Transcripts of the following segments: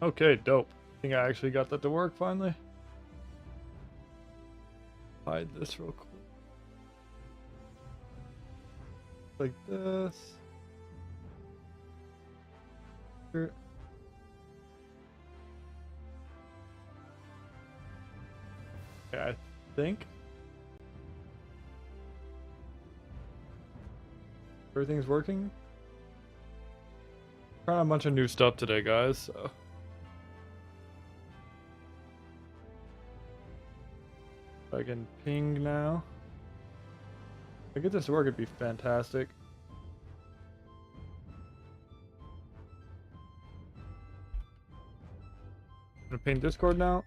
Okay, dope. I think I actually got that to work finally. Hide this real quick. Like this. Here. Okay, I think everything's working. Trying a bunch of new stuff today, guys, so. If I can ping now. If I get this to work, it'd be fantastic. I'm gonna ping Discord now.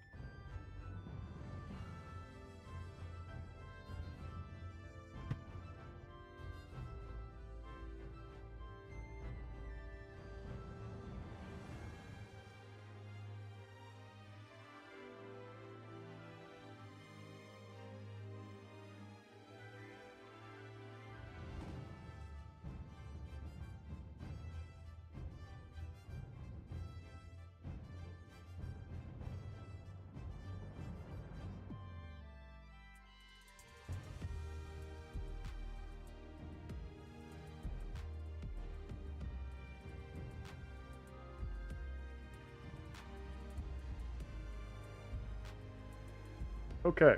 Okay.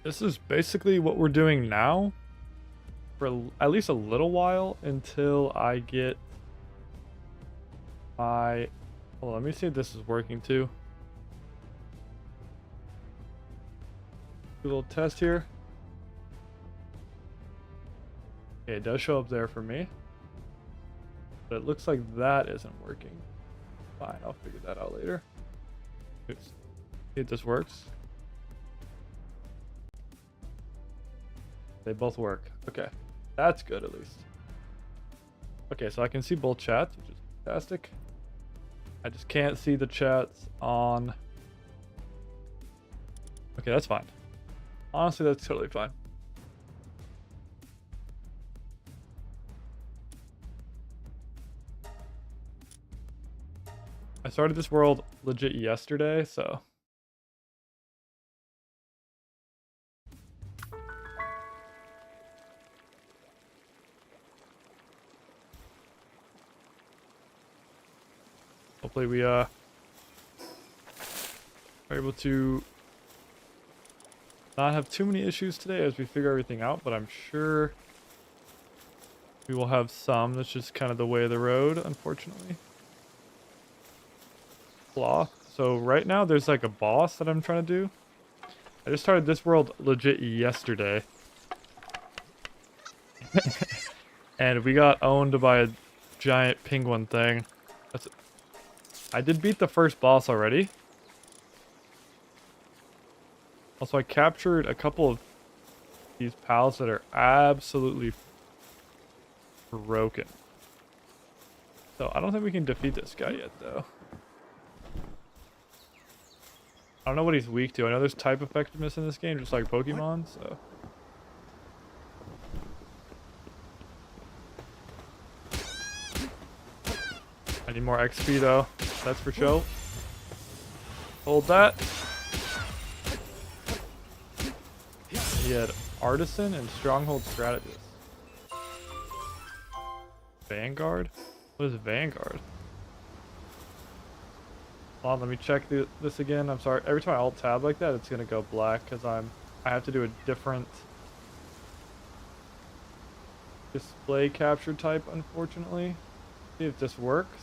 This is basically what we're doing now for at least a little while until I get my... Hold on, let me see if this is working too. Do a little test here. Okay, it does show up there for me. But it looks like that isn't working. Fine, I'll figure that out later. Oops. See if this works. They both work. Okay. That's good at least. Okay, so I can see both chats, which is fantastic. I just can't see the chats on... Okay, that's fine. Honestly, that's totally fine. I started this world legit yesterday, so... Hopefully we are able to not have too many issues today as we figure everything out, but I'm sure we will have some. That's just kind of the way of the road, unfortunately. Flaw. So right now there's like a boss that I'm trying to do. I just started this world legit yesterday. And we got owned by a giant penguin thing. I did beat the first boss already. Also, I captured a couple of these pals that are absolutely broken. So I don't think we can defeat this guy yet, though. I don't know what he's weak to. I know there's type effectiveness in this game, just like Pokemon, so... I need more XP, though. That's for sure. Hold that. He had Artisan and Stronghold Strategist. Vanguard? What is Vanguard? Hold on, let me check this again. I'm sorry. Every time I alt tab like that, it's gonna go black because I have to do a different display capture type, unfortunately. See if this works.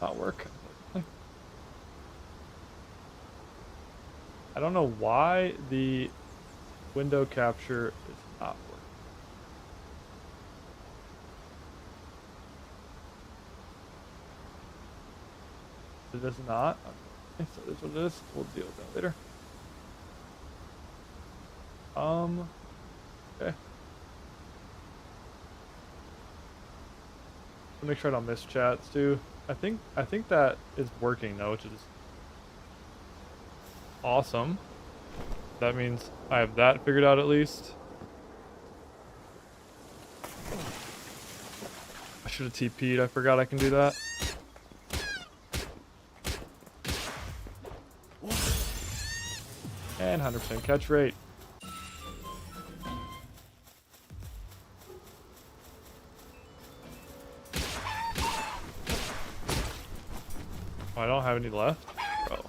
Not work. I don't know why the window capture is not working. It is not. Okay, so this is what it is. We'll deal with that later. Okay. Make sure I don't miss chats too. I think that is working though, which is awesome. That means I have that figured out at least. should have TP'd. I forgot I can do that. And 100% catch rate. Oh, I don't have any left? Bro.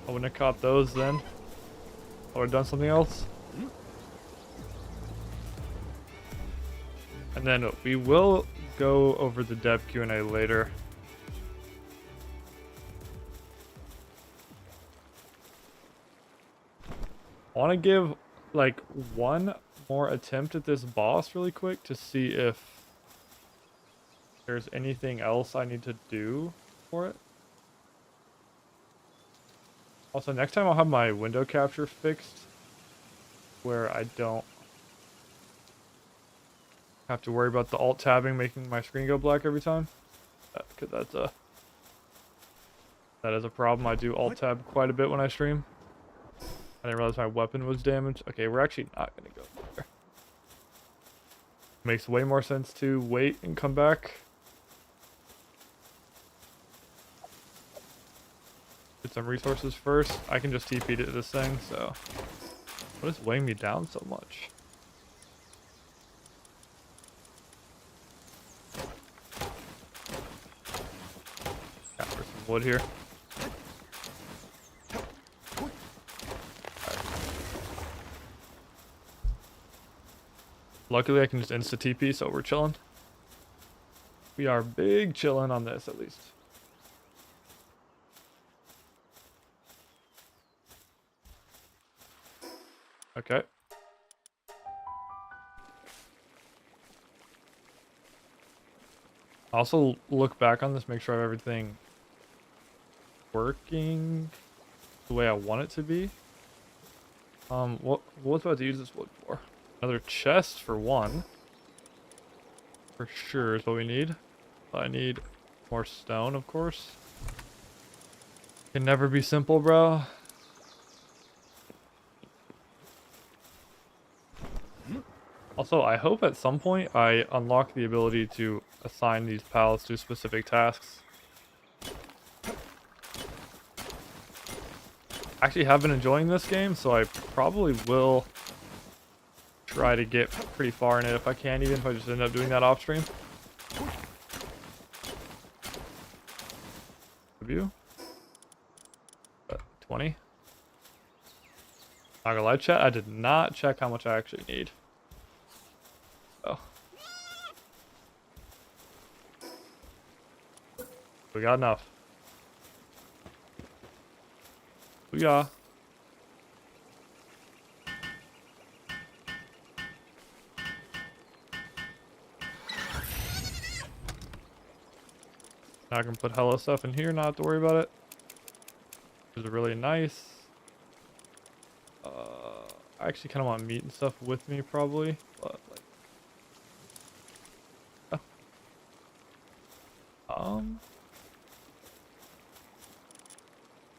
I wouldn't have caught those then. I would have done something else. And then we will go over the dev Q&A later. I want to give like one more attempt at this boss really quick to see if there's anything else I need to do for it. Also, next time I'll have my window capture fixed where I don't have to worry about the alt tabbing making my screen go black every time. Because that is a problem. I do alt tab quite a bit when I stream. I didn't realize my weapon was damaged. Okay, we're actually not going to go there. Makes way more sense to wait and come back. Get some resources first. I can just TP to this thing, so... What is weighing me down so much? Got for some wood here. Luckily, I can just insta-TP, so we're chilling. We are big chilling on this, at least. Okay. Also, look back on this, make sure I have everything working the way I want it to be. What was I about to use this wood for? Another chest for one. For sure is what we need. But I need more stone, of course. Can never be simple, bro. Also, I hope at some point I unlock the ability to assign these pals to specific tasks. I actually have been enjoying this game, so I probably will try to get pretty far in it if I can, even if I just end up doing that off stream. Review. 20. Not gonna lie, chat, I did not check how much I actually need. Oh. We got enough. We got. Now I can put hella stuff in here, not have to worry about it. Which is really nice. I actually kind of want meat and stuff with me, probably, but like,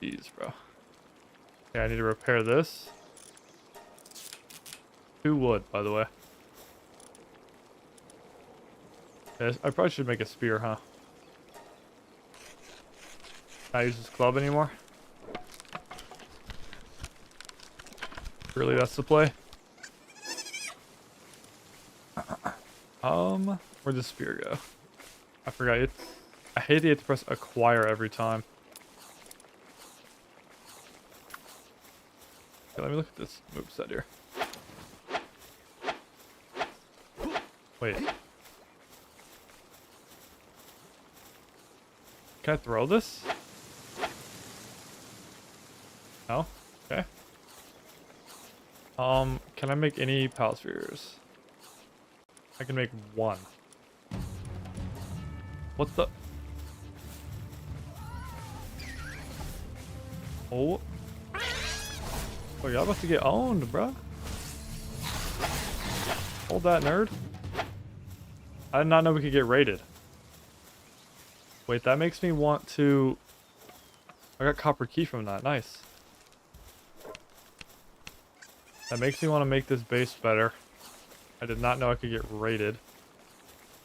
jeez, bro. Yeah, I need to repair this. 2 wood, by the way. Yeah, I probably should make a spear, huh? Not use this club anymore. Really, that's the play. Where'd the spear go? I forgot it. I hate that you have to press acquire every time. Okay, let me look at this moveset here. Wait. Can I throw this? No? Okay. Can I make any pal spheres? I can make 1. What the? Oh. Oh, y'all about to get owned, bruh. Hold that, nerd. I did not know we could get raided. Wait, that makes me want to... I got copper key from that. Nice. That makes me want to make this base better. I did not know I could get raided.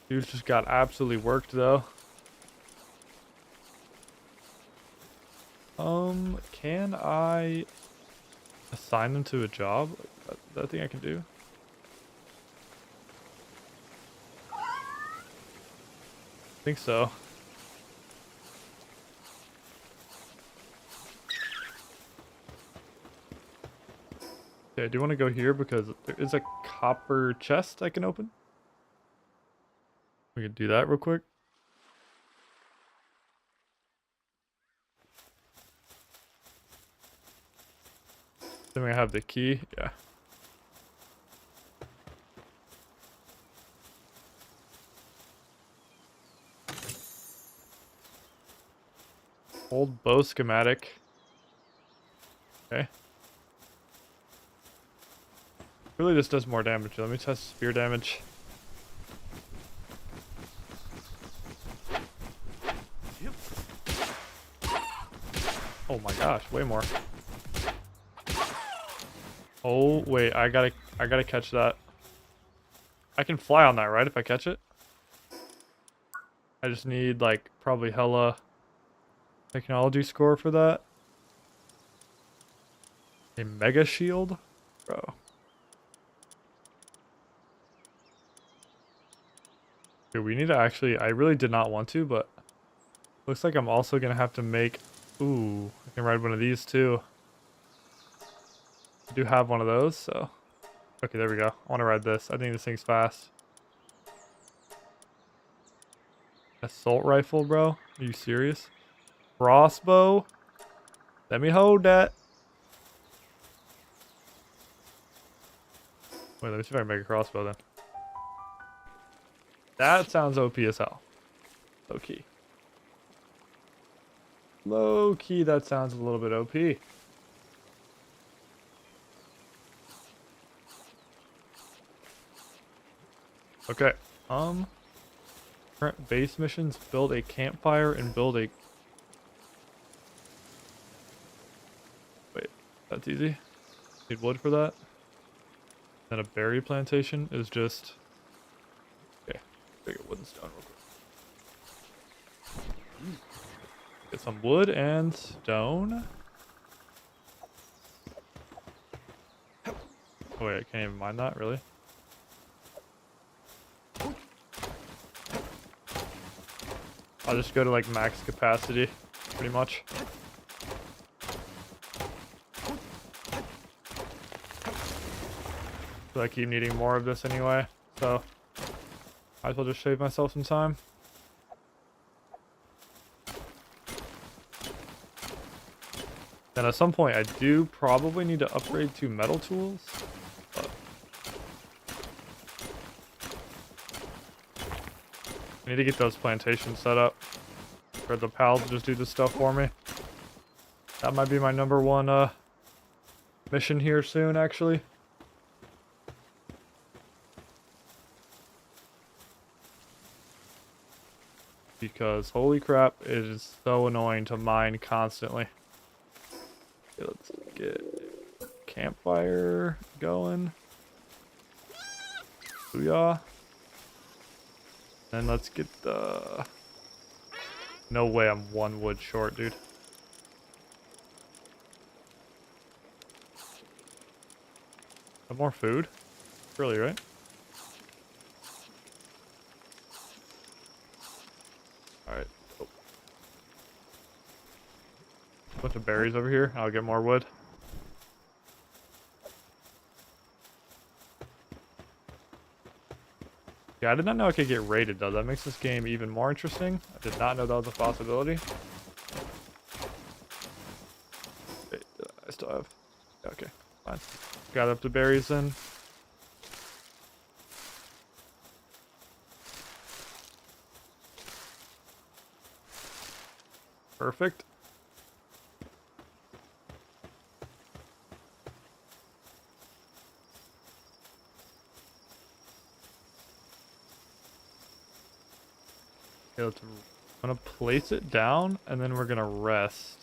Dude just got absolutely worked though. Can I assign them to a job? That thing I can do? I think so. Okay, I do want to go here because there is a copper chest I can open. We can do that real quick. Then we have the key. Yeah. Old bow schematic. Okay. Really, this does more damage. Let me test spear damage. Oh my gosh, way more. Oh wait, I gotta catch that. I can fly on that, right? If I catch it. I just need like probably hella technology score for that. A mega shield, bro. Dude, we need to actually. I really did not want to, but looks like I'm also gonna have to make. Ooh, I can ride one of these too. I do have one of those, so. Okay, there we go. I want to ride this. I think this thing's fast. Assault rifle, bro? Are you serious? Crossbow? Let me hold that. Wait, let me see if I can make a crossbow then. That sounds OP as hell. Low key. Low key, that sounds a little bit OP. Okay. Current base missions: build a campfire and build a. Wait, that's easy. Need wood for that. Then a berry plantation is just. Okay, get wood and stone real quick. Get some wood and stone. Oh wait, I can't even mine that, really? I'll just go to like max capacity, pretty much. So I keep needing more of this anyway, so might as well just save myself some time. Then at some point I do probably need to upgrade to metal tools. But I need to get those plantations set up for the pals to just do this stuff for me. That might be my #1 mission here soon, actually. Because holy crap, it is so annoying to mine constantly. Okay, let's get a campfire going. Booyah. And let's get the... No way I'm 1 wood short, dude. Have more food? Really, right? Alright. Oh. Bunch of berries over here. I'll get more wood. Yeah, I did not know I could get raided though. That makes this game even more interesting. I did not know that was a possibility. Wait, I still have... Okay, fine. Got up the berries then. Perfect. Okay, I'm gonna place it down and then we're gonna rest.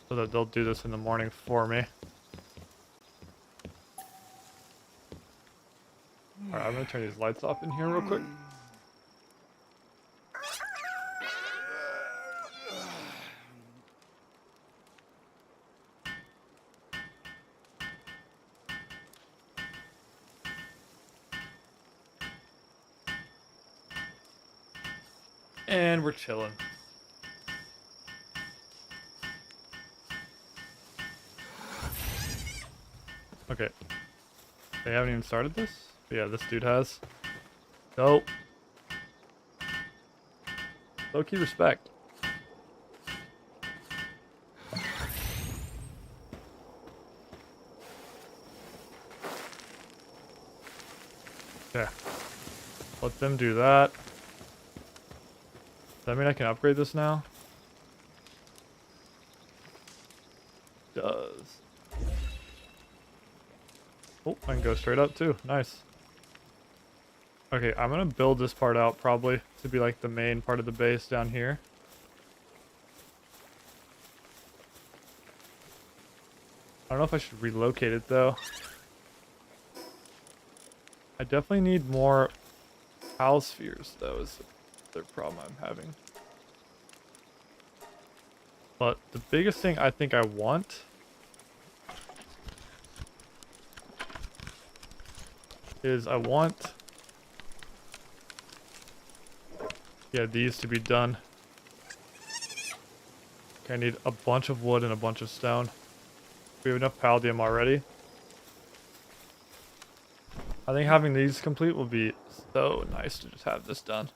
So that they'll do this in the morning for me. Alright, I'm gonna turn these lights off in here real quick. And we're chilling. Okay. They haven't even started this? But yeah, this dude has. Nope. Low-key respect. Okay. Let them do that. Does that mean I can upgrade this now? Does. Oh, I can go straight up too. Nice. Okay, I'm gonna build this part out probably to be like the main part of the base down here. I don't know if I should relocate it though. I definitely need more owl spheres though, is the problem I'm having. But the biggest thing I think I want is I want, yeah, these to be done. Okay, I need a bunch of wood and a bunch of stone. We have enough palladium already. I think having these complete will be so nice to just have this done.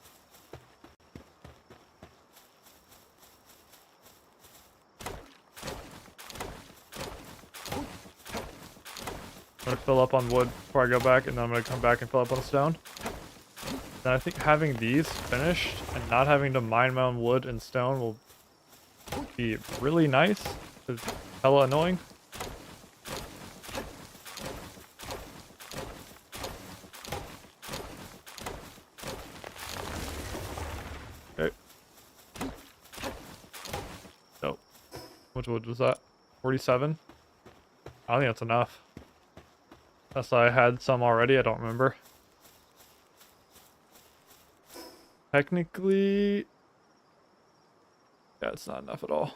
I'm gonna fill up on wood before I go back, and then I'm gonna come back and fill up on stone. Then I think having these finished and not having to mine my own wood and stone will be really nice. It's hella annoying. Okay. So, how much wood was that? 47? I don't think that's enough. Unless I had some already, I don't remember. Technically, yeah, it's not enough at all.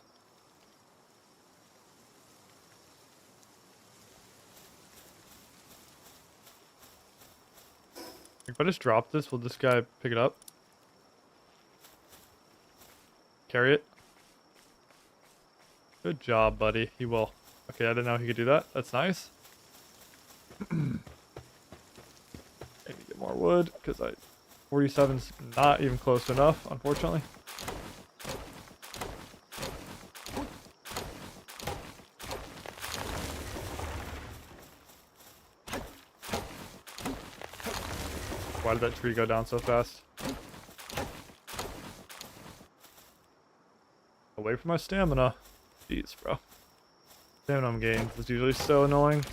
If I just drop this, will this guy pick it up? Carry it? Good job, buddy. He will. Okay, I didn't know he could do that. That's nice. I need to get more wood, because 47's not even close enough, unfortunately. Why did that tree go down so fast? Away from my stamina. Jeez, bro. Stamina gains is usually so annoying.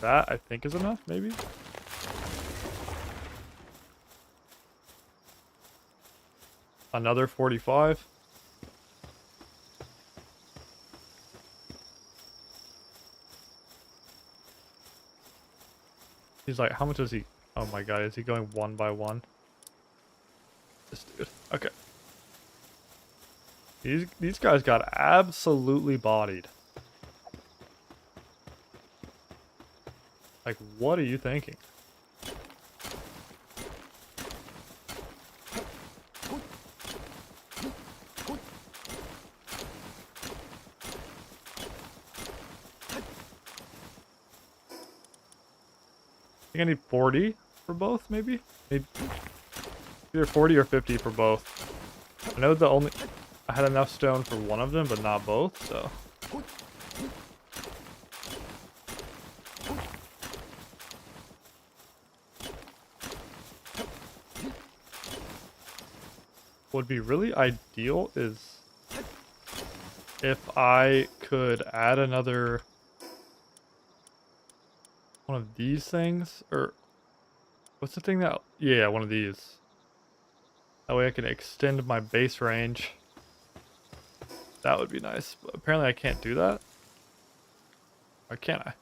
That, I think, is enough, maybe? Another 45. He's like, how much is he? Oh my god, is he going one by one? This dude. Okay. These guys got absolutely bodied. Like, what are you thinking? I think I need 40 for both, maybe? Need either 40 or 50 for both. I know I had enough stone for one of them, but not both, so. What would be really ideal is if I could add another one of these things, or what's the thing that, yeah, one of these. That way I can extend my base range. That would be nice, but apparently I can't do that. Why can't I?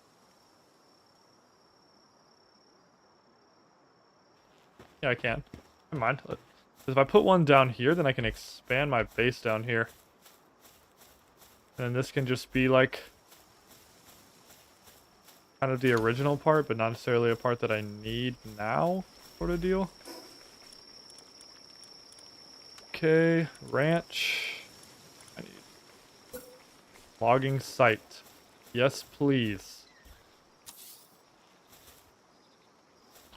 Yeah, I can. Never mind. If I put one down here, then I can expand my base down here. And this can just be like kind of the original part, but not necessarily a part that I need now, sort of deal. Okay, ranch. I need logging site. Yes, please.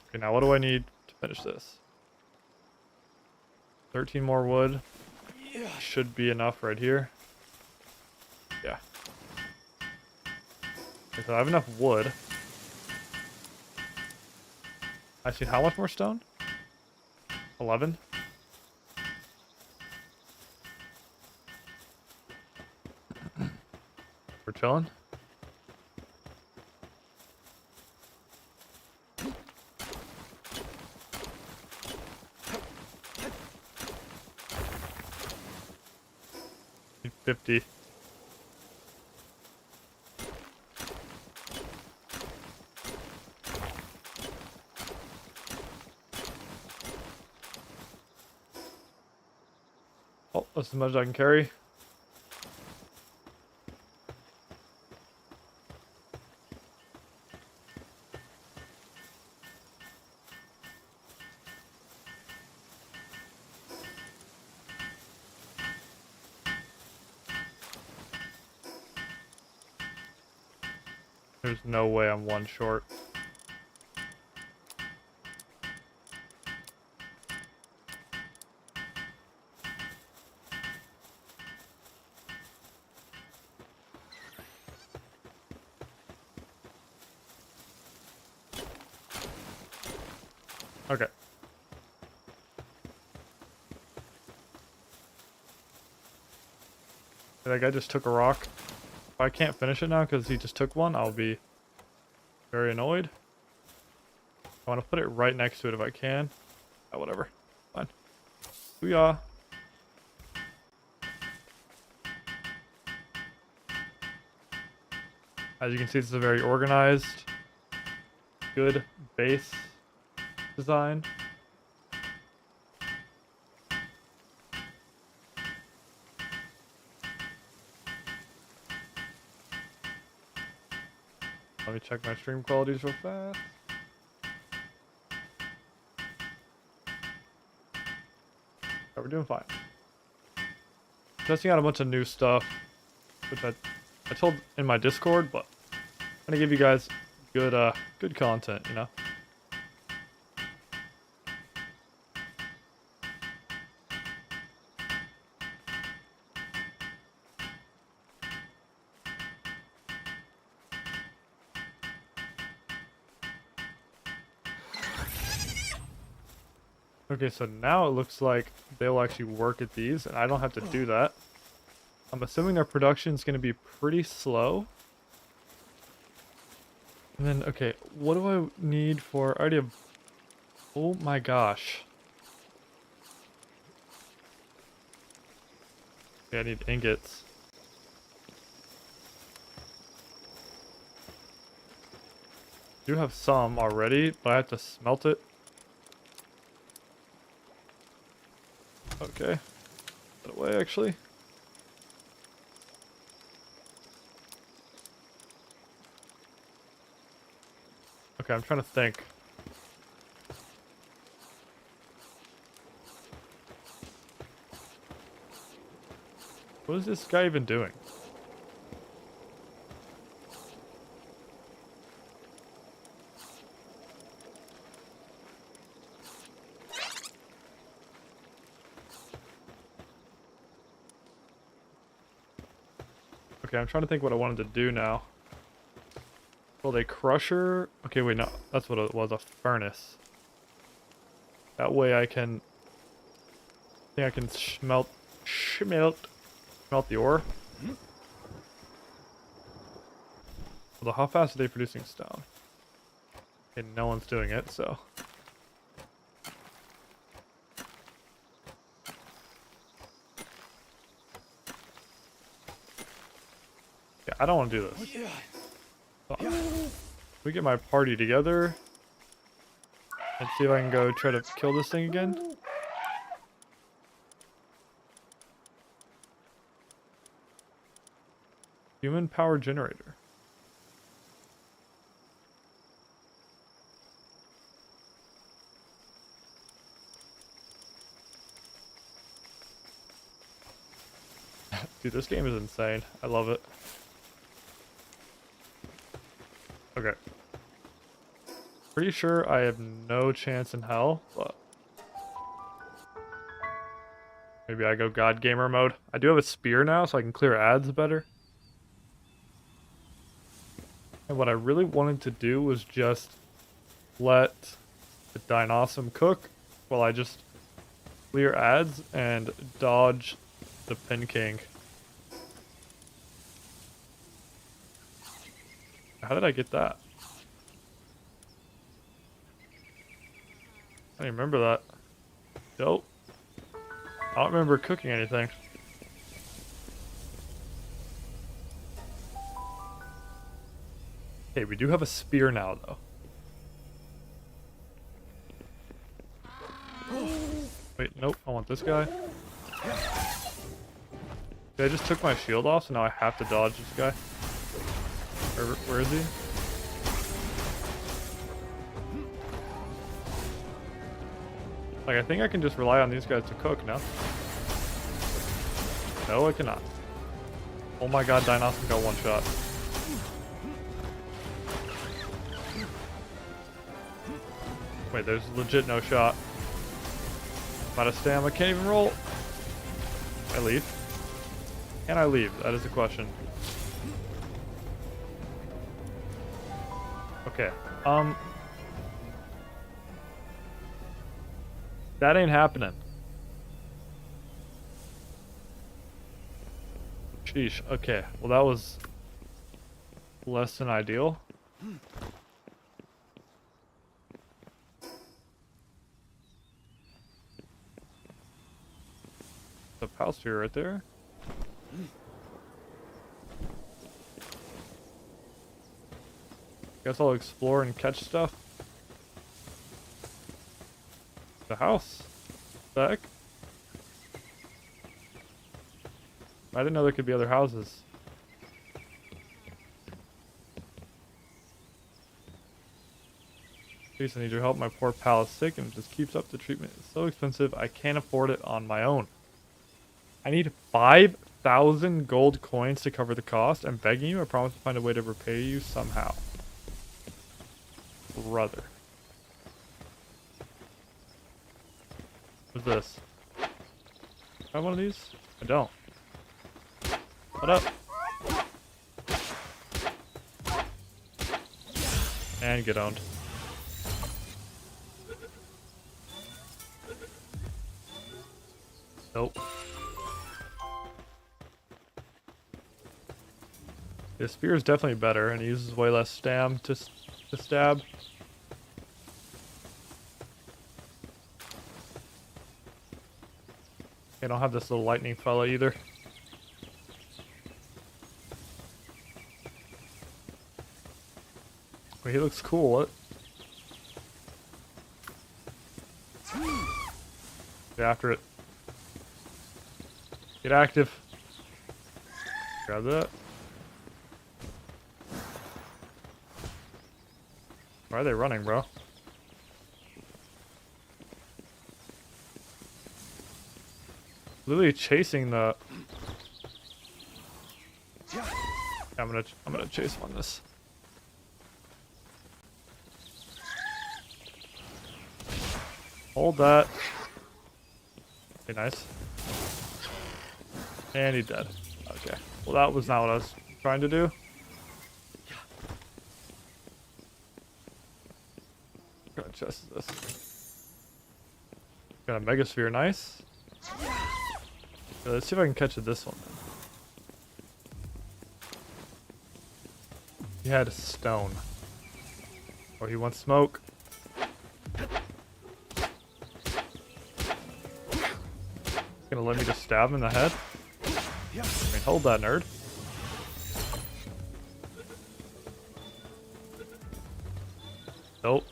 Okay, now what do I need to finish this? 13 more wood. Should be enough right here. Yeah. Okay, so I have enough wood. I see how much more stone? 11. We're chilling. Need 50. Oh, that's as much as I can carry. There's no way I'm one short. Okay. That guy just took a rock. If I can't finish it now because he just took one, I'll be very annoyed. I want to put it right next to it if I can. Oh, whatever. Fine. Booyah. As you can see, this is a very organized, good base design. Let me check my stream qualities real fast. Yeah, we're doing fine. Testing out a bunch of new stuff, which I told in my Discord, but I'm gonna give you guys good content, you know. Okay, so now it looks like they'll actually work at these, and I don't have to do that. I'm assuming their production is going to be pretty slow. And then, okay, what do I need for... I already have... Oh my gosh. Okay, I need ingots. I do have some already, but I have to smelt it. Okay. Put it away, actually. Okay, I'm trying to think. What is this guy even doing? Okay, I'm trying to think what I wanted to do now. Build a crusher. Okay, wait, no. That's what it was, a furnace. That way I can... I think I can smelt the ore. Although, how fast are they producing stone? Okay, no one's doing it, so... Yeah, I don't want to do this. We get my party together and see if I can go try to kill this thing again. Human power generator. Dude, this game is insane. I love it. Okay. Pretty sure I have no chance in hell, but maybe I go God Gamer mode. I do have a spear now, so I can clear ads better. And what I really wanted to do was just let the Dinossum cook while I just clear ads and dodge the Pin King. How did I get that? I don't even remember that. Nope. I don't remember cooking anything. Okay, we do have a spear now, though. Wait, nope, I want this guy. Okay, I just took my shield off, so now I have to dodge this guy. Where is he? Like, I think I can just rely on these guys to cook now. No, I cannot. Oh my god, Dinossum got one shot. Wait, there's legit no shot. I'm out of stam, I can't even roll. Can I leave? Can I leave? That is the question. Okay, that ain't happening. Sheesh, okay. Well, that was less than ideal. The house here right there. Guess I'll explore and catch stuff. The house. The heck? I didn't know there could be other houses. Please, I need your help. My poor pal is sick and just keeps up the treatment. It's so expensive, I can't afford it on my own. I need 5,000 gold coins to cover the cost. I'm begging you. I promise to find a way to repay you somehow. Brother. What's this? Do I have one of these? I don't. What up? And get owned. Nope. The spear is definitely better and uses way less stam to stab. I don't have this little lightning fella either. Well, he looks cool. What? Get after it. Get active. Grab that. Why are they running, bro? Literally chasing the... I'm gonna chase him on this. Hold that. Okay, nice. And he's dead. Okay. Well, that was not what I was trying to do. What kind of chest is this? Got a Megasphere, nice. Okay, let's see if I can catch this one. He had a stone. Oh, he wants smoke. Gonna let me just stab him in the head? I mean, hold that, nerd. Nope.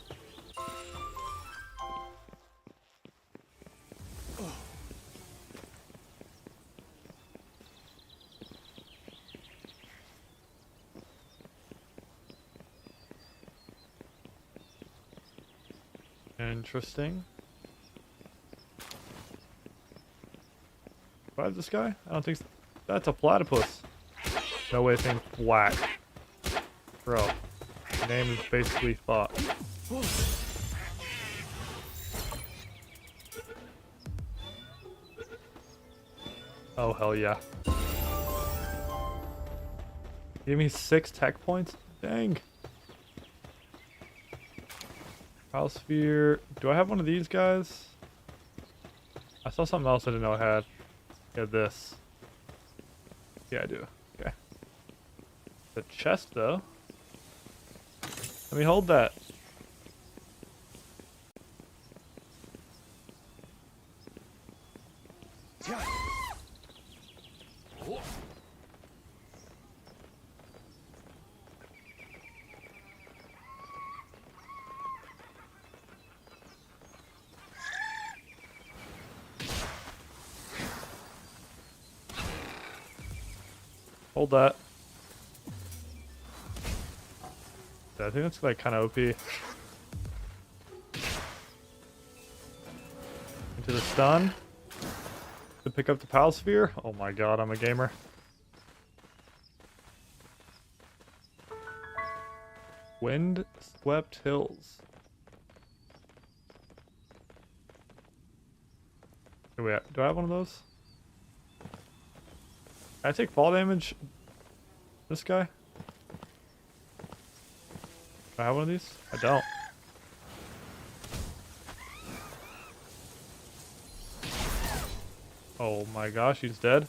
Interesting. What is this guy? I don't think so. That's a platypus. No way, thing whack. Bro, your name is basically thought. Oh, hell yeah. Give me 6 tech points? Dang. Biosphere. Do I have one of these guys? I saw something else I didn't know I had. Yeah, this. Yeah, I do. Okay. The chest, though. Let me hold that. Hold that. Yeah, I think that's like kind of OP. Into the stun. To pick up the Pal Sphere. Oh my god, I'm a gamer. Wind Swept Hills. Do I have one of those? Can I take fall damage? This guy? Do I have one of these? I don't. Oh my gosh, he's dead.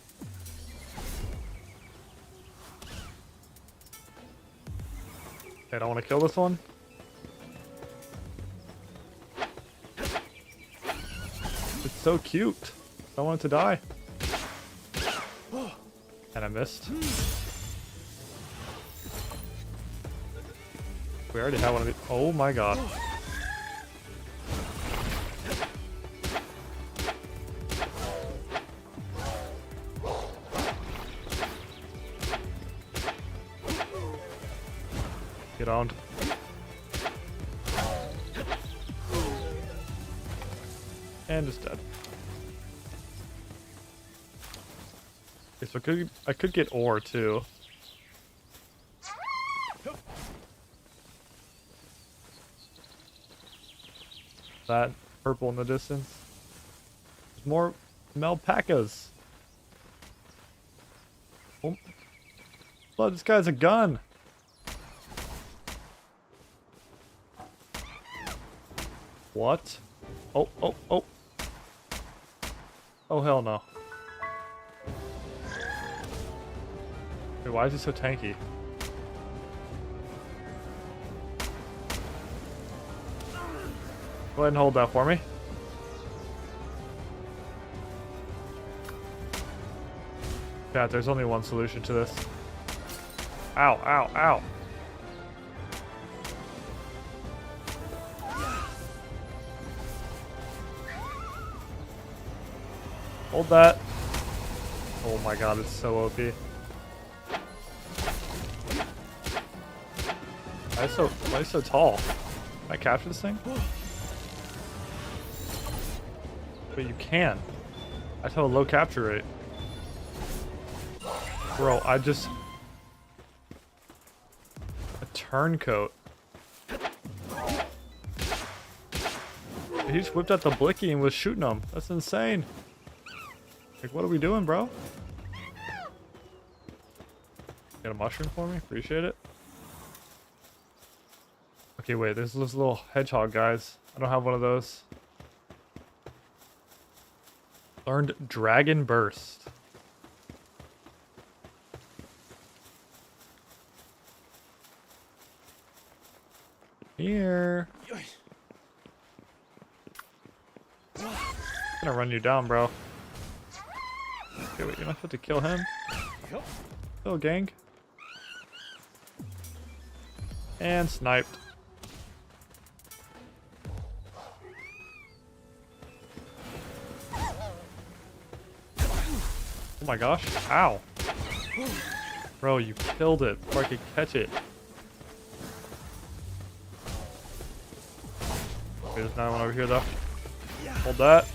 I don't want to kill this one. It's so cute. I want it to die. And I missed. We already have one of these. Oh my god. Get on. And it's dead. Okay, so I could get ore too. That purple in the distance. There's more Melpacas. Oh. Look, this guy's a gun. What? Oh, oh, oh. Oh, hell no. Wait, why is he so tanky? Go ahead and hold that for me. Yeah, there's only one solution to this. Ow, ow, ow. Hold that. Oh my god, it's so OP. Why is so tall? Can I capture this thing? But you can. I have a low capture rate. Bro, I just... A turncoat. He just whipped out the blicky and was shooting them. That's insane. Like, what are we doing, bro? Got a mushroom for me? Appreciate it. Okay, wait, there's those little hedgehog guys. I don't have one of those. Learned Dragon Burst. Here. I'm gonna run you down, bro. Okay, wait, you're not supposed to kill him? Kill gang. And sniped. Oh my gosh. Ow. Bro, you killed it before I could catch it. Okay, there's another one over here though. Hold that.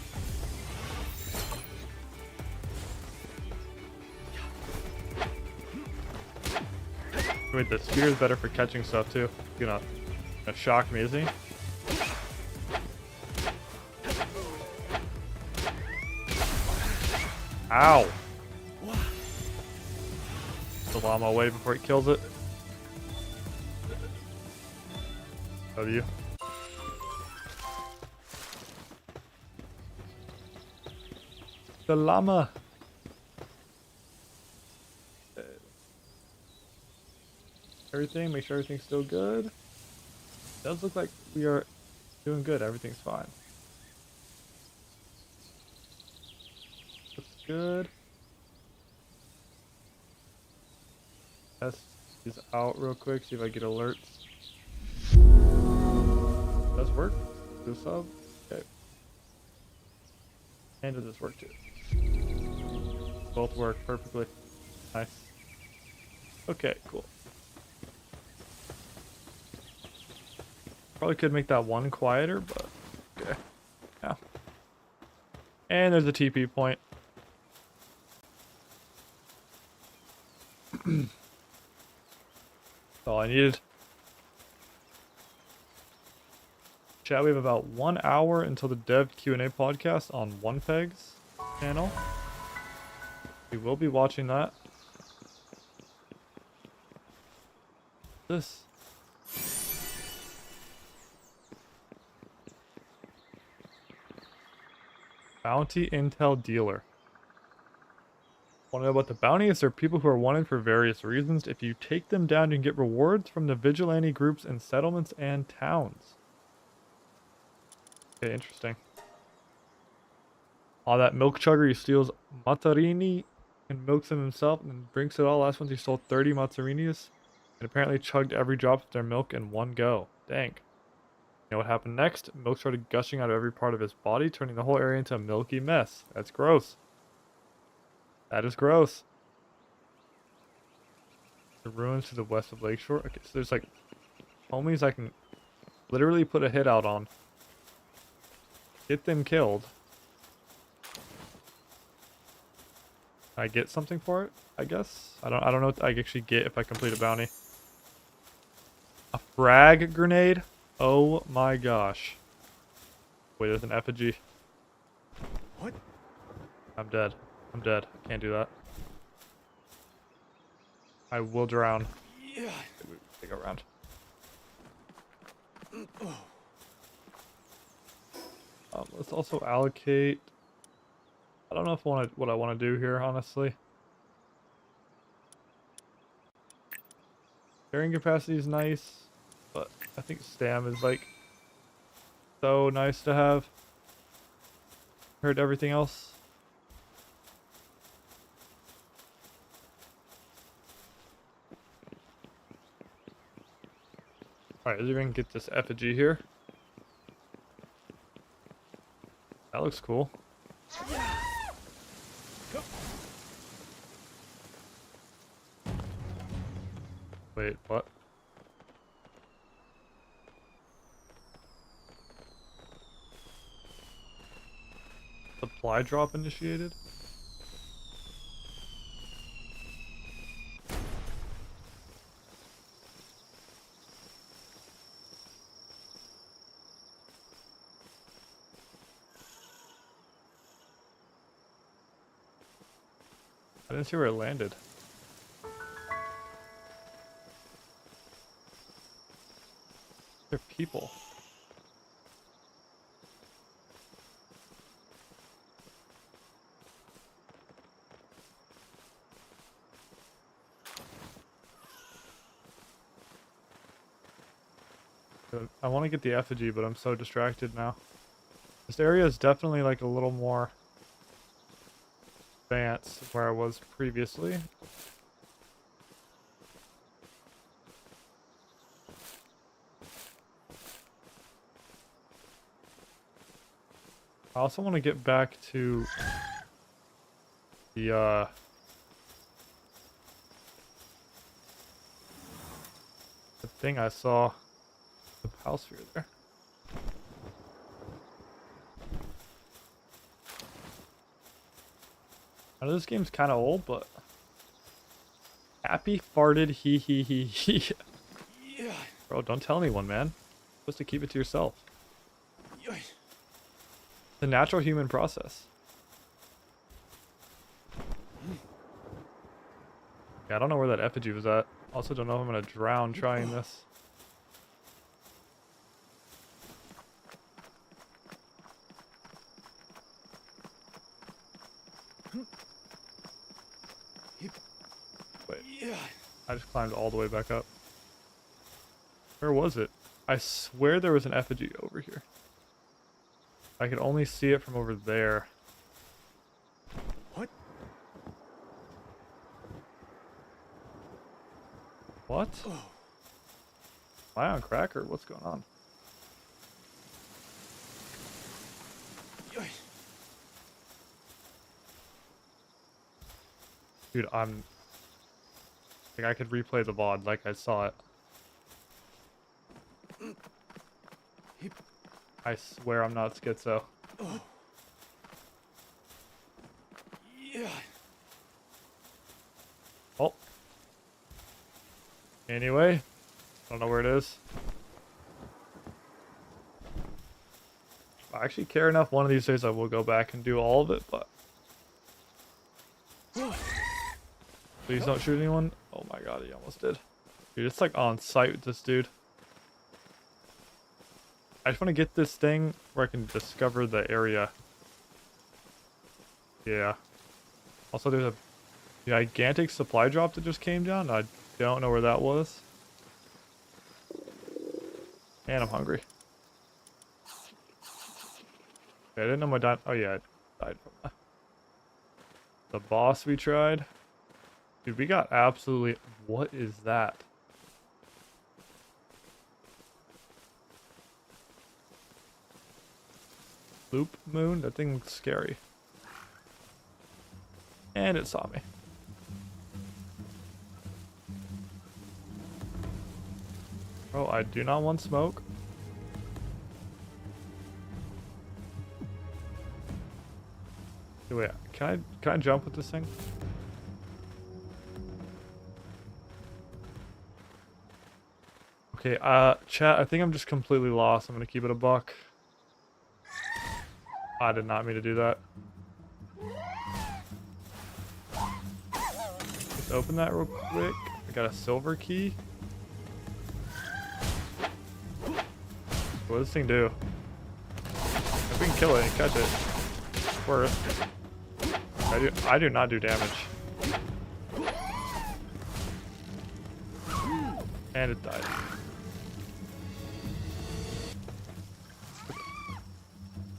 Wait, the spear is better for catching stuff too. He's gonna shock me, is he? Ow! The llama away before it kills it. Of you. The llama. Everything, make sure everything's still good. Does look like we are doing good. Everything's fine. Looks good. Test these out real quick, see if I get alerts. Does work? Do sub? Okay. And does this work too? Both work perfectly. Nice. Okay, cool. Probably could make that one quieter, but okay. Yeah. And there's a TP point. That's all I needed. Chat, we have about 1 hour until the Dev Q&A podcast on OnePeg's channel. We will be watching that. This. Bounty Intel Dealer. Want to know about the bounties? They're people who are wanted for various reasons. If you take them down, you can get rewards from the vigilante groups in settlements and towns. Okay, interesting. All that milk chugger, he steals Mazzarini and milks them himself and then drinks it all. Last month he stole 30 Mazzarinis and apparently chugged every drop of their milk in one go. Dang. You know what happened next? Milk started gushing out of every part of his body, turning the whole area into a milky mess. That's gross. That is gross. The ruins to the west of Lakeshore. Okay, so there's like homies I can literally put a hit out on. Get them killed. I get something for it, I guess. I don't know what I actually get if I complete a bounty. A frag grenade? Oh my gosh. Wait, there's an effigy. What? I'm dead. I'm dead. I can't do that. I will drown. Yeah. Take a round. Let's also allocate. I don't know if what I want to do here, honestly. Carrying capacity is nice, but I think stam is like so nice to have. Heard everything else. Alright, let's even get this effigy here. That looks cool. Wait, what? Supply drop initiated? I didn't see where it landed. They're people. I want to get the effigy, but I'm so distracted now. This area is definitely like a little more advanced where I was previously. I also want to get back to The the thing I saw, the Palsphere there. I know this game's kind of old, but happy farted he. Yeah. Bro, don't tell anyone, man. You're supposed to keep it to yourself. The natural human process. Yeah, I don't know where that effigy was at. Also don't know if I'm gonna drown trying this. Wait, Yeah. I just climbed all the way back up. Where was it? I swear there was an effigy over here. I could only see it from over there. What? What? Oh. Am I on crack or what's going on? Yoy. Dude, I'm... Like, I could replay the VOD like I saw it. I swear I'm not schizo. Oh. Yeah. Oh. Anyway, I don't know where it is. I actually care enough. One of these days I will go back and do all of it, but... Please don't shoot anyone. Oh my god, he almost did. Dude, it's like on site with this dude. I just want to get this thing where I can discover the area. Yeah. Also, there's a gigantic supply drop that just came down. I don't know where that was. And I'm hungry. Okay, I didn't know my oh yeah, I died from the boss we tried. Dude, we got absolutely... What is that? Loop moon? That thing looks scary. And it saw me. Oh, I do not want smoke. Wait, can I jump with this thing? Okay, chat, I think I'm just completely lost. I'm gonna keep it a buck. I did not mean to do that. Let's open that real quick. I got a silver key. What does this thing do? If we can kill it and catch it, it's worth. I do not do damage. And it died.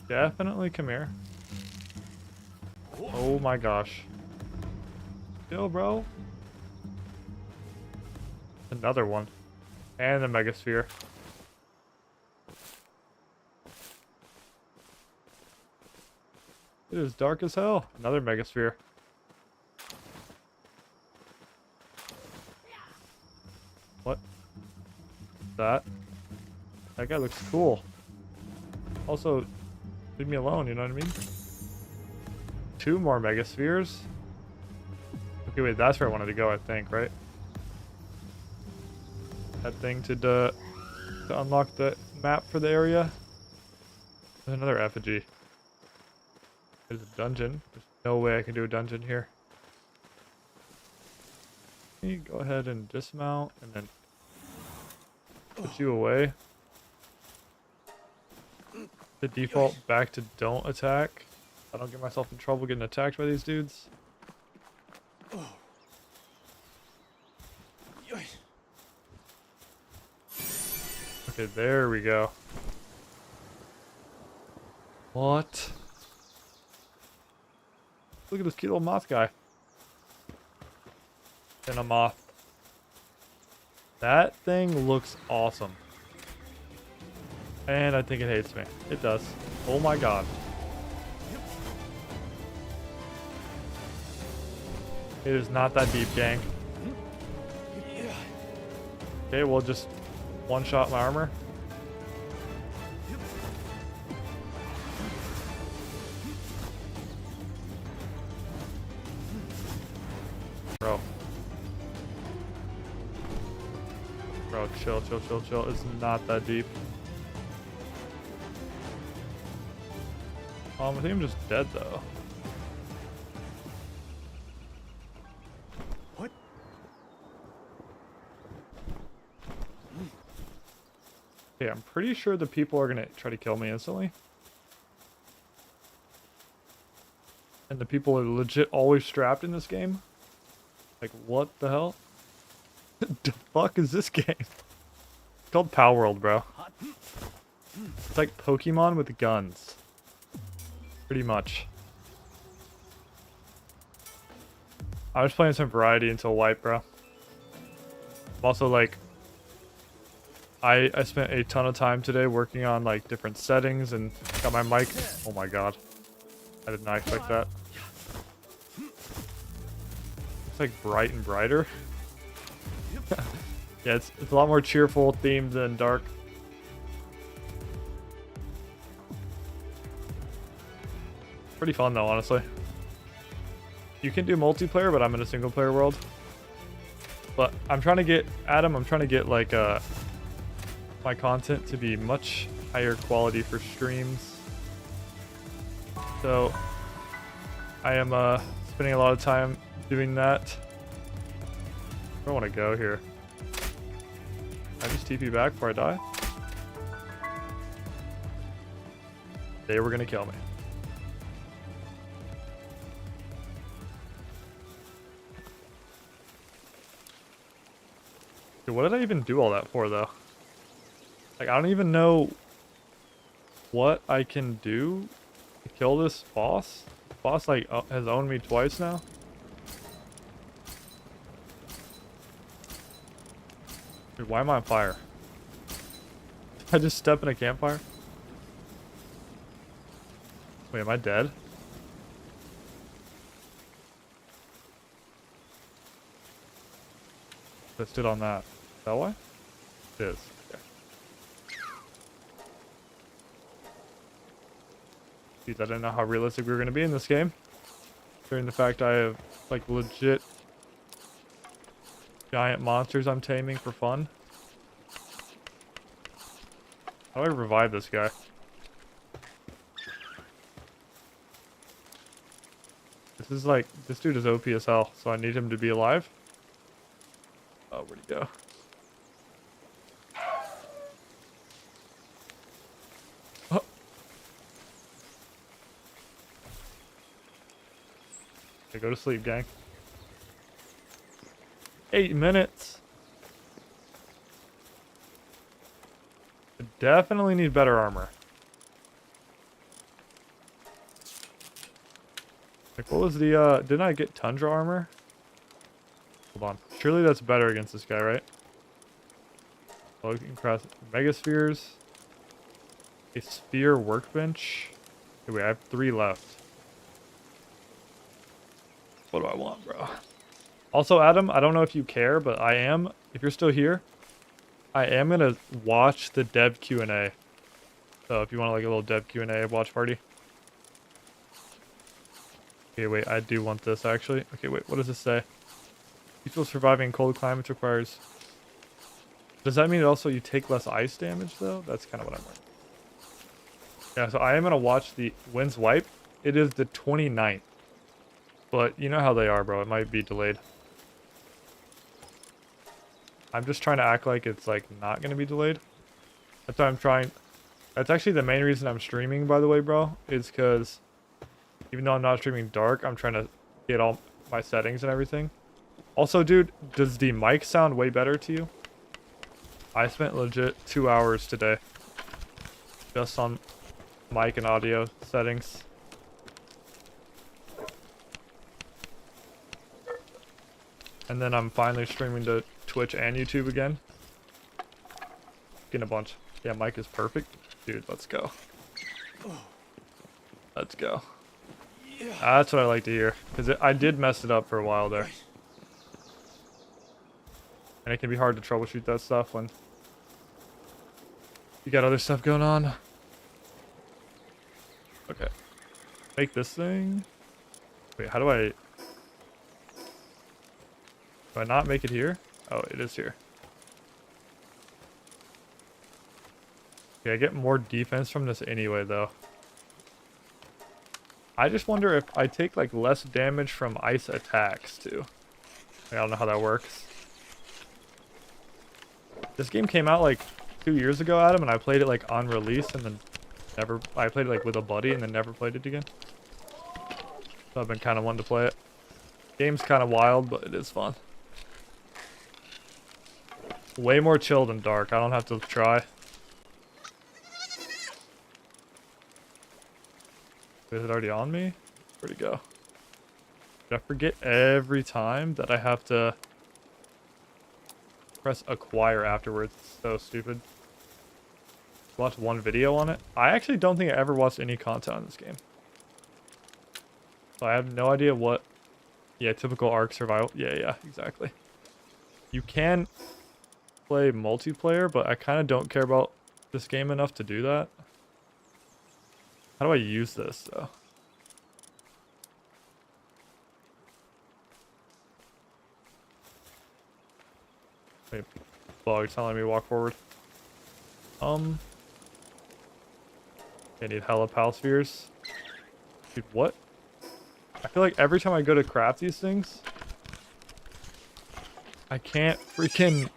Definitely come here. Oh my gosh. Still, bro. Another one. And the Megasphere. It is dark as hell. Another Megasphere. What? That? That guy looks cool. Also, leave me alone, you know what I mean? 2 more Megaspheres. Okay, wait, that's where I wanted to go, I think, right? That thing to unlock the map for the area. There's another effigy. There's a dungeon. There's no way I can do a dungeon here. Let me go ahead and dismount and then put you away. The default back to don't attack. I don't get myself in trouble getting attacked by these dudes. Okay, there we go. What? Look at this cute little moth guy. And a moth. That thing looks awesome. And I think it hates me. It does. Oh my god. It is not that deep, gang. Yeah. Okay, we'll just one-shot my armor. Bro. Bro, chill, chill, chill, chill. It's not that deep. I think I'm just dead, though. What? Okay, I'm pretty sure the people are gonna try to kill me instantly. And the people are legit always strapped in this game. Like, what the hell? The fuck is this game? It's called Power World, bro. It's like Pokemon with guns. Pretty much. I was playing some variety until white, bro. Also, like, I spent a ton of time today working on, like, different settings and got my mic. Oh my god. I did not expect that. It's like bright and brighter. Yeah, it's a lot more cheerful themed than dark. Pretty fun though, honestly. You can do multiplayer, but I'm in a single player world. But I'm trying to get, Adam, I'm trying to get like my content to be much higher quality for streams. So I am spending a lot of time doing that. I don't want to go here. I just TP back before I die. They were gonna kill me. Dude, what did I even do all that for, though? Like, I don't even know what I can do to kill this boss. The boss, like, has owned me twice now. Dude, why am I on fire? I just step in a campfire? Wait, am I dead? I stood on that. Is that why? It is. Okay. Jeez, I didn't know how realistic we were going to be in this game. During the fact I have, like, legit giant monsters I'm taming for fun. How do I revive this guy? This is like, this dude is OP as hell, so I need him to be alive. Oh, where'd he go? Oh. Okay, go to sleep, gang. 8 minutes. I definitely need better armor. Like, what was the, didn't I get Tundra armor? Hold on. Surely that's better against this guy, right? Oh, you can cross Megaspheres. A Sphere Workbench. Okay, wait, I have 3 left. What do I want, bro? Also, Adam, I don't know if you care, but I am, if you're still here, I am gonna watch the dev Q&A. So if you want like a little dev Q&A watch party. Okay, wait, I do want this actually. Okay, wait, what does this say? People surviving in cold climates requires... Does that mean also you take less ice damage though? That's kind of what I'm wondering. Yeah, so I am gonna watch the Winds Wipe. It is the 29th. But you know how they are, bro. It might be delayed. I'm just trying to act like it's like not gonna be delayed. That's why I'm trying. That's actually the main reason I'm streaming, by the way, bro. Is because even though I'm not streaming dark, I'm trying to get all my settings and everything. Also, dude, does the mic sound way better to you? I spent legit 2 hours today just on mic and audio settings. And then I'm finally streaming to Twitch and YouTube again. Getting a bunch. Yeah, mic is perfect. Dude, let's go. Let's go. That's what I like to hear. Because I did mess it up for a while there. And it can be hard to troubleshoot that stuff when you got other stuff going on. Okay. Make this thing. Wait, how do I... Do I not make it here? Oh, it is here. Okay, I get more defense from this anyway, though. I just wonder if I take, like, less damage from ice attacks, too. Like, I don't know how that works. This game came out, like, 2 years ago, Adam, and I played it, like, on release, and then never... I played it, like, with a buddy, and then never played it again. So I've been kind of wanting to play it. Game's kind of wild, but it is fun. Way more chill than Dark. I don't have to try. Is it already on me? Where'd it go? I forget every time that I have to press acquire afterwards. It's so stupid. Watch one video on it. I actually don't think I ever watched any content on this game. So I have no idea what... Yeah, typical Ark survival. Yeah, exactly. You can play multiplayer, but I kind of don't care about this game enough to do that. How do I use this, though? Wait, bug telling me walk forward. I need hella pal spheres. Dude, what? I feel like every time I go to craft these things, I can't freaking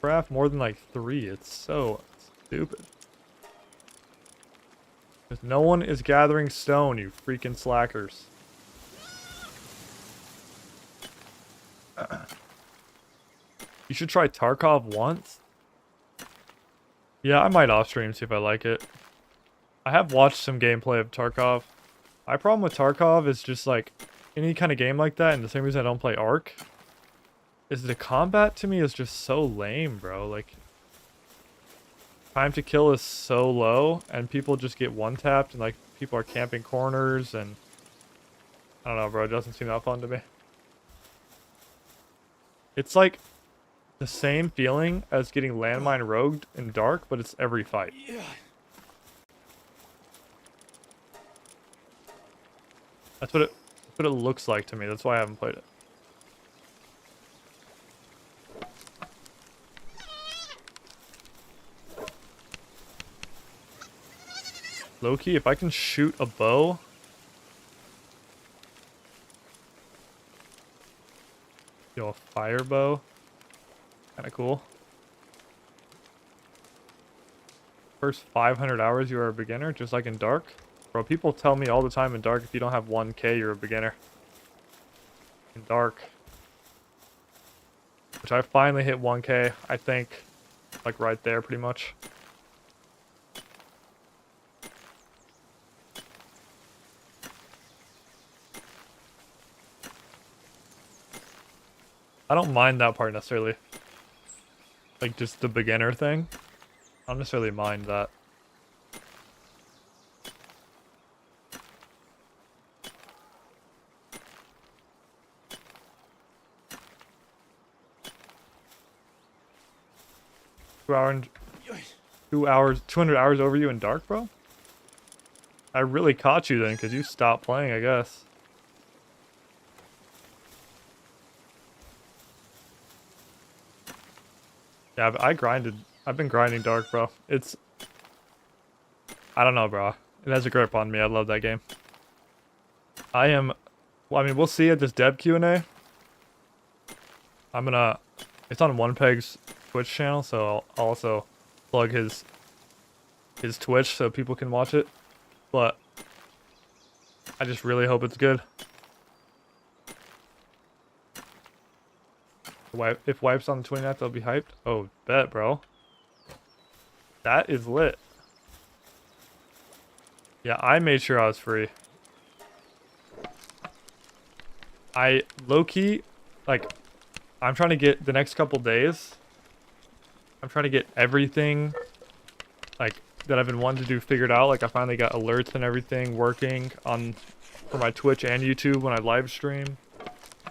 craft more than like 3. It's so stupid. Because no one is gathering stone, you freaking slackers. You should try Tarkov once. Yeah, I might off stream, see if I like it. I have watched some gameplay of Tarkov. My problem with Tarkov is just like any kind of game like that, and the same reason I don't play Ark, is the combat to me is just so lame, bro. Like, time to kill is so low, and people just get one-tapped, and like people are camping corners, and I don't know, bro. It doesn't seem that fun to me. It's like the same feeling as getting landmine rogued in Dark, but it's every fight. That's what it looks like to me. That's why I haven't played it. Low-key, if I can shoot a bow. Yo, a fire bow. Kinda cool. First 500 hours you are a beginner, just like in Dark. Bro, people tell me all the time in Dark, if you don't have 1K, you're a beginner. In Dark. Which I finally hit 1K, I think. Like right there, pretty much. I don't mind that part necessarily. Like just the beginner thing. I don't necessarily mind that. Two hours, 200 hours over you in Dark, bro? I really caught you then, because you stopped playing, I guess. Yeah, but I've been grinding Dark, bro. I don't know, bro. It has a grip on me. I love that game. Well, I mean, we'll see at this dev Q&A. It's on OnePeg's Twitch channel, so I'll also plug his Twitch so people can watch it. But I just really hope it's good. If Wipe's on the 29th, they'll be hyped. Oh, bet, bro. That is lit. Yeah, I made sure I was free. I low-key, like, I'm trying to get the next couple days. I'm trying to get everything, like, that I've been wanting to do figured out. Like, I finally got alerts and everything working on for my Twitch and YouTube when I live stream.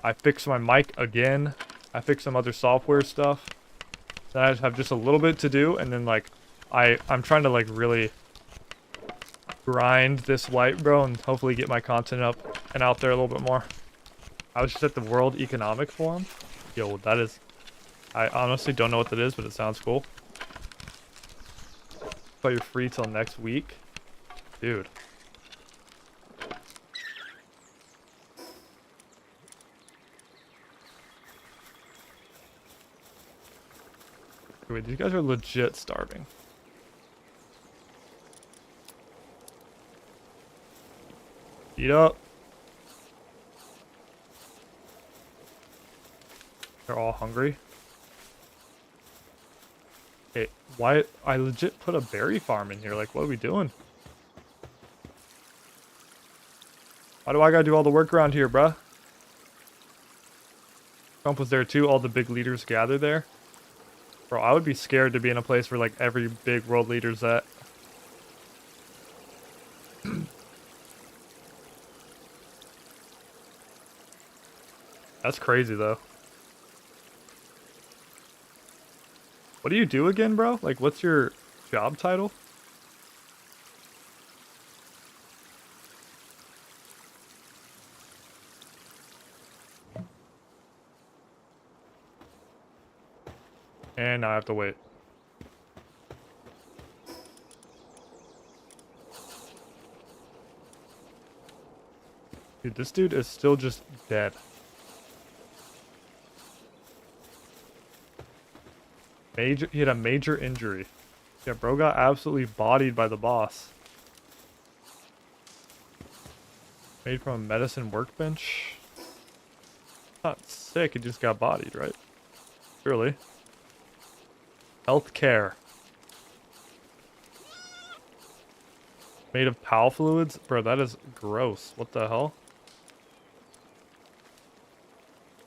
I fixed my mic again. I fixed some other software stuff. Then I have just a little bit to do, and then like I'm trying to like really grind this light, bro, and hopefully get my content up and out there a little bit more. I was just at the World Economic Forum. Yo, that is... I honestly don't know what that is, but it sounds cool. But you're free till next week? Dude. Wait, these guys are legit starving. Eat up. They're all hungry. Hey, why? I legit put a berry farm in here. Like, what are we doing? Why do I gotta do all the work around here, bruh? Trump was there too. All the big leaders gather there. Bro, I would be scared to be in a place where like every big world leader's at. That's crazy though. What do you do again, bro? Like, what's your job title? And now I have to wait. Dude, this dude is still just dead. He had a major injury. Yeah, bro got absolutely bodied by the boss. Made from a medicine workbench. Not sick, he just got bodied, right? Surely. Healthcare. Made of PAL fluids? Bro, that is gross. What the hell?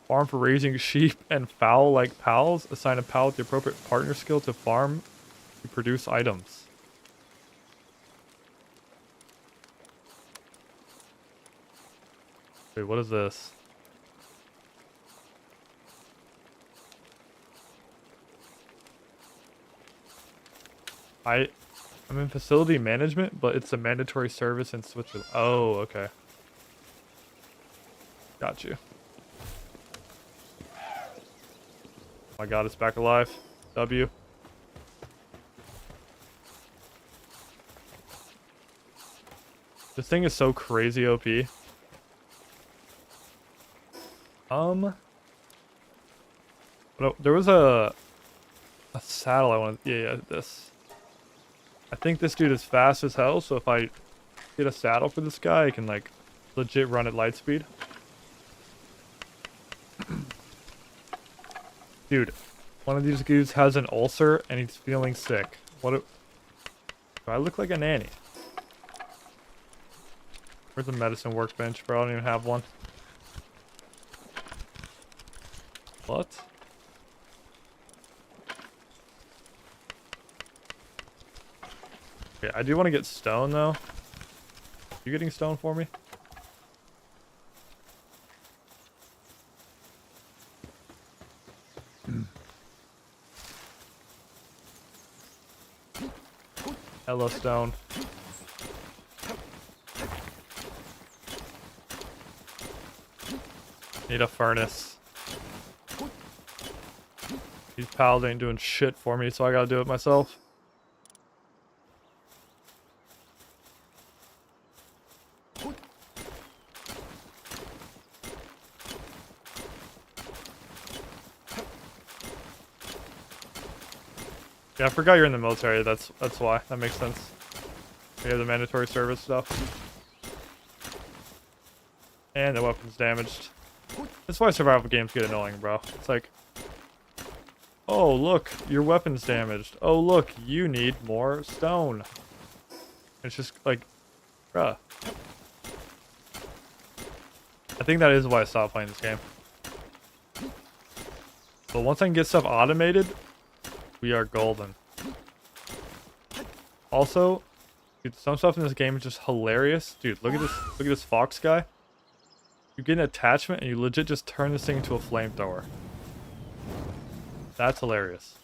Farm for raising sheep and fowl like pals. Assign a pal with the appropriate partner skill to farm to produce items. Wait, what is this? I'm in facility management, but it's a mandatory service in Switzerland. Oh, okay. Got you. Oh my god, it's back alive. W. This thing is so crazy OP. No, there was a saddle I wanted. Yeah, this. I think this dude is fast as hell, so if I get a saddle for this guy, I can like legit run at light speed. Dude, one of these dudes has an ulcer and he's feeling sick. Do I look like a nanny? Where's the medicine workbench, bro? I don't even have one. What? Okay, I do want to get stone though. You getting stone for me? Hello, stone. Need a furnace. These pals ain't doing shit for me, so I gotta do it myself. Yeah, I forgot you're in the military. That's why. That makes sense. We have the mandatory service stuff. And the weapon's damaged. That's why survival games get annoying, bro. It's like, oh, look, your weapon's damaged. Oh, look, you need more stone. It's just like, bruh. I think that is why I stopped playing this game. But once I can get stuff automated, we are golden. Also, Dude, some stuff in this game is just hilarious. Dude, look at this. Look at this fox guy. You get an attachment and you legit just turn this thing into a flamethrower. That's hilarious.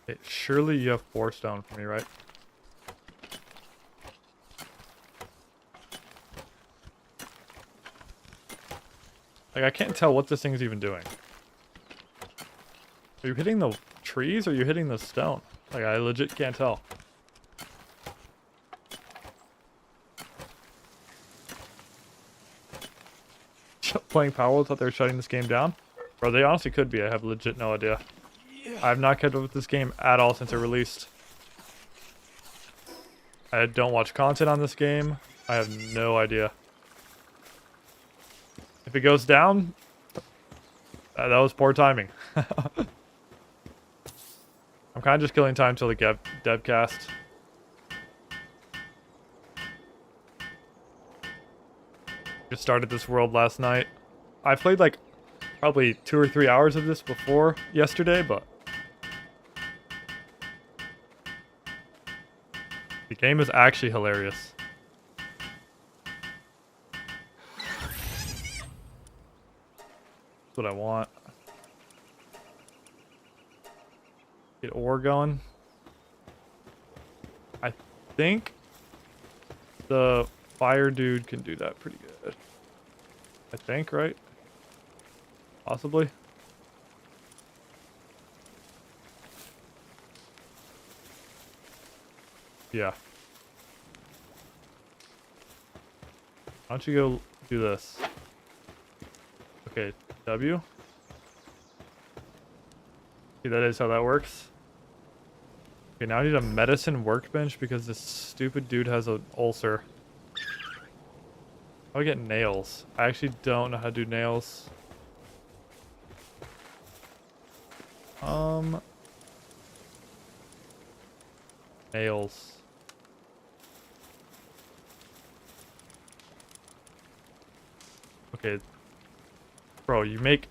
Okay, surely you have 4 stone for me, right? Like, I can't tell what this thing's even doing. Are you hitting the trees or are you hitting the stone? Like, I legit can't tell. Playing Power thought they were shutting this game down? Bro, they honestly could be. I have legit no idea. I have not kept up with this game at all since it released. I don't watch content on this game. I have no idea. If it goes down, that was poor timing. I'm kind of just killing time till the devcast. Just started this world last night. I played like probably 2 or 3 hours of this before yesterday, but the game is actually hilarious. That's what I want. Get ore going. I think the fire dude can do that pretty good. I think, right? Possibly. Yeah. Why don't you go do this? Okay, W. See, that is how that works. Okay, now I need a medicine workbench because this stupid dude has an ulcer. How do I get nails? I actually don't know how to do nails. Nails. Okay. Bro, you make...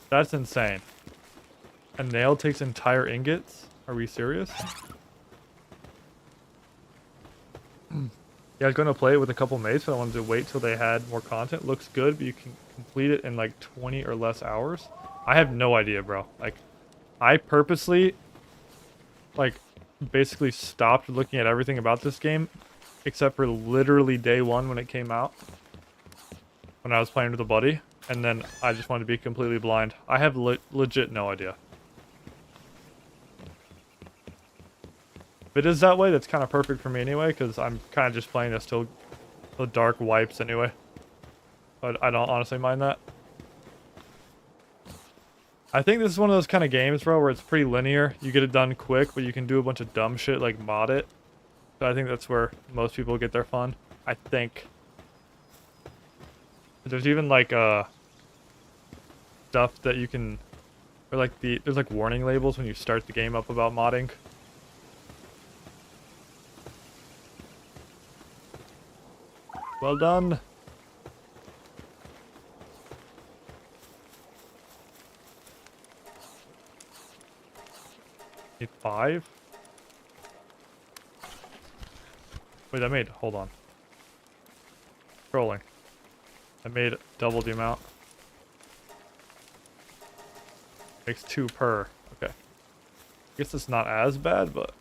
That's insane. A nail takes entire ingots? Are we serious? Yeah, I was going to play it with a couple mates, but I wanted to wait till they had more content. Looks good, but you can complete it in like 20 or less hours. I have no idea, bro. Like, I purposely, like, basically stopped looking at everything about this game, except for literally day 1 when it came out. When I was playing with a buddy, and then I just wanted to be completely blind. I have legit no idea. If it is that way, that's kind of perfect for me anyway, because I'm kind of just playing this till the dark wipes anyway. But I don't honestly mind that. I think this is one of those kind of games, bro, where it's pretty linear. You get it done quick, but you can do a bunch of dumb shit like mod it. So I think that's where most people get their fun. I think. There's even like stuff that you can, or like there's like warning labels when you start the game up about modding. Well done. Need 5? Wait, I made, hold on. Scrolling. I made double the amount. Makes 2 per. Okay. Guess it's not as bad, but...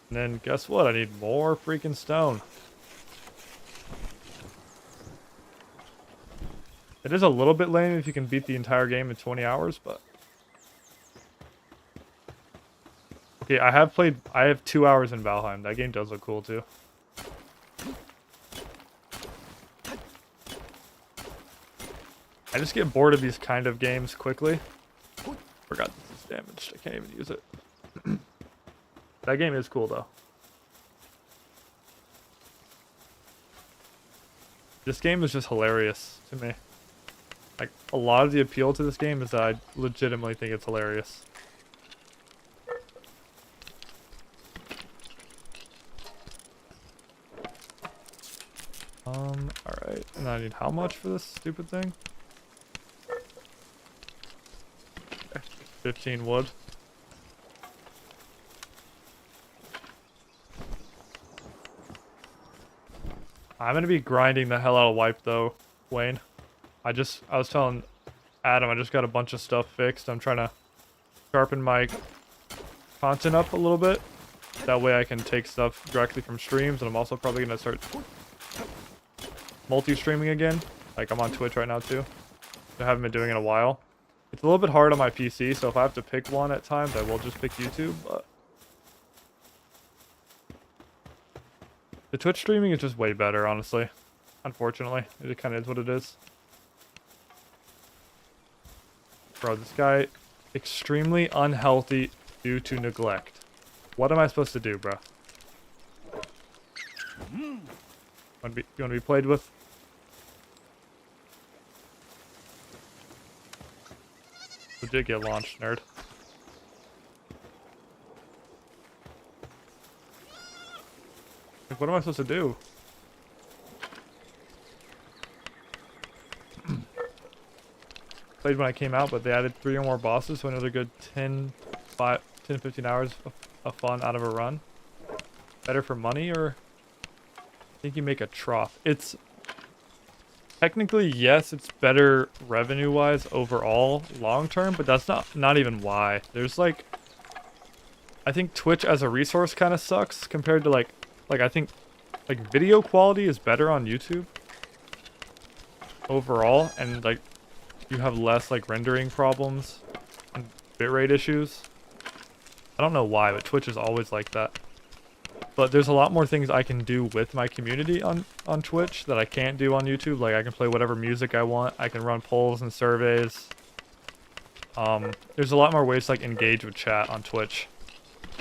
And then guess what? I need more freaking stone. It is a little bit lame if you can beat the entire game in 20 hours, but... Okay, I have 2 hours in Valheim. That game does look cool too. I just get bored of these kind of games quickly. Forgot this is damaged. I can't even use it. That game is cool though. This game is just hilarious to me. Like, a lot of the appeal to this game is that I legitimately think it's hilarious. Alright. And I need how much for this stupid thing? 15 wood. I'm gonna be grinding the hell out of wipe though, Wayne. I was telling Adam, I just got a bunch of stuff fixed. I'm trying to sharpen my content up a little bit. That way I can take stuff directly from streams, and I'm also probably gonna start multi-streaming again. Like, I'm on Twitch right now too. I haven't been doing it in a while. It's a little bit hard on my PC, so if I have to pick one at times, I will just pick YouTube, but the Twitch streaming is just way better, honestly. Unfortunately, it kind of is what it is. Bro, this guy, extremely unhealthy due to neglect. What am I supposed to do, bro? You want to be played with? Legit get launched, nerd. Like, what am I supposed to do? Played when I came out, but they added 3 or more bosses, so another good 10, 15 hours of fun out of a run. Better for money, or I think you make a trough. It's technically, yes, it's better revenue-wise overall long-term, but that's not even why. There's like, I think Twitch as a resource kind of sucks compared to like I think like video quality is better on YouTube overall, and like you have less like rendering problems and bitrate issues. I don't know why, but Twitch is always like that. But there's a lot more things I can do with my community on Twitch that I can't do on YouTube. Like, I can play whatever music I want. I can run polls and surveys. There's a lot more ways to like engage with chat on Twitch.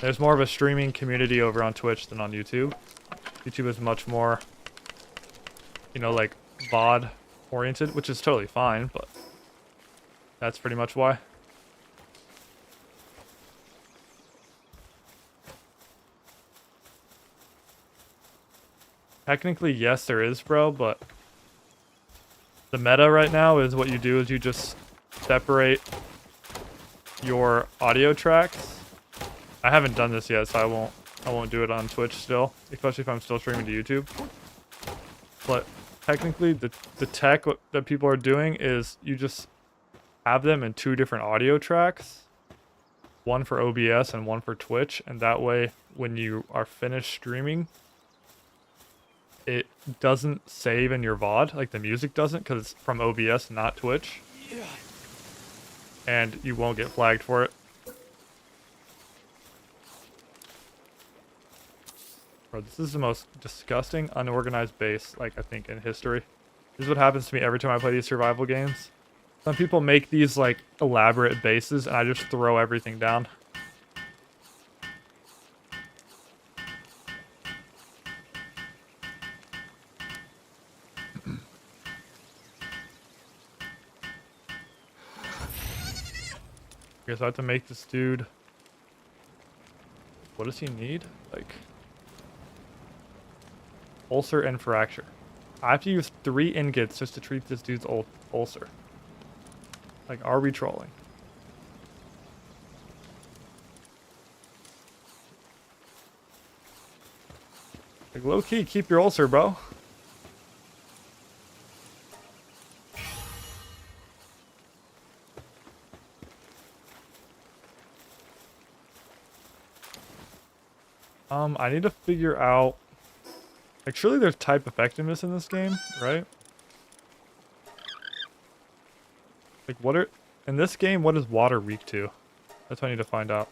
There's more of a streaming community over on Twitch than on YouTube. YouTube is much more, you know, like VOD oriented, which is totally fine, but that's pretty much why. Technically, yes, there is, bro, but the meta right now is what you do is you just separate your audio tracks. I haven't done this yet, so I won't do it on Twitch still, especially if I'm still streaming to YouTube. But technically, the tech that people are doing is you just have them in 2 different audio tracks, one for OBS and one for Twitch, and that way, when you are finished streaming, it doesn't save in your VOD, like the music doesn't, because it's from OBS, not Twitch. And you won't get flagged for it. Bro, this is the most disgusting, unorganized base, like, I think, in history. This is what happens to me every time I play these survival games. Some people make these, like, elaborate bases, and I just throw everything down. Okay, so I have to make this dude... What does he need? Like... ulcer and fracture. I have to use 3 ingots just to treat this dude's ulcer. Like, are we trolling? Like, low-key, keep your ulcer, bro. I need to figure out... Like, surely there's type effectiveness in this game, right? Like, what are... In this game, what is water weak to? That's what I need to find out.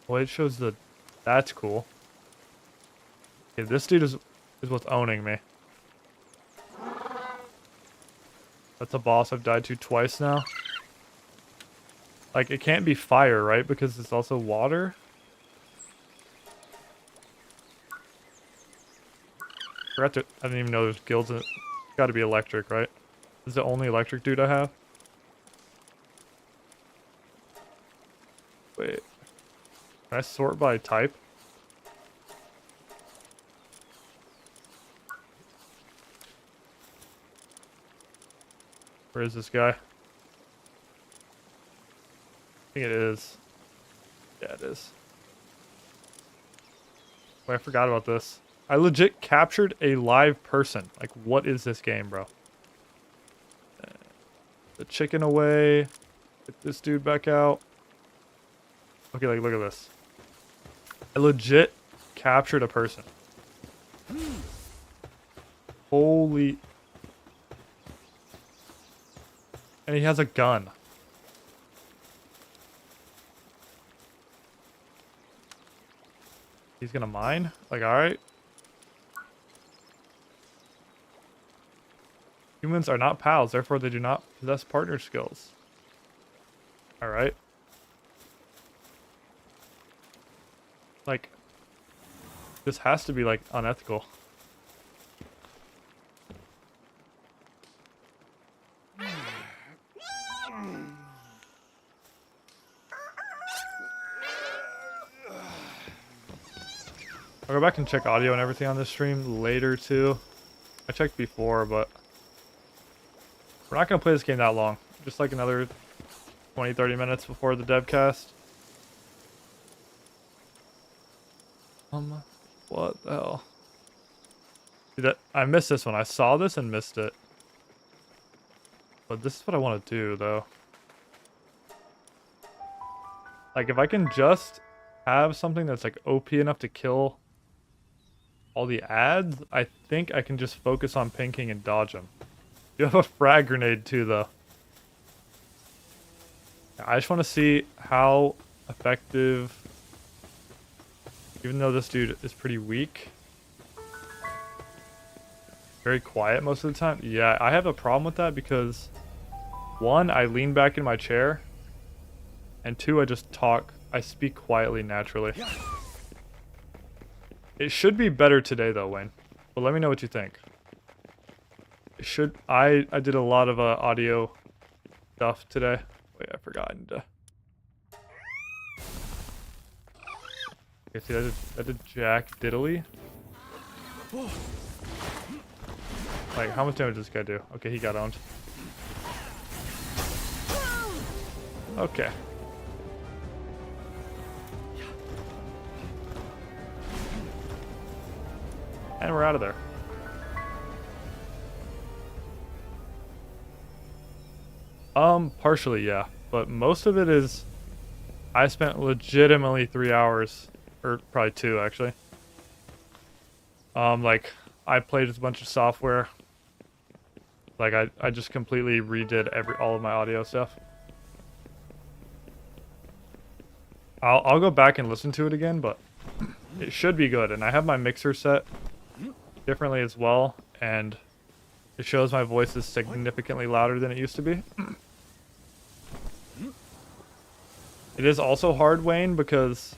Well, it shows the... That's cool. Okay, this dude is what's owning me. That's a boss I've died to twice now. Like, it can't be fire, right? Because it's also water? I didn't even know there's guilds in it. It's gotta be electric, right? This is the only electric dude I have. Wait. Can I sort by type? Where is this guy? I think it is. Yeah, it is. Wait, I forgot about this. I legit captured a live person. Like, what is this game, bro? The chicken away. Get this dude back out. Okay, like, look at this. I legit captured a person. Holy... And he has a gun. He's gonna mine? Like, alright. Humans are not pals, therefore they do not possess partner skills. Alright. Like, this has to be, like, unethical. I'll go back and check audio and everything on this stream later, too. I checked before, but... We're not going to play this game that long. Just like another 20-30 minutes before the devcast. What the hell? See that? I missed this one. I saw this and missed it. But this is what I want to do, though. Like, if I can just have something that's, like, OP enough to kill all the ads, I think I can just focus on pinking and dodge them. You have a frag grenade, too, though. I just want to see how effective... Even though this dude is pretty weak. Very quiet most of the time. Yeah, I have a problem with that because... One, I lean back in my chair. And two, I just talk. I speak quietly naturally. It should be better today though, Wayne. But let me know what you think. It should... I did a lot of audio stuff today. Wait, I forgot. Okay, see, that did Jack Diddley. Like, how much damage does this guy do? Okay, he got owned. Okay. And we're out of there. Partially, yeah. But most of it is... I spent legitimately 3 hours, or probably 2, actually. Like, I played with a bunch of software. Like, I just completely redid all of my audio stuff. I'll go back and listen to it again, but it should be good. And I have my mixer set differently as well, and it shows my voice is significantly louder than it used to be. It is also hard, Wayne, because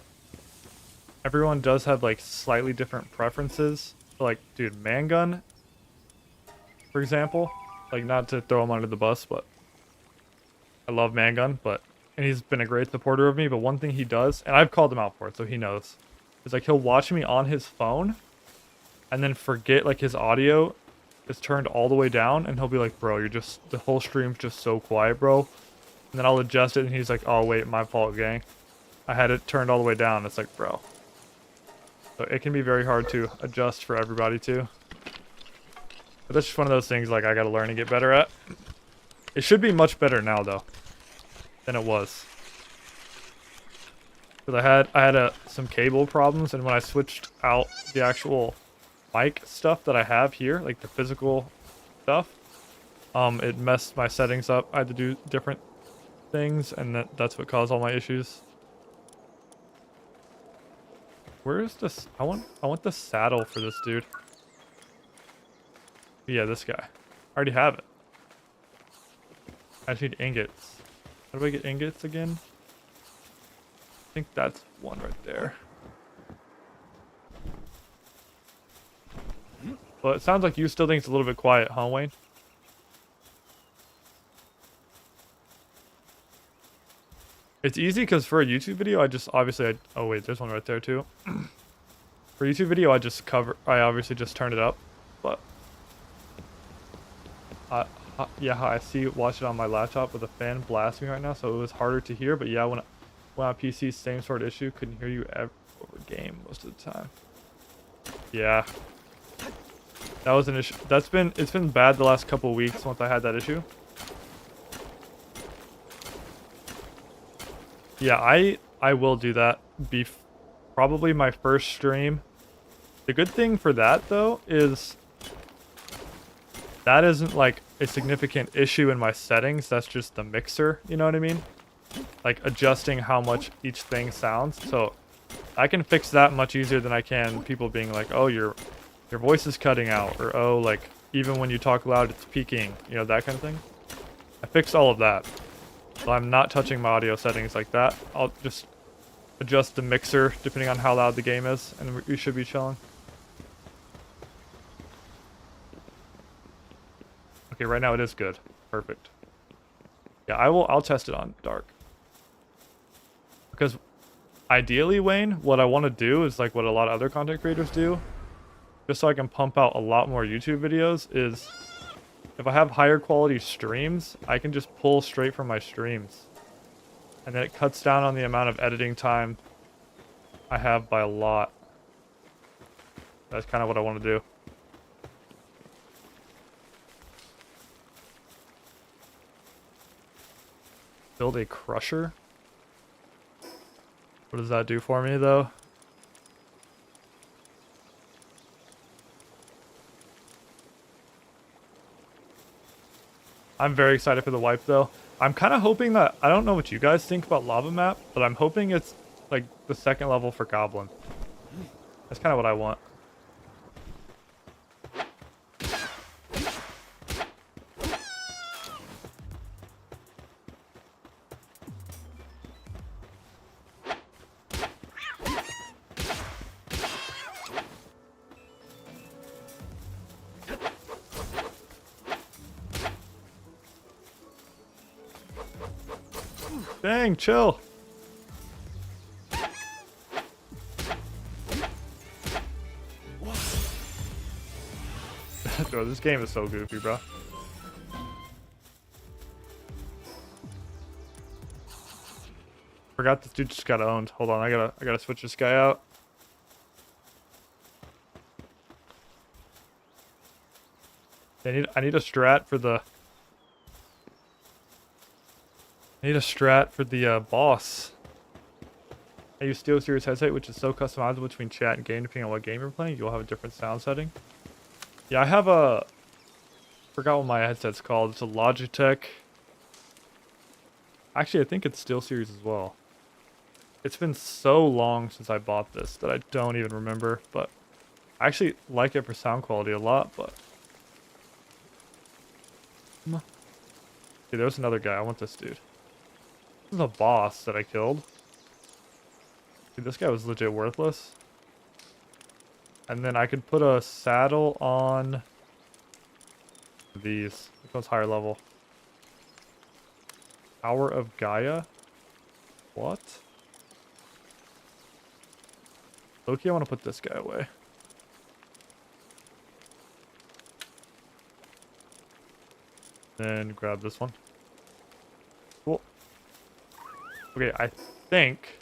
everyone does have like slightly different preferences. So, like, dude, Mangun, for example, like, not to throw him under the bus, but I love Mangun, and he's been a great supporter of me, but one thing he does, and I've called him out for it, so he knows, is like he'll watch me on his phone and then forget like his audio is turned all the way down, and he'll be like, bro, the whole stream's just so quiet, bro. And then I'll adjust it and he's like, oh wait, my fault, gang. I had it turned all the way down. It's like, bro. So it can be very hard to adjust for everybody too. But that's just one of those things like I gotta learn to get better at. It should be much better now though than it was. Because I had some cable problems, and when I switched out the actual mic stuff that I have here, like the physical stuff, it messed my settings up. I had to do different things, and that's what caused all my issues. Where is this? I want the saddle for this dude. Yeah, this guy. I already have it. I just need ingots. How do I get ingots again? I think that's one right there. Well, it sounds like you still think it's a little bit quiet, huh, Wayne? It's easy because for a YouTube video, oh wait, there's one right there too. For a YouTube video, I obviously just turn it up, but Yeah, I see. Watch it on my laptop with a fan blasting right now, so it was harder to hear. But yeah, when on PC, same sort of issue. Couldn't hear you ever over game most of the time. Yeah, that was an issue. It's been bad the last couple weeks once I had that issue. Yeah, I will do that. Probably my first stream. The good thing for that though is that isn't like a significant issue in my settings. That's just the mixer, you know what I mean? Like adjusting how much each thing sounds. So I can fix that much easier than I can people being like, "Oh, your voice is cutting out," or "Oh, like even when you talk loud, it's peaking," you know, that kind of thing. I fixed all of that. So I'm not touching my audio settings like that. I'll just adjust the mixer depending on how loud the game is, and we should be chilling. Okay, right now it is good. Perfect. Yeah, I'll test it on dark. Because ideally, Wayne, what I want to do is like what a lot of other content creators do, just so I can pump out a lot more YouTube videos, is if I have higher quality streams, I can just pull straight from my streams. And then it cuts down on the amount of editing time I have by a lot. That's kind of what I want to do. Build a crusher? What does that do for me, though? I'm very excited for the wipe, though. I'm kind of hoping that... I don't know what you guys think about Lava Map, but I'm hoping it's, like, the second level for Goblin. That's kind of what I want. Dang, chill. Bro, this game is so goofy, bro. Forgot this dude just got owned. Hold on, I gotta switch this guy out. I need a strat for the... I need a strat for the boss. I use SteelSeries headset, which is so customizable between chat and game. Depending on what game you're playing, you'll have a different sound setting. Yeah, I have a... forgot what my headset's called. It's a Logitech. Actually, I think it's SteelSeries as well. It's been so long since I bought this that I don't even remember, but I actually like it for sound quality a lot, but... Okay, there's another guy. I want this dude. This is a boss that I killed. Dude, this guy was legit worthless. And then I could put a saddle on these. Which one's higher level? Hour of Gaia? What? Loki, I want to put this guy away. Then grab this one. Cool. Okay, I think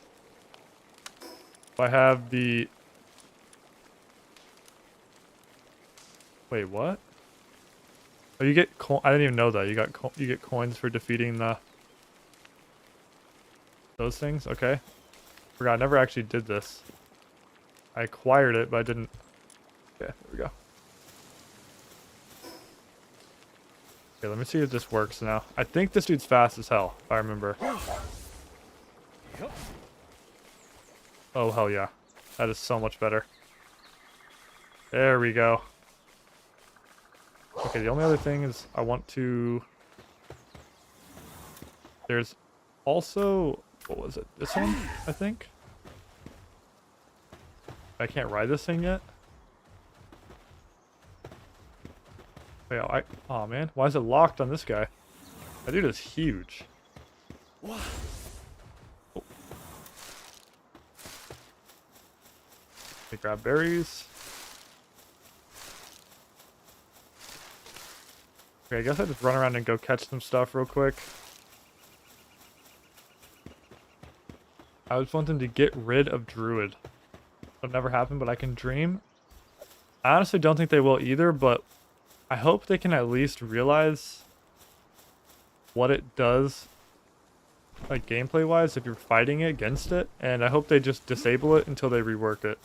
if I have the... Wait, what? Oh, you get I didn't even know that. You get coins for defeating those things. Okay. Forgot. I never actually did this. I acquired it, but I didn't. Okay, there we go. Okay, let me see if this works now. I think this dude's fast as hell, if I remember. Oh, hell yeah. That is so much better. There we go. Okay, the only other thing is I want to... There's also... What was it? This one, I think? I can't ride this thing yet. Wait, oh man, why is it locked on this guy? That dude is huge. Oh. Okay, grab berries. Okay, I guess I just run around and go catch some stuff real quick. I just want them to get rid of Druid. It'll never happen, but I can dream. I honestly don't think they will either, but I hope they can at least realize what it does, like gameplay-wise, if you're fighting it against it. And I hope they just disable it until they rework it.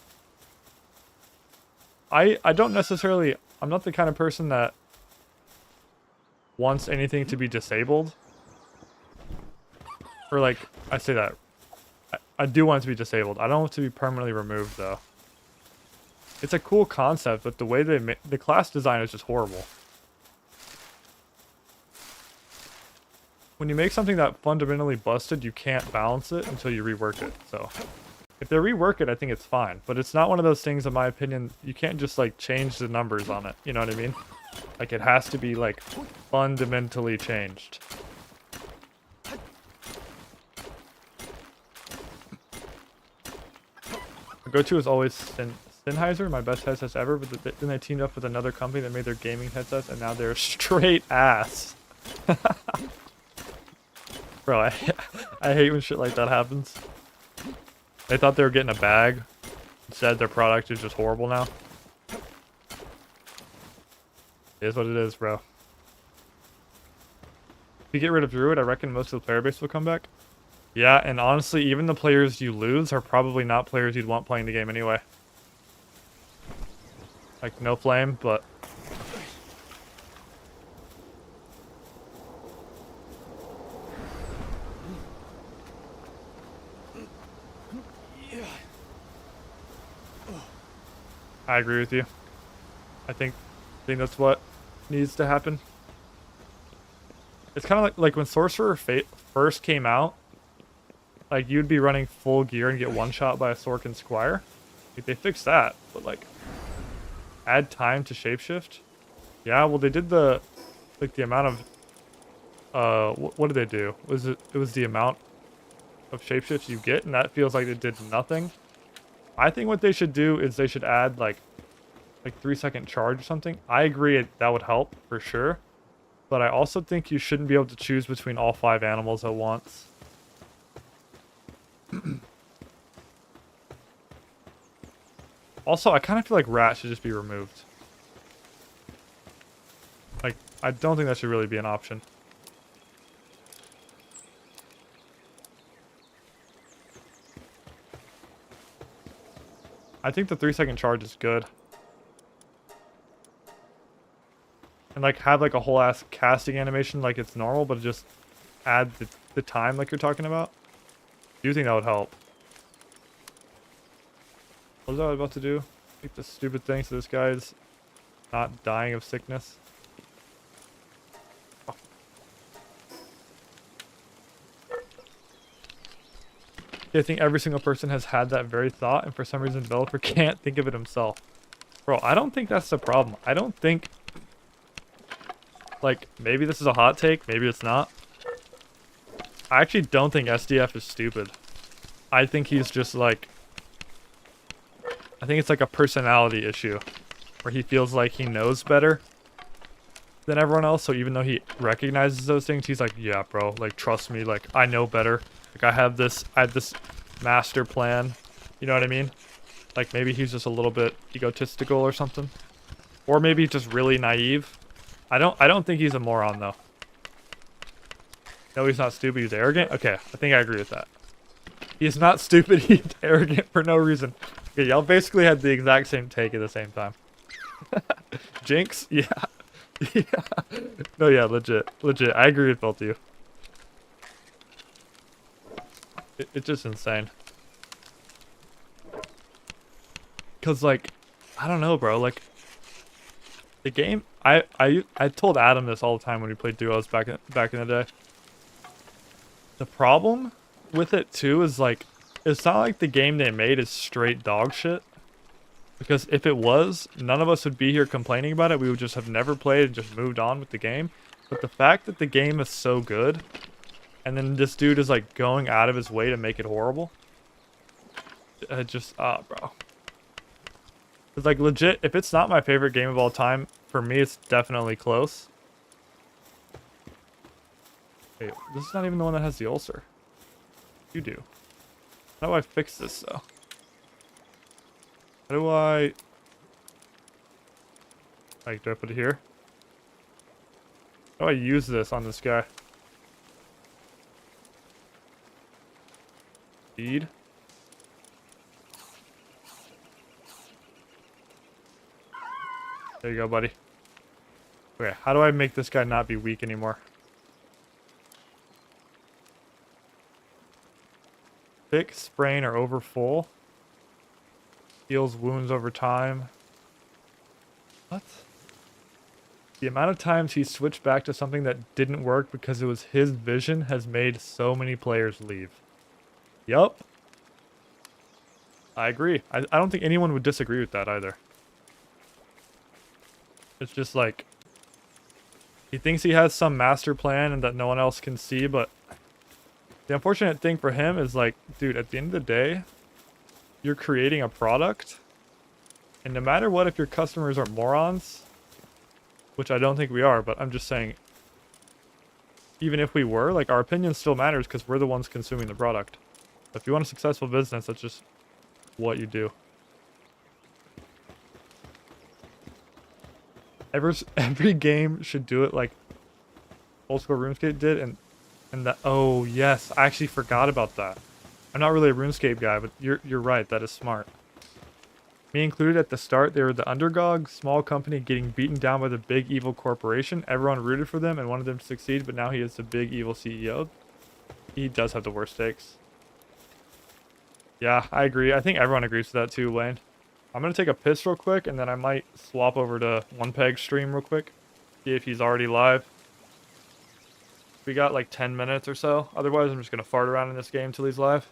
I don't necessarily... I'm not the kind of person that wants anything to be disabled. Or like, I say that. I do want it to be disabled. I don't want it to be permanently removed, though. It's a cool concept, but the way they make... The class design is just horrible. When you make something that fundamentally busted, you can't balance it until you rework it, so... If they rework it, I think it's fine. But it's not one of those things, in my opinion, you can't just, like, change the numbers on it. You know what I mean? Like, it has to be, like, fundamentally changed. My go-to is always Sennheiser, my best headsets ever, but then they teamed up with another company that made their gaming headsets, and now they're straight ass. Bro, I hate when shit like that happens. They thought they were getting a bag. Instead, their product is just horrible now. It is what it is, bro. If you get rid of Druid, I reckon most of the player base will come back. Yeah, and honestly, even the players you lose are probably not players you'd want playing the game anyway. Like, no flame, but... I agree with you. I think that's what needs to happen. It's kind of like when Sorcerer Fate first came out. Like, you'd be running full gear and get one-shot by a Sorkin Squire. Like, they fixed that, but like, add time to shapeshift. Yeah, well, they did the amount of what did they do? It was the amount of shapeshifts you get, and that feels like it did nothing. I think what they should do is they should add like 3-second charge or something. I agree that would help for sure, but I also think you shouldn't be able to choose between all 5 animals at once. Also, I kind of feel like rat should just be removed. Like, I don't think that should really be an option. I think the 3-second charge is good. And like have like a whole ass casting animation like it's normal, but just add the time like you're talking about. Do you think that would help? What was I about to do? Make the stupid thing so this guy is not dying of sickness. Oh. I think every single person has had that very thought, and for some reason the developer can't think of it himself. Bro, I don't think that's the problem. I don't think... Like, maybe this is a hot take, maybe it's not. I actually don't think SDF is stupid. I think he's just like... I think it's like a personality issue. Where he feels like he knows better than everyone else, so even though he recognizes those things, he's like, yeah, bro, like, trust me, like, I know better. Like, I have this master plan. You know what I mean? Like, maybe he's just a little bit egotistical or something. Or maybe just really naive. I don't think he's a moron, though. No, he's not stupid, he's arrogant? Okay, I think I agree with that. He's not stupid, he's arrogant for no reason. Okay, y'all basically had the exact same take at the same time. Jinx? Yeah. Yeah. No, yeah, legit. Legit. I agree with both of you. It's just insane. Cause like, I don't know, bro. Like, the game. I told Adam this all the time when we played duos back in the day. The problem with it too is like, it's not like the game they made is straight dog shit. Because if it was, none of us would be here complaining about it. We would just have never played and just moved on with the game. But the fact that the game is so good, and then this dude is like going out of his way to make it horrible. Bro. It's like legit, if it's not my favorite game of all time, for me it's definitely close. Wait, this is not even the one that has the ulcer. You do. How do I fix this though? How do I... Like, do I put it here? How do I use this on this guy? Feed. There you go, buddy. Okay, how do I make this guy not be weak anymore? Thick, sprain, or over full. Heals wounds over time. What? The amount of times he switched back to something that didn't work because it was his vision has made so many players leave. Yup. I agree. I don't think anyone would disagree with that either. It's just like, he thinks he has some master plan and that no one else can see, but the unfortunate thing for him is like, dude, at the end of the day, you're creating a product, and no matter what, if your customers are morons, which I don't think we are, but I'm just saying, even if we were, like, our opinion still matters because we're the ones consuming the product. If you want a successful business, that's just what you do. Every game should do it like Old School RuneScape did, and that. Oh yes, I actually forgot about that. I'm not really a RuneScape guy, but you're right. That is smart. Me included at the start, they were the underdog, small company getting beaten down by the big evil corporation. Everyone rooted for them and wanted them to succeed, but now he is the big evil CEO. He does have the worst takes. Yeah, I agree. I think everyone agrees with that too, Wayne. I'm going to take a piss real quick, and then I might swap over to OnePeg's stream real quick. See if he's already live. We got like 10 minutes or so. Otherwise, I'm just going to fart around in this game till he's live.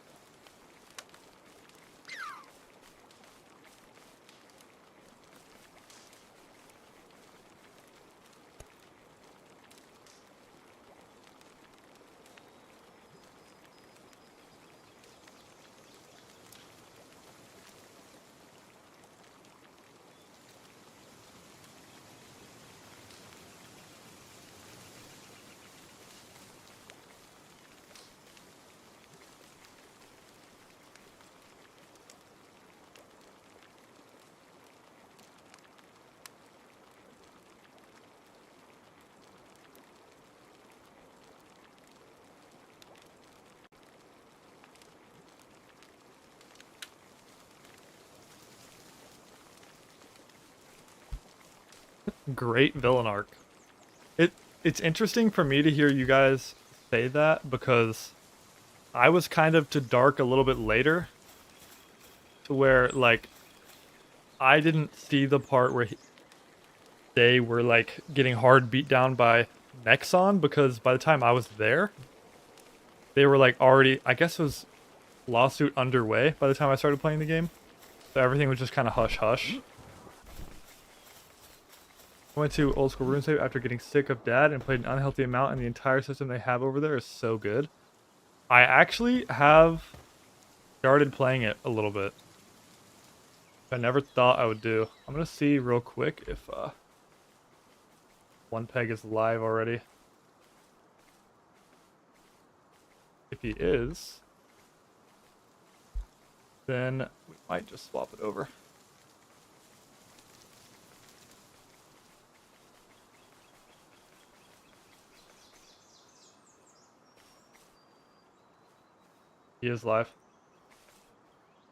Great villain arc. It's interesting for me to hear you guys say that because I was kind of to Dark a little bit later, to where like I didn't see the part where they were like getting hard beat down by Nexon, because by the time I was there, they were like already, I guess it was lawsuit underway by the time I started playing the game. So everything was just kind of hush hush. I went to Old School RuneScape after getting sick of Dad and played an unhealthy amount, and the entire system they have over there is so good. I actually have started playing it a little bit. I never thought I would do. I'm gonna see real quick if OnePeg is live already. If he is, then we might just swap it over. He is live.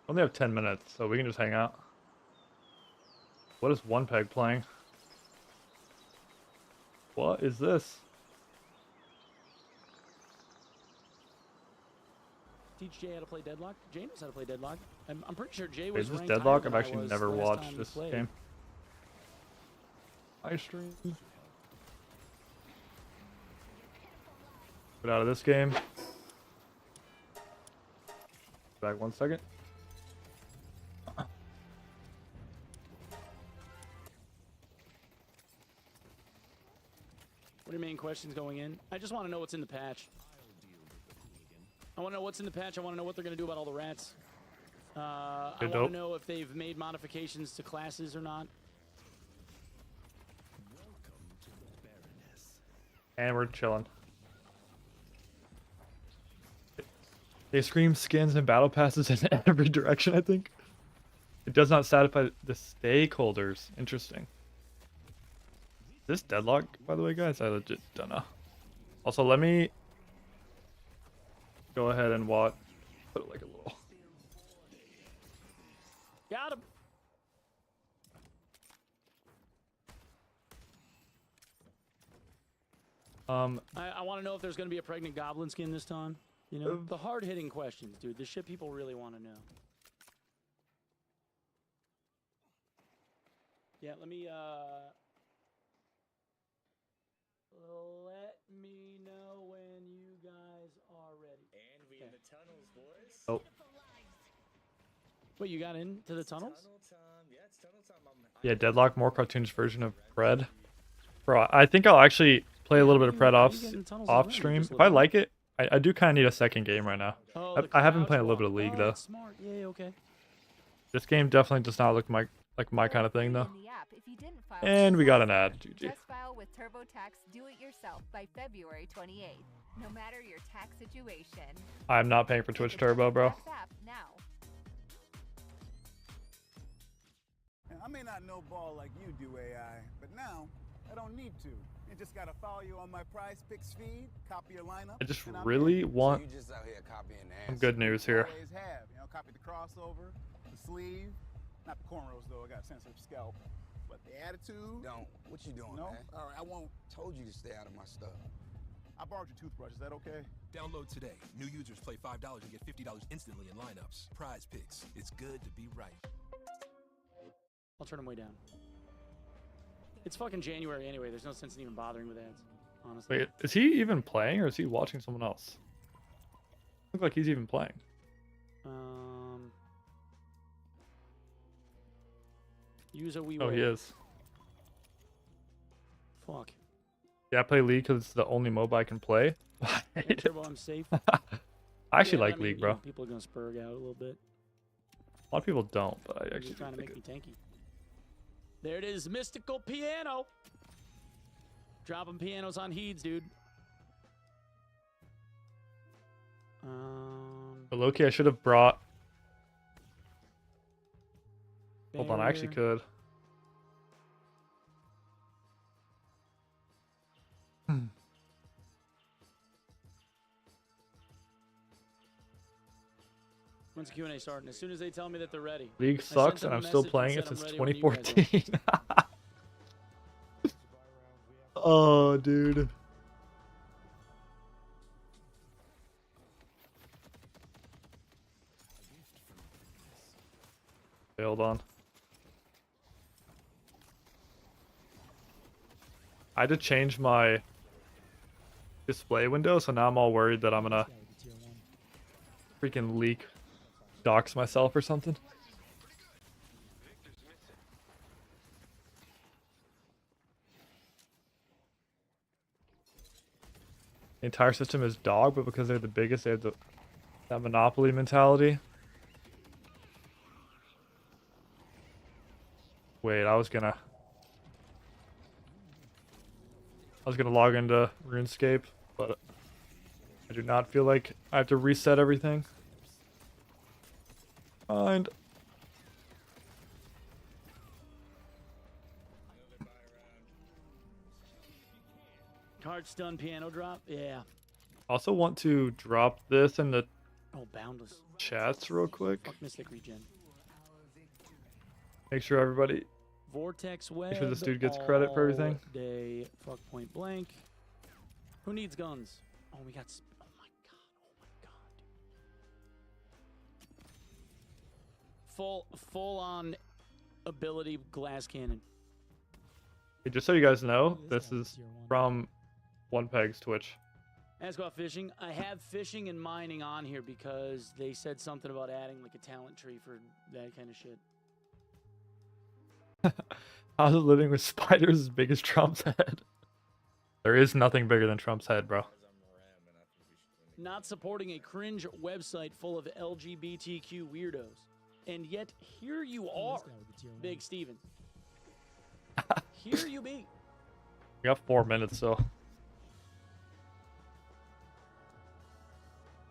Only have 10 minutes, so we can just hang out. What is OnePeg playing? What is this? Teach Jay how to play Deadlock. Jay knows how to play Deadlock. I'm pretty sure Jay Wait, was is this ranked higher Deadlock? than I've I actually was never the last watched time we this played. game. I stream. Get out of this game. Back 1 second. What are your main questions going in? I just want to know what's in the patch. I want to know what's in the patch. I want to know what they're going to do about all the rats. I want to know if they've made modifications to classes or not. And we're chilling. They scream skins and battle passes in every direction, I think. It does not satisfy the stakeholders. Interesting. Is this deadlock, by the way, guys? I legit don't know. Also, let me go ahead and watch. Put it like a little. Got him. I want to know if there's going to be a pregnant goblin skin this time. You know, the hard-hitting questions, dude. The shit people really want to know. Yeah, let me know when you guys are ready. And we in the tunnels, boys. Oh. Wait, you got into the tunnels? Tunnel time. Yeah, it's tunnel time. Yeah, Deadlock, more cartoonish version of Pred. Bro, I think I'll actually play a little bit of Pred off stream. If I like it, I do kind of need a second game right now. Oh, I have been playing a little bit of League, though. that's smart. Yeah, okay. This game definitely does not look like my kind of thing, though. In the app if you didn't file And we got an ad. GG. Just file with TurboTax Do It Yourself by February 28th. No matter your tax situation. I'm not paying for Twitch Turbo, bro. TurboTax app now. I may not know ball like you do, AI, but now I don't need to. You just gotta follow you on my Prize Picks feed, copy your lineup. I just and I'm really in. want So you just out here copying the some answer. good news here. Always have, you know, copy the crossover, the sleeve, not the cornrows though. I got a sensitive scalp, but the attitude. Don't. What you doing, No? man? All right, I won't. Told you to stay out of my stuff. I borrowed your toothbrush. Is that okay? Download today. New users play $5 and get $50 instantly in lineups. Prize Picks. It's good to be right. I'll turn them way down. It's fucking January anyway. There's no sense in even bothering with ads, honestly. Wait, is he even playing or is he watching someone else? Look like he's even playing. Use a wee. Oh, he is. Fuck. Yeah, I play League because it's the only MOBA I can play. I Yeah, hate it. Turbo, I'm safe. I actually Yeah, like I mean, League, you bro. know, people are gonna spurg out a little bit. A lot of people don't, but I They're actually just trying to think make it. me tanky. There it is, mystical piano. Dropping pianos on heeds, dude. But Loki, I should have brought. Hold on, I actually barrier. could. When's the Q&A starting? As soon as they tell me that they're ready. League sent sucks, them and a I'm still message playing and it said since I'm ready when you guys are. 2014. Oh, dude. Okay, hold on. I had to change my display window, so now I'm all worried that I'm gonna freaking leak, dox myself or something. The entire system is dog, but because they're the biggest, they have that monopoly mentality. Wait, I was gonna log into RuneScape, but I do not feel like I have to reset everything. Find. Card stun piano drop? Yeah. Also want to drop this in the Oh, boundless. chats real quick. Fuck Mystic Regen. Make sure everybody. Vortex web. sure this dude gets credit for everything. all Day. Fuck point blank. Who needs guns? Oh, we got. Oh my god. Oh my god. Full on ability glass cannon. Hey, just so you guys know, this is from One Peg's Twitch. Ask about fishing. I have fishing and mining on here because they said something about adding like a talent tree for that kind of shit. How's it living with spiders as big as Trump's head? There is nothing bigger than Trump's head, bro. Not supporting a cringe website full of LGBTQ weirdos. And yet, here you are, Big Steven. Here you be. We got 4 minutes, so.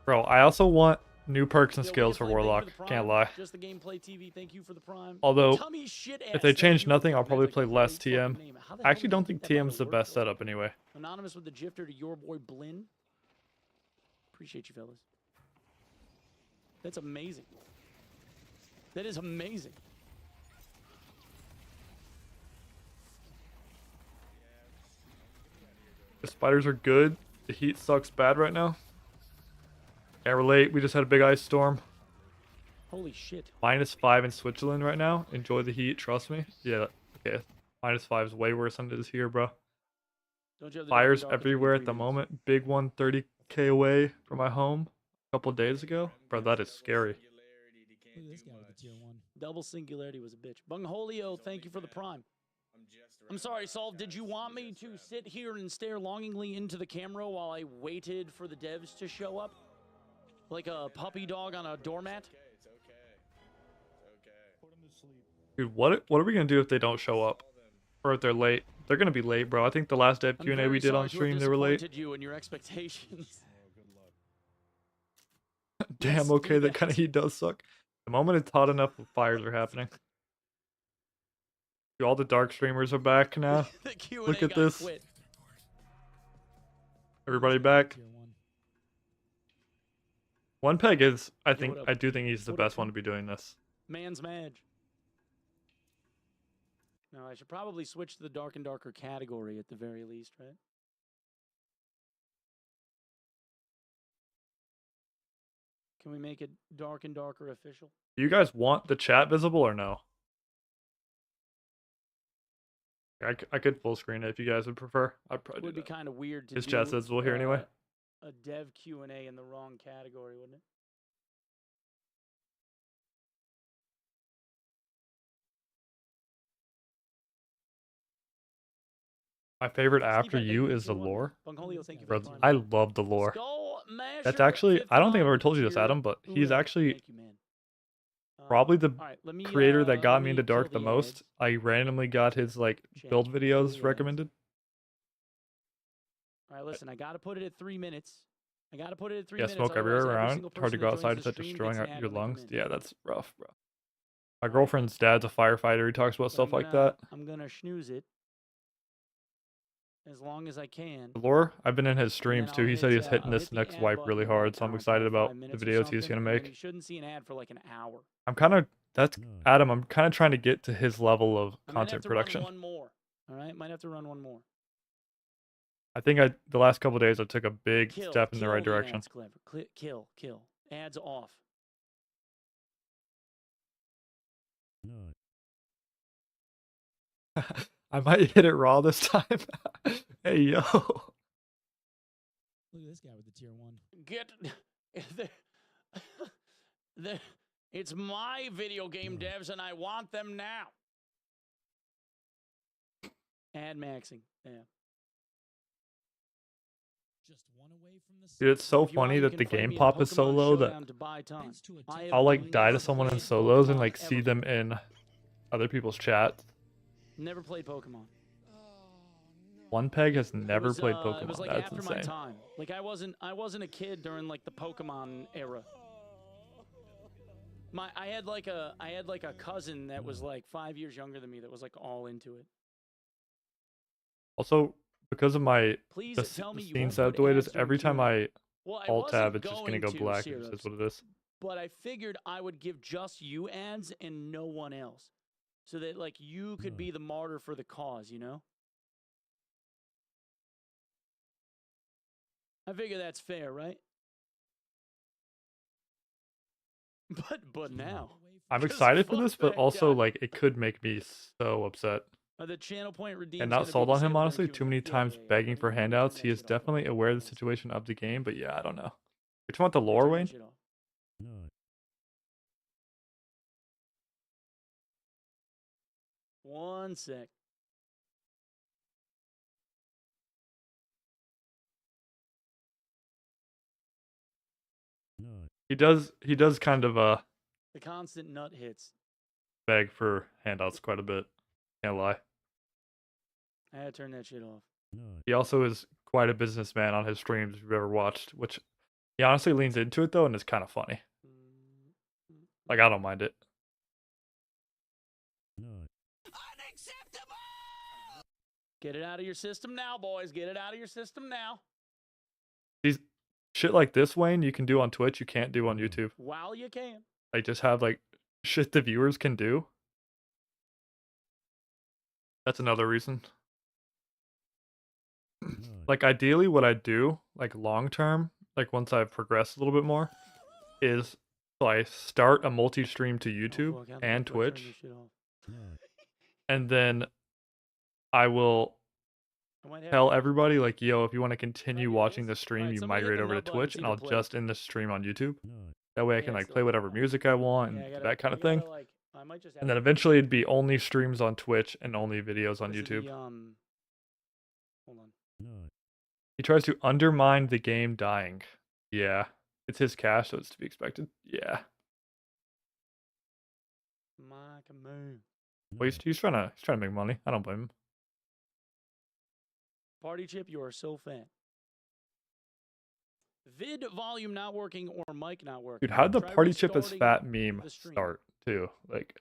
Bro, I also want New perks and Yo, skills for Wayne Flame, Warlock. thank you for the Can't prime. lie. Just the gameplay TV. Thank you for the prime. Although, Tummy shit if they ass, thank change you for nothing, the I'll prime. probably That's play like a less great fucking TM. name. How the I hell actually did don't you think get that TM's the model best work, though? setup anyway. Anonymous with the gifter to your boy Blinn. Appreciate you, fellas. That's amazing. That is amazing. The spiders are good. The heat sucks bad right now. Can't relate. We just had a big ice storm. Holy shit. -5 in Switzerland right now. Enjoy the heat. Trust me. Yeah. Okay. -5 is way worse than it is here, bro. Don't you have the Fires Dark in everywhere at 3 the minutes? moment. Big one 30k away from my home a couple days ago. Bro, that is scary. Look at this guy with the tier 1. Double singularity was a bitch. Bungholio, thank you for the prime. I'm sorry, Saul. Did you want me to sit here and stare longingly into the camera while I waited for the devs to show up? Like a puppy dog on a doormat? Dude, what are we gonna do if they don't show up? Or if they're late? They're gonna be late, bro. I think the last dev I'm Q&A very we did sorry on to have stream, they were late. disappointed you and your expectations. Damn, Yes, okay, that yes. kind of heat does suck. The moment it's hot enough, the fires are happening. Dude, all the dark streamers are back now. The Q&A Look at guy this. quit. Everybody back. Tier 1. One Peg is, I what up? I do think he's the What up, best one to be doing this. Man's Madge. No, I should probably switch to the Dark and Darker category at the very least, right? Can we make it Dark and Darker official? Do you guys want the chat visible or no? I could full screen it if you guys would prefer. I'd It probably would do be that. kind of weird to His do chat says we'll hear anyway. a dev Q&A in the wrong category, wouldn't it? My favorite Steve, after thank you for is the tier 1. lore. Bungholio, thank you Bro, for the prime. I love the lore. Skull That's Masher, actually, I don't think I've ever 59 told you this, tier Adam, but he's Uno. actually Thank you, man. probably the All right, let me, creator that let got me into me kill Dark the ads. most. I randomly got his like Chat, build kill videos the ads. recommended. All right, listen, I got to put it at 3 minutes. I got to put it at 3 Yeah, minutes. smoke otherwise everywhere every around. single It's hard to person go that outside joins without the stream destroying gets an ad your when they come lungs. in. Yeah, that's rough, bro. My girlfriend's dad's a firefighter. He talks about But stuff I'm like gonna- that. I'm going to snooze it as long as I can. The lore, I've been in his and then streams too. I'll He said hit, he's hitting I'll this hit the next ad wipe button really in, hard, like, so I'm I don't know, excited 5 about the minutes or videos he's something, gonna and then make. you shouldn't see an ad for like an hour. I'm kind of Adam. I'm kind of trying to get to his level of I might have content to production. run one more. All right, might have to run one more. I think the last couple days I took a big Kill, step in the kill right direction. Ads, Clever. Kill. Ads off. I might hit it raw this time. Hey yo. Look at this guy with the tier 1. Get it's my video game devs and I want them now. Ad maxing. Yeah. Just one away from the Dude, it's so If you want, funny you that can the flame game me in pop is so Pokemon low that Showdown to buy time. Thanks to a I tech have I'll like never die to someone in played solos and Pokemon like see ever. them in other people's chats. Never played Pokemon. One Peg has It never was, played It Pokemon. was like That's after my insane. time. Like I wasn't a kid during like the Pokemon era. I had like a cousin that was like 5 years younger than me that was like all into it. Also, because of my Please the tell me you scene won't setup put the way it is, ads during every time Q&A. I Well, I alt wasn't tab, it's just gonna go going to, black. It's Syrups, just what it is. but I figured I would give just you ads and no one else, so that like you could be the martyr for the cause, you know? I figure that's fair, right? But now I'm 'cause excited for fuck this, but that also guy. like it could make me so upset. The channel point redeems And not gonna be sold on him disabled during honestly. Q&A. Too many Yeah, times yeah, yeah, begging but for let me turn handouts. that He is shit off. definitely aware of the situation of the game, but yeah, I don't know. Which want the Let me lore, turn that Wayne? shit off. One sec. He does kind of The constant nut hits. beg for handouts quite a bit. Can't lie. I had to turn that shit off. He also is quite a businessman on his streams if you've ever watched, which he honestly leans into it though, and it's kind of funny. Like, I don't mind it. Get it out of your system now, boys. Get it out of your system now. These shit like this, Wayne, you can do on Twitch, you can't do on YouTube. While you can. Like, just have, like, shit the viewers can do. That's another reason. Like, ideally, what I do, like, long term, like, once I've progressed a little bit more, is so I start a multi-stream to YouTube fuck, how the and fuck do I turn Twitch, this shit off? and then I will I might have tell to- everybody, like, yo, if you want to Can I continue do watching this? the stream, Alright, you somebody hit migrate the over to nut button, Twitch, see and the I'll play. just end the stream on YouTube. That way I Yeah, can, like, it's play still whatever going. music I want Yeah, and I gotta, that kind I of thing. gotta, like, I might just have And then to- eventually it'd be only streams on Twitch and only videos on This is YouTube. the, hold on. He tries to undermine the game dying. Yeah. It's his cash, so it's to be expected. Yeah. Mike and Moo. Well, he's trying to make money. I don't blame him. Party Chip, you are so fat. Vid volume not working or mic not working. Dude, how'd the Try party chip is restarting fat meme the stream. start too? Like,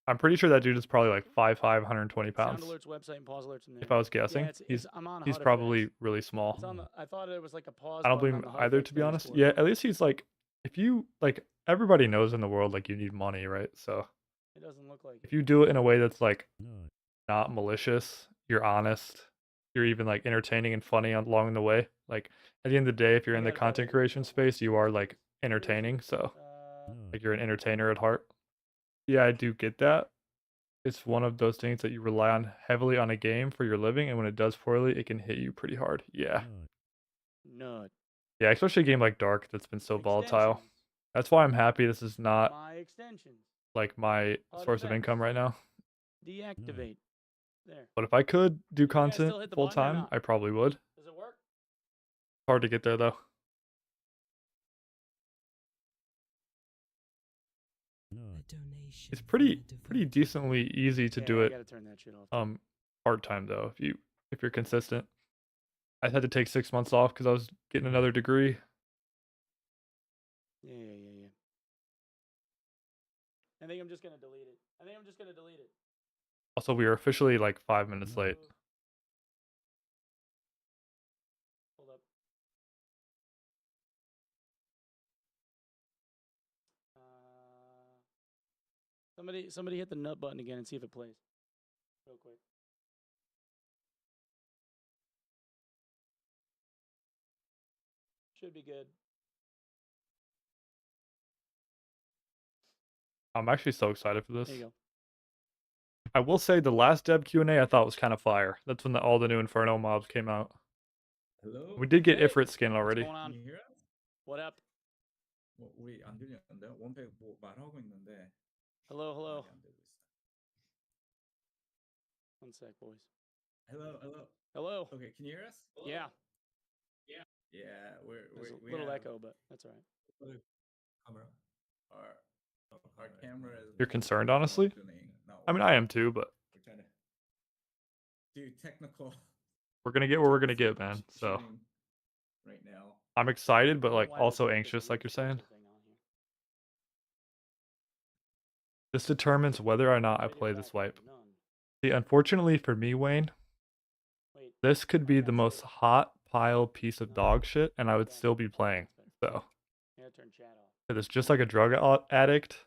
I'm pretty sure that dude is probably like 5'5", 120 Sound pounds. alerts website and pause alerts in there. If I was guessing, I'm on he's HUD probably effects. really small. It's on the, I thought it was like a pause. I don't button blame on him the HUD either, effects to be honest. dashboard. Yeah, at least he's like, if you like, everybody knows in the world like you need money, right? So It doesn't look like if you do it in a way that's like not malicious, you're honest, you're even like entertaining and funny along the way. Like at the end of the day, if you're in the content creation space, you are like entertaining. So like you're an entertainer at heart. Yeah, I do get that. It's one of those things that you rely on heavily on a game for your living, and when it does poorly, it can hit you pretty hard. Yeah. Nut. Yeah, especially a game like Dark that's been so volatile. Extensions. That's why I'm happy this is not My extensions. like my HUD source of effects. income right now. Deactivate. There. But if I could do still content hit the full button or time, not? I probably would. Does it work? Hard to get there though. It's pretty decently easy to do I it gotta turn that shit off. part time though if you're consistent. I had to take 6 months off because I was getting another degree. Yeah. I think I'm just gonna delete it. Also, we are officially like 5 minutes late. Hold up. Somebody hit the nut button again and see if it plays. Real quick. Should be good. I'm actually so excited for this. There you go. I will say the last Deb Q&A I thought was kind of fire. That's when all the new Inferno mobs came out. Hello? We did get Hey, Ifrit skin already. What's going on? Can you hear us? What up? 우리 안 들리는데? 원팩 뭐 말하고 있는데 Hello. 말이 안 되고 있어. 1 sec, boys. Hello. Hello. Okay, can you hear us? Yeah. Yeah, There's a we little have echo, but that's all right. camera. Our camera is You're concerned, honestly? functioning. No, I mean, I am too, but we're trying to do technical we're gonna get where we're gonna get, man. So shooting right now. I'm excited, but I don't know like why there's also this anxious, like you're little saying. thing on here. This determines whether or not I Radio play this back, wipe. none. See, unfortunately for me, Wayne, Wait. this could be the most hot pile piece of dog shit, and I would still be playing. So, I gotta turn chat off. 'cause it's just like a drug addict.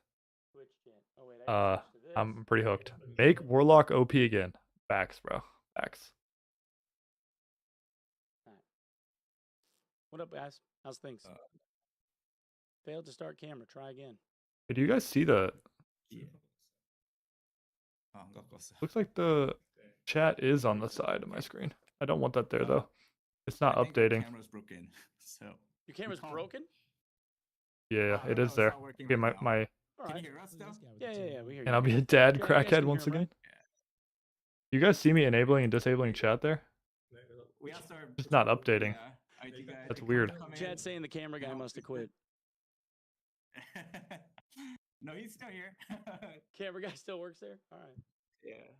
Twitch chat. Oh wait, I gotta switch to this. I'm pretty hooked. Make Warlock OP again. Facts, bro. Facts. What up, guys? How's things? Failed to start camera. Try again. Hey, do you guys see the? Yeah. 안 깎았어. Looks like the chat is on the side of my screen. I don't want that there though. It's not I think the updating. camera's broken. So Your camera's can't- broken? Yeah, I it don't know, is it's there. not working Okay, right now. my All Can right. you hear us still? Yeah. We hear and you. I'll be a dad Yeah, you guys crackhead can once hear, right? again. You guys see me enabling and disabling chat there? We have to. Just not updating. Yeah, I think That's I weird. come in. Chat's saying the camera guy No, must have it's quit. No, he's still here. Camera guy still works there? All right. Yeah.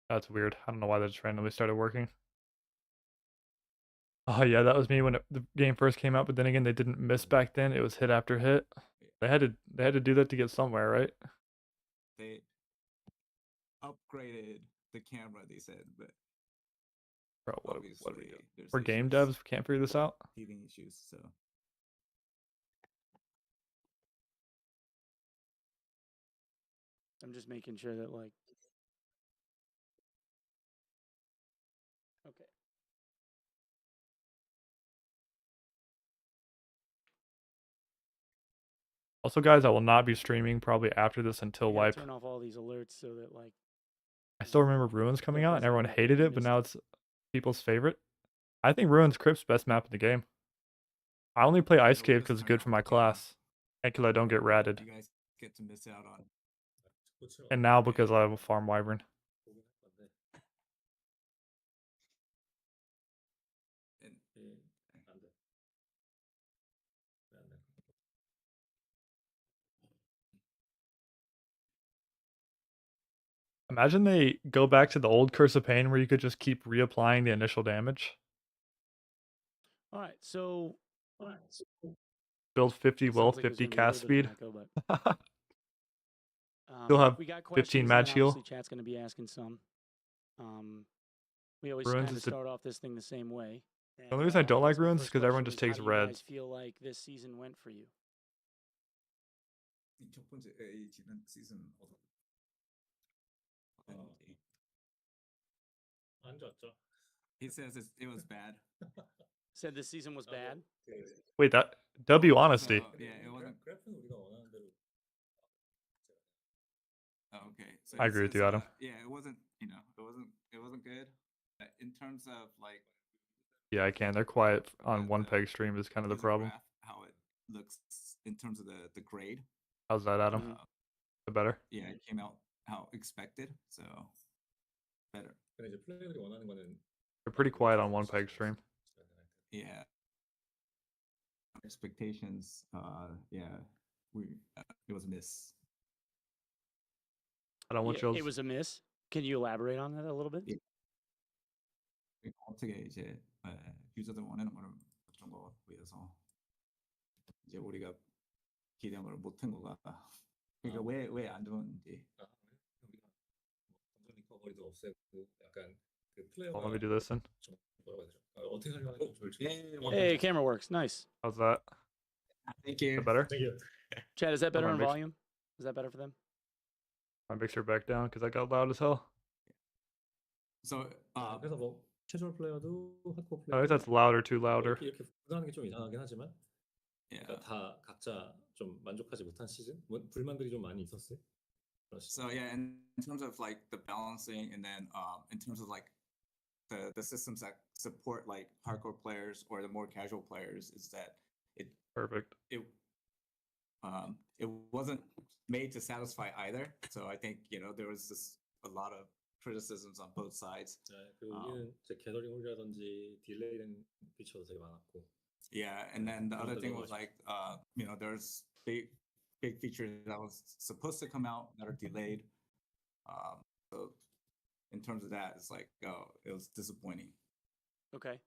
That's weird. I don't know why that just randomly started working. Oh yeah, that was me when the game first came out, but then again, they didn't miss back then. It was hit after hit. They had to do that to get somewhere, right? They upgraded the camera, they said, but Bro, what are we obviously doing? there's We're game issues, devs. We can't figure this out. teething issues. So I'm just making sure that like. Okay. Also, guys, I will not be streaming probably after this until I gotta wipe. turn off all these alerts so that like. I still remember Ruins coming out and wasn't everyone like hated I it, but missed now it. it's people's favorite. I think Ruins Crypt's best map in the game. I only play Ice we'll Cave just because it's turn good for off my the camera. class and because I don't get ratted. you guys get to miss out on. And now because I have a farm wyvern. And, Imagine they go back to the old Curse of Pain where you could just keep reapplying the initial damage. All right, so. Build 50 Sounds wealth, like there's 50 gonna be a cast little bit speed. of an echo, but, Still have we got 15 questions, match and heal. obviously chat's going to be asking some. We always Ruins kind of is the- start off this thing the same way. The only reason I don't I like guess my Ruins is first because everyone question just is, takes how do you guys reds. feel like this season went for you? 이 첫 번째 지난 시즌 어땠는지. 안 좋았죠. He says it was bad. Said this season was bad. Wait, that W honesty. So, yeah, it wasn't. 그래프는 우리가 원하는 대로. Oh, okay. So I he agree with says, you, Adam. Yeah, it wasn't. It wasn't good. In terms of like. Yeah, I can. They're quiet on the- one the peg stream is kind of the user problem. graph, how it looks in terms of the grade. How's that, Adam? Mhm. The better? Yeah, it came out how expected. So better. 근데 이제 플레이어들이 원하는 거는 They're pretty quiet on one peg stream. Yeah. Expectations. Yeah. It was a miss. I don't want Yeah, you. it was a miss. Can you elaborate on that a little bit? Yeah. 어떻게 이제 유저들 원하는 거를 어떤 거 위해서 이제 우리가 기대한 걸 못한 거가 그러니까 왜 안 좋은지. 우리가 감정 리커버리도 없애고 약간 그 Well, let me 플레이어가 do this then. 좀 뭐라고 해야 되죠? 어떻게 하려고 하는지 좀 좋을지. Hey, camera works. Nice. How's that? Thank you. The better? Thank you. Chad, is that better on, in mix- volume? Is that better for them? My mixer back down because I got loud as hell. So 그래서 뭐 캐주얼 플레이어도 하드코어 I think 플레이어도 that's louder, too louder. 이렇게 구분하는 게 좀 이상하긴 하지만 yeah. 그러니까 다 각자 좀 만족하지 못한 시즌 불만들이 좀 많이 있었어요. 그런 시즌. So yeah, in terms of like the balancing, and then in terms of like the systems that support like hardcore players or the more casual players, is that Perfect. it wasn't made to satisfy either. So I think there was just a lot of criticisms on both sides. 네, 그리고 우리는 이제 게더링 홀이라든지 딜레이된 피처도 되게 많았고. Yeah, and then the other thing was like there's big features that was supposed to come out that are delayed. So in terms of that, it's like it was disappointing. Okay.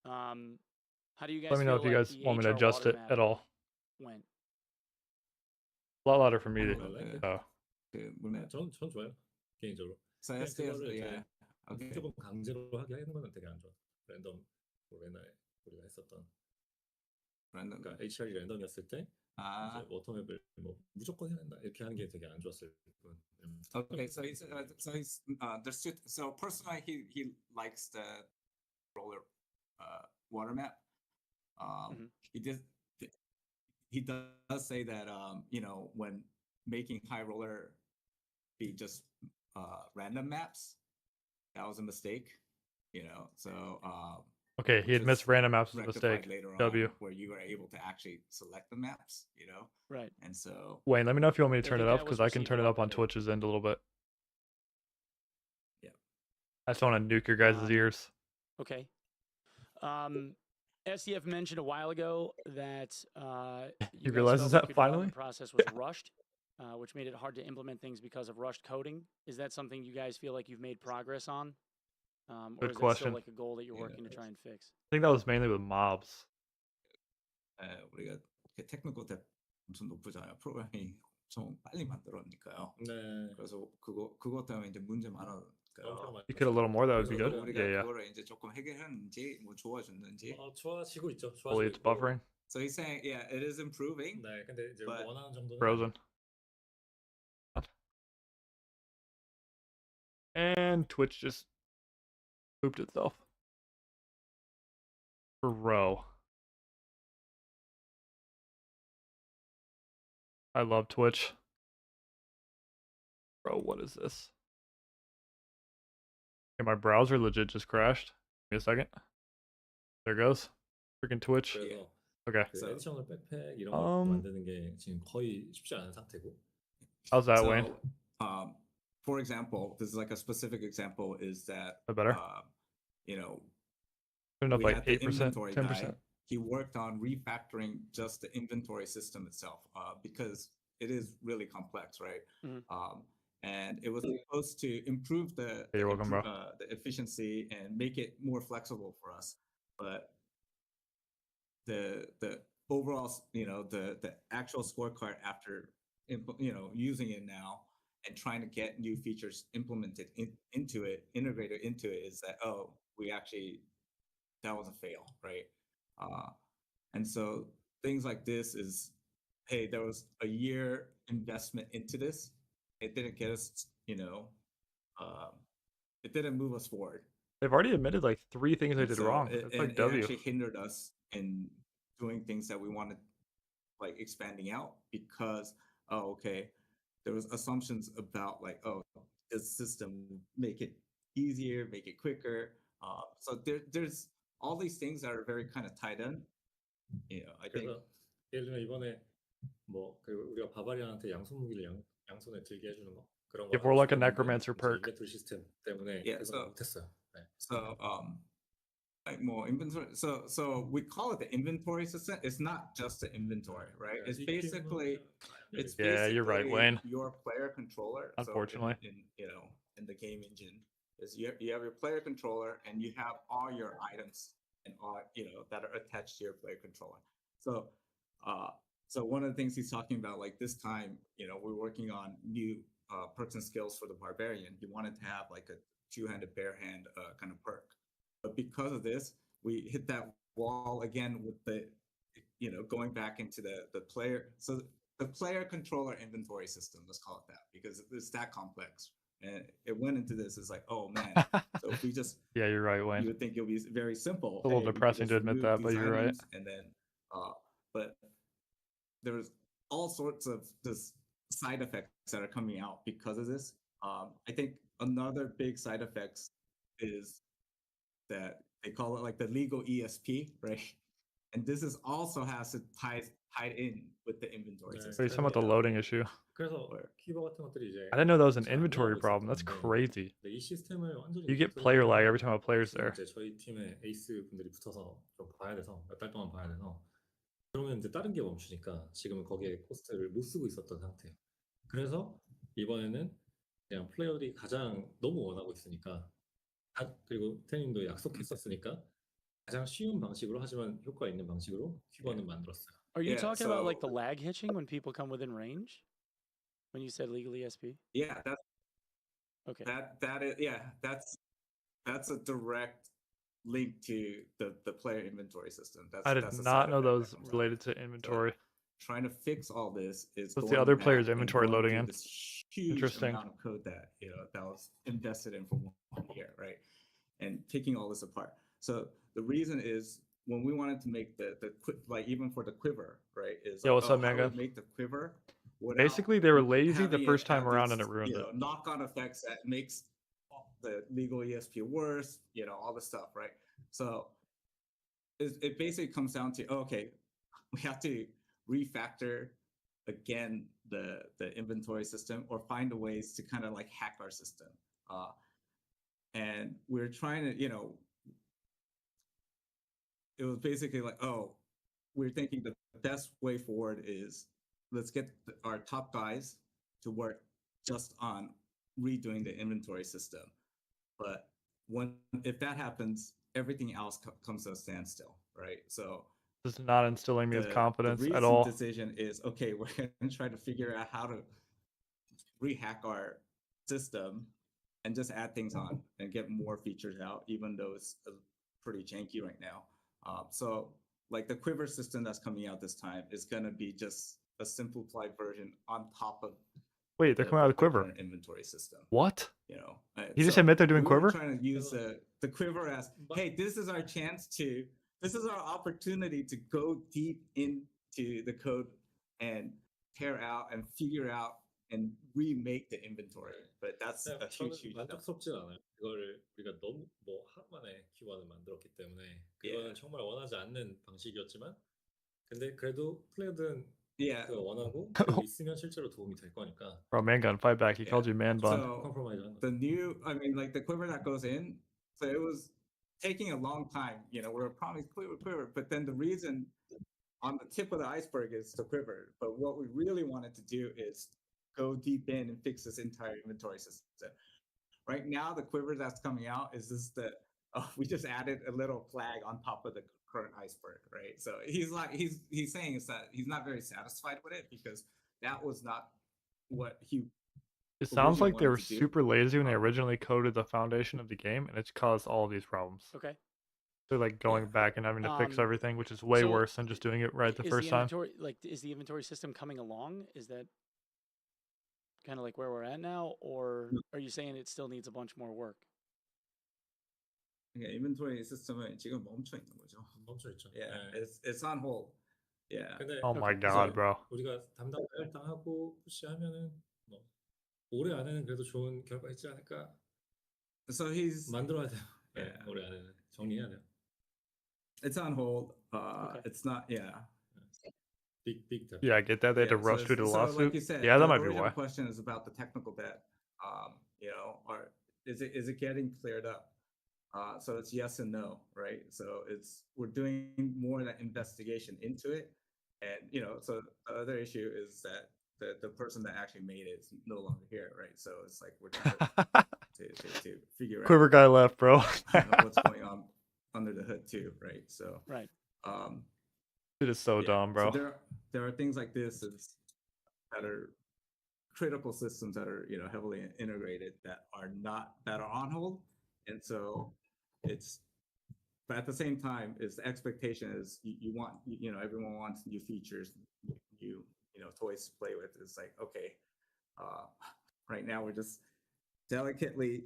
How do you guys Let me know feel if you like guys the want me to HR adjust it water at map all. went? A lot louder for me. Okay. Oh, 그 물론 전 좋아요 개인적으로. so 그냥 SDS, 그거를 yeah. 이제 Okay. 무조건 강제로 하게 하는 건 되게 안 좋아. 랜덤 옛날에 우리가 했었던. Random. 그러니까 HR이 랜덤이었을 때 Ah, 이제 워터맵을 뭐 무조건 해야 된다 이렇게 하는 게 되게 안 좋았을 뿐. okay. So he's there's two. So personally, he likes the roller water map. Mhm. He does say that when making high roller be just random maps, that was a mistake. So okay. He which admits was random maps is a rectified mistake. later on, W. where you were able to actually select the maps. Right. And so Wayne, let me know if you want me to I turn it think up that was because I can turn it procedural up on update. Twitch's end a little bit. Yeah. I just want to nuke your guys' ears. Okay. SDF mentioned a while ago that He guys realizes felt that like your development finally? process was rushed, which made it hard to implement things because of rushed coding. Is that something you guys feel like you've made progress on? Or Good is that question. still like a goal that you're Yeah. working to try and fix? I think that was mainly with mobs. 우리가 technical debt 엄청 높잖아요. 프로그램이 엄청 빨리 만들었으니까요. 네. 그래서 그것 때문에 이제 문제 엄청 많았니까요. 많죠. You could a little more, that would be 그래서 good. 우리가 Yeah, yeah. 그거를 이제 조금 해결했는지 뭐 좋아졌는지. 좋아지고 있죠. Hopefully 좋아지고 it's 있고. buffering. So he's saying, yeah, it is improving. 네, 근데 이제 but- 원하는 정도는 Frozen. And Twitch just pooped itself. Bro. I love Twitch. Bro, what is this? Okay, my browser legit just crashed. Give me a second. There it goes. Freaking Twitch. 그래서 Okay. 그 So- 에디셔널 백팩 이런 걸 Um, 만드는 게 지금 거의 쉽지 않은 상태고. How's that, So, Wayne? For example, this is like a specific example is that, That better? you know, Putting up we like had the 8%, inventory 10%. guy. He worked on refactoring just the inventory system itself because it is really complex, right? Mhm. And it was supposed to improve Hey, you're welcome, bro. the efficiency and make it more flexible for us. But the overall, you know, the actual scorecard after using it now and trying to get new features implemented into it, integrated into it, is that that was a fail, right? And so things like this is, hey, there was a year investment into this. It didn't get us, it didn't move us forward. They've already admitted like 3 things they And did so wrong. It, It's and like it W. actually hindered us in doing things that we wanted, like expanding out, because there was assumptions about like, this system make it easier, make it quicker. So there's all these things that are very kind of tied in. I think. 그래서 예를 들면 이번에 그 우리가 바바리안한테 양손 무기를 양손에 들게 해주는 거 그런 거. Give more like a 하고 싶었는데 necromancer 이제 perk. 인벤토리 시스템 때문에 Yeah, 그걸 못했어요. 네. So like more inventory. So we call it the inventory system. It's not just the inventory, right? It's basically Yeah, you're right, Wayne. Your player controller. Unfortunately. So in the game engine, is you have your player controller and you have all your items and all that are attached to your player controller. So so one of the things he's talking about, like this time, we're working on new perks and skills for the barbarian. He wanted to have like a two-handed bare hand kind of perk. But because of this, we hit that wall again with the, going back into the player. So the player controller inventory system, let's call it that, because it's that complex. And it went into this. It's like, oh man. So if we just, Yeah, you're right, you Wayne. would think it'll be very simple. It's a little Hey, we depressing just to admit remove that, but these you're right. items, and then, but there's all sorts of this side effects that are coming out because of this. I think another big side effects is that they call it like the legal ESP, right? And this is also has to tied in with the inventory Yeah. So system. you're talking about the loading issue. 그래서 키버 같은 것들이 이제 I didn't know that was an 잘 안 inventory 나오고 problem. That's 있었는데 crazy. 근데 이 시스템을 완전히 You get 못해서 player lag every time a player's 지금 there. 이제 저희 팀에 에이스 분들이 붙어서 좀 봐야 돼서 몇 달 동안 봐야 돼서 그러면 이제 다른 게 멈추니까 지금은 거기에 코스트를 못 쓰고 있었던 상태예요. 그래서 이번에는 그냥 플레이어들이 가장 너무 원하고 있으니까 그리고 태님도 약속했었으니까 가장 쉬운 방식으로 하지만 효과 있는 방식으로 큐버는 만들었어요. Are you Yeah, talking about like so- the lag hitching when people come within range? When you said legal ESP? Yeah, Okay. that is, yeah, that's a direct link to the player inventory system. I did that's a not side know effect those that comes out. related to inventory. Trying to fix all this is What's the going other back player's and inventory going loading through in? this huge Interesting. amount of code that that was invested in for 1 year, right? And taking all this apart. So the reason is when we wanted to make the like even for the quiver, right? Is Yo, like, what's up, how do we Manga? make the quiver. without Basically, they were lazy the having first time have around these, and it ruined it. knock-on effects that makes the legal ESP worse, all the stuff, right? So it basically comes down to, okay, we have to refactor again the inventory system or find ways to kind of like hack our system. And we're trying to, it was basically like, we're thinking the best way forward is let's get our top guys to work just on redoing the inventory system. But if that happens, everything else comes to a standstill, right? So This is not instilling me with the confidence at recent all. decision is okay. We're gonna try to figure out how to rehack our system and just add things on and get more features out, even though it's pretty janky right now. So like the Quiver system that's coming out this time is gonna be just a simplified version on top of Wait, they're coming out of the Quiver. current inventory system. What? You know, You just admit they're doing we were Quiver? trying to use the Quiver as, hey, this is our chance to, this is our opportunity to go deep into the code and tear out and figure out and remake the inventory. But that's a 저는 huge 만족스럽진 않아요. 그거를 우리가 너무 뭐 하루 만에 키워드 만들었기 때문에 그거는 Yeah. 정말 원하지 않는 방식이었지만 근데 그래도 플레이어들은 Yeah. 그거 원하고 그리고 있으면 실제로 도움이 될 거니까 Bro, man gun, fight back. He called you man bun. So 컴프로마이즈 한다. the new, I mean, like the Quiver that goes in, so it was taking a long time. You know, we were promised Quiver, but then the reason on the tip of the iceberg is the Quiver. But what we really wanted to do is go deep in and fix this entire inventory system. Right now, the Quiver that's coming out is just the we just added a little flag on top of the current iceberg, right? So he's like he's saying is that he's not very satisfied with it because that was not what he. It sounds originally like they were wanted to do. super lazy when they originally coded the foundation of the game, and it's caused all of these problems. Okay. They're like going back and having to fix Um, everything, which is way so worse than just doing it right the is first time. inventory, like, is the inventory system coming along? Is that kind of like where we're at now, or are you saying it still needs a bunch more work? Yeah, inventory system은 지금 멈춰 있는 거죠. 멈춰 있죠. Yeah, 네. it's on hold. Yeah. 근데 Oh my Okay, god, so- bro. 우리가 담당 하고 푸시하면은 뭐 올해 안에는 그래도 좋은 결과 있지 않을까 So he's 만들어야 돼요. 네, Yeah. 올해 안에는 정리해야 돼요. it's on hold. Okay. It's not. Yeah. 빅 Yeah, I get that. They had to Yeah, rush through the so lawsuit. like you said, Yeah, that the might be original why. question is about the technical debt. You know, or is it getting cleared up? So it's yes and no, right? So we're doing more of that investigation into it, and you know, so the other issue is that the person that actually made it is no longer here, right? So it's like we're trying to figure Quiver out guy left, bro. what's going on under the hood too, right? So Right. It is so yeah, dumb, bro. So there are things like this that are critical systems that are heavily integrated that are on hold, and so but at the same time is the expectation is you want everyone wants new features, new toys to play with. It's like okay, right now we're just delicately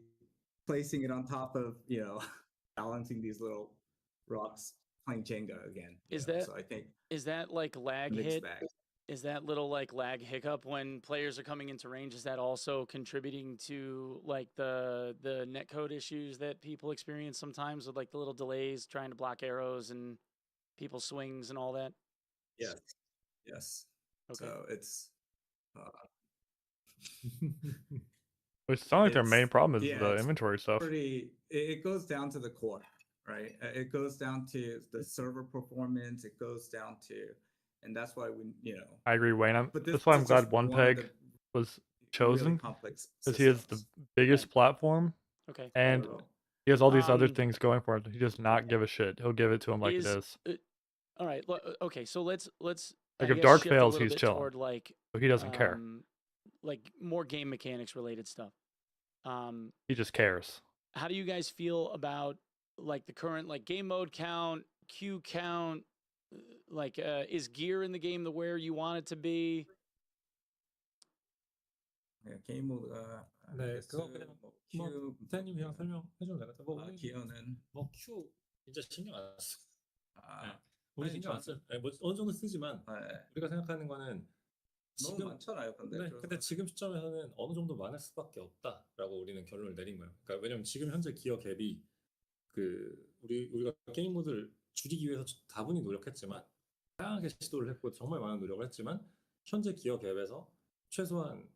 placing it on top of balancing these little rocks playing Jenga again. So I think is that like lag mixed hit? bag. Is that little like lag hiccup when players are coming into range? Is that also contributing to like the netcode issues that people experience sometimes with like the little delays trying to block arrows and people's swings and all that? Yes. Okay. So it's It sounds like their main it's- problem is yeah, the it's inventory stuff. it goes down to the core, right? It goes down to the server performance. It goes down to, and that's why I agree, Wayne. But That's why I'm is glad just One of Peg the was really chosen complex because he has the systems. biggest platform Okay. and So, he has all these other Um, things going for him. He does not give a shit. He'll give it to him like it is. All right. Okay. So let's Like, I if guess, Dark shift a fails, little he's bit chilling. toward like So he doesn't care. like more game mechanics related stuff. He just cares. How do you guys feel about like the current like game mode count, Q count? Like, is gear in the game the where you want it to be? yeah, 게임 모드가 네, 그거 그냥 뭐 대님 그냥 설명해주면 되겠다. 뭐 우리 기어는 뭐 Q 진짜 신경 안 써. 아, 우리 아니, 신경 안 저- 써. 뭐 어느 정도 쓰지만 네. 우리가 생각하는 거는 너무 지금 많잖아요. 근데 네, 그래서- 근데 지금 시점에서는 어느 정도 많을 수밖에 없다라고 우리는 결론을 내린 거예요. 그러니까 왜냐면 지금 현재 기어 갭이 우리가 게임 모드를 줄이기 위해서 다분히 노력했지만 다양하게 시도를 했고 정말 많은 노력을 했지만 현재 기어 갭에서 최소한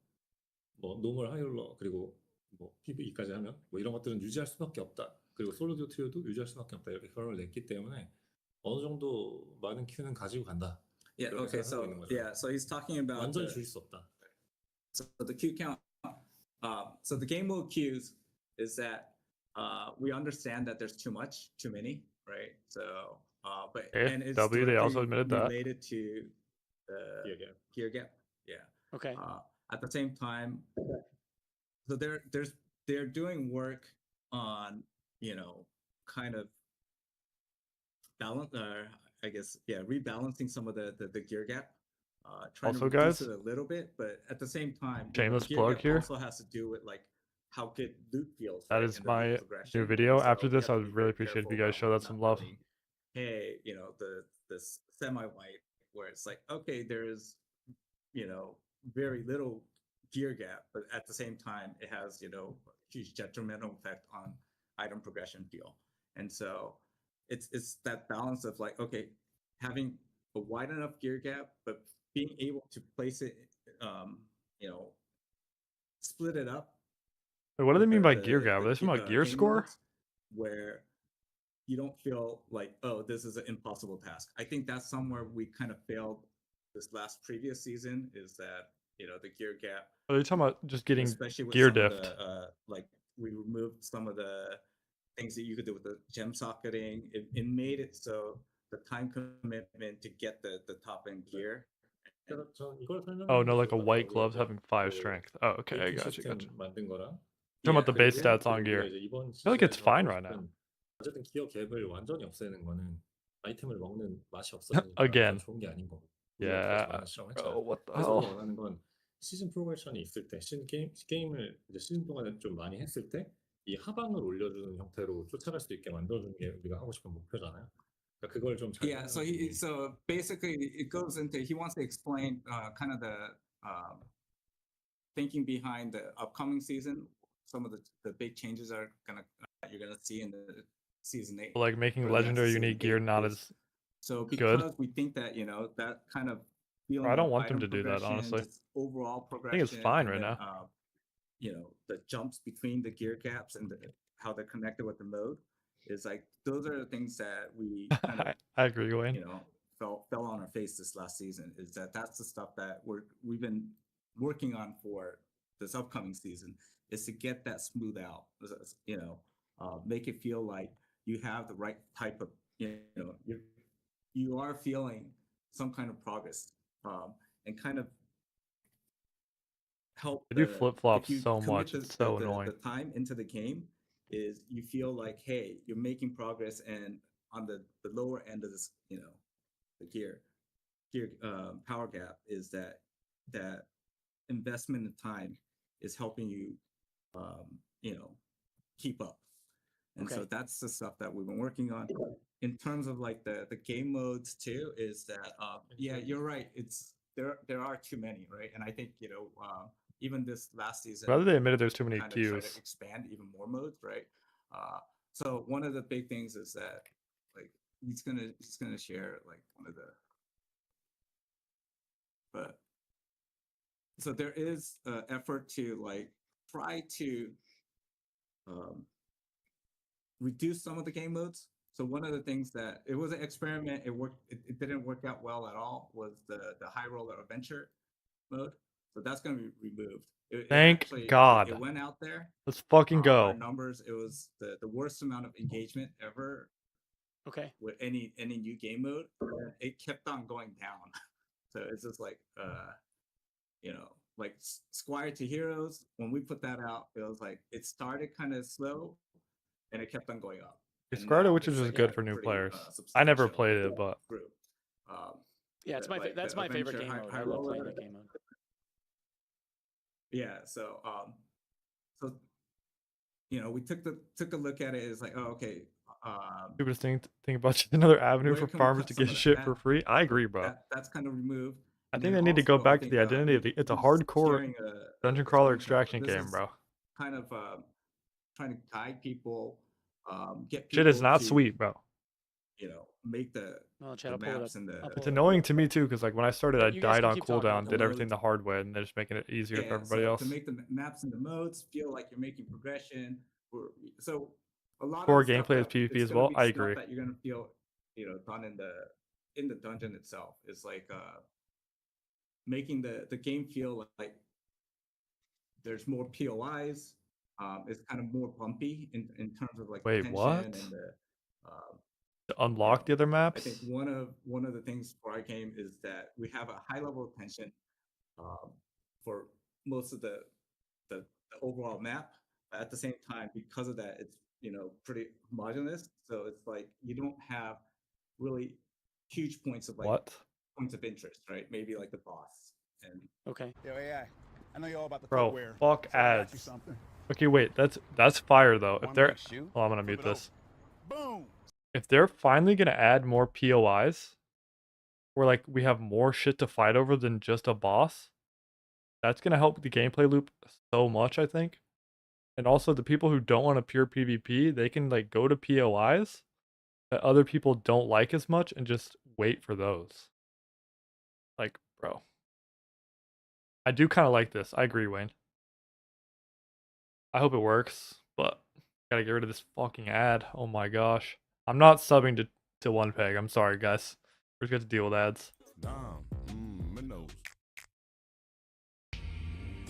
뭐 노멀 하이롤러 그리고 뭐 PVE까지 하면 뭐 이런 것들은 유지할 수밖에 없다. 그리고 솔로 듀오 트리오도 유지할 수밖에 없다. 이렇게 결론을 냈기 때문에 어느 정도 많은 큐는 가지고 간다. Yeah. 그렇게 Okay. 생각하고 So 있는 거죠. yeah. So he's talking about 완전히 the- 줄일 수 없다. So the queue count. So the game mode queues is that we understand that there's too many, right? So But Okay, and it's W, they also directly admitted that. related to the Gear gap. gear gap. Yeah. Okay. At the same time, so they're doing work on, you know, kind of balance, I guess, yeah, rebalancing some of the gear gap, trying Also, to reduce guys, it a little bit, but at the same time, shameless gear plug gap here. also has to do with like how good loot feels, That right? is And the loot my new progression. video. And so After you this, have I to would be really very appreciate if careful you guys about, show like, that some not love. going, hey, you know, this semi-white where it's like, okay, there's, you know, very little gear gap, but at the same time, it has, you know, huge detrimental effect on item progression feel. And so it's that balance of like, okay, having a wide enough gear gap, but being able to place it, you know, split it up Wait, what do they with mean by gear gap? Are they talking about gear game score? modes where you don't feel like, oh, this is an impossible task. I think that's somewhere we kind of failed this last previous season, is that, you know, the gear gap, Are they talking about just getting especially with gear some diffed? of the like, we removed some of the things that you could do with the gem socketing. It made it so the time commitment to get the top end gear. 그래서 전 이걸 Oh 설명하는 no, 게 like a 좋을 것 white 같아요. gloves 우리가 having 5 그 strength. Oh, okay, I AP got you. 시스템 만든 거랑 Talking about the base Yeah. stats on 그리고 우리가 gear. 이제 이번 I feel like it's 시즌에서 fine 하고 right now. 싶은 어쨌든 기어 갭을 완전히 없애는 거는 아이템을 먹는 맛이 없어지니까 Again. 더 좋은 게 아닌 거고. 우리가 더 Yeah. 많은 시험을 Bro, 했잖아. what the 그래서 우리가 hell? 원하는 건 시즌 프로그레션이 있을 때, 게임을 이제 시즌 동안에 좀 많이 했을 때 이 하방을 올려주는 형태로 쫓아갈 수 있게 만들어주는 게 우리가 하고 싶은 목표잖아요. 그러니까 그걸 좀 잘. Yeah, so basically it goes into, he wants to explain kind of the thinking behind the upcoming season. Some of the big changes are you're gonna see in the season 8. Like making early access legendary season unique gear 8 not is- as so good. because we think that, you know, that kind of feeling I don't of want them item to do that, progression, honestly. just overall I progression. think it's fine and right then, now. You know, the jumps between the gear gaps and how they're connected with the mode is like, those are the things that we kind of, I agree, Wayne. you know, fell on our face this last season. Is that's the stuff that we've been working on for this upcoming season, is to get that smooth out. You know, make it feel like you have the right type of, you know, you are feeling some kind of progress, and kind of help. They do the- flip-flops if you so commit much, it's so annoying. The time into the game is you feel like, hey, you're making progress, and on the lower end of this, you know, the gear power gap is that investment in time is helping you, you know, keep up. And so Okay. that's the stuff that we've been working on. In terms of like the game modes too, is that yeah, you're right. It's there are too many, right? And I think, you know, even this last season, Rather they admitted there's too many kind of try queues. to expand even more modes, right? So one of the big things is that, like, he's gonna share like one of the, but so there is effort to like try to reduce some of the game modes. So one of the things that, it was an experiment, it didn't work out well at all, was the high roller adventure mode. So that's going to be removed. Thank God. It went out there. Let's fucking Our go. numbers, it was the worst amount of engagement ever Okay. with any new game mode. And it kept on going down. So it's just like, you know, like Squire to Heroes, when we put that out, it was like, it started kind of slow and it kept on going up. And Square to now Witches it's is like good a for new pretty, players. I never substantial played it, but group. Yeah, it's like that's the my favorite adventure, game mode. high I love playing roller. that game mode. Yeah, so you know, we took a look at it. It's like, oh, okay, stupidest thing about just another avenue where for can we farmers cut to some get of shit that? for free. I agree, bro. that's kind of removed. I And think then they need to go also, I back to think, the identity of the. It's a he's hardcore sharing dungeon a crawler screenshot, extraction but this game, is bro. kind of trying to guide people, get people Shit is not to, sweet, bro. you know, make the Well, Chad, the I'll pull it maps up. and I'll the pull It's it up. annoying to me too, because like when I started, I You guys died can on keep talking. cooldown, did The everything the modes. hard way, and they're just making it easier for everybody so else. to make the maps and the modes feel like you're making progression. So a lot Core of the stuff gameplay as that- PvP it's as gonna well. be I stuff agree. that you're gonna feel, you know, done in the dungeon itself. Is like making the game feel like there's more POIs. It's kind of more bumpy in terms of like Wait, the tension what? and the to unlock the other I maps. think one of the things for our game is that we have a high level of tension for most of the overall map. But at the same time, because of that, it's pretty homogeneous. So it's like you don't have really huge points of What? points of interest, right? Maybe like the boss. And Okay. Yo, AI, I know you're all about the Bro, footwear. fuck so I got you ads. something. Okay, wait, that's fire though. If One they're big shoe, oh, I'm gonna flip mute it this. Boom. If they're finally gonna add more POIs, where like we have more shit to fight over than just a boss, that's gonna help the gameplay loop so much, I think. And also the people who don't want a pure PvP, they can like go to POIs that other people don't like as much and just wait for those. Like, bro. I do kind of like this. I agree, Wayne. I hope it works, but gotta get rid of this fucking ad. Oh my gosh. I'm not subbing to One Peg. I'm sorry, guys. We're just gonna have to deal with ads.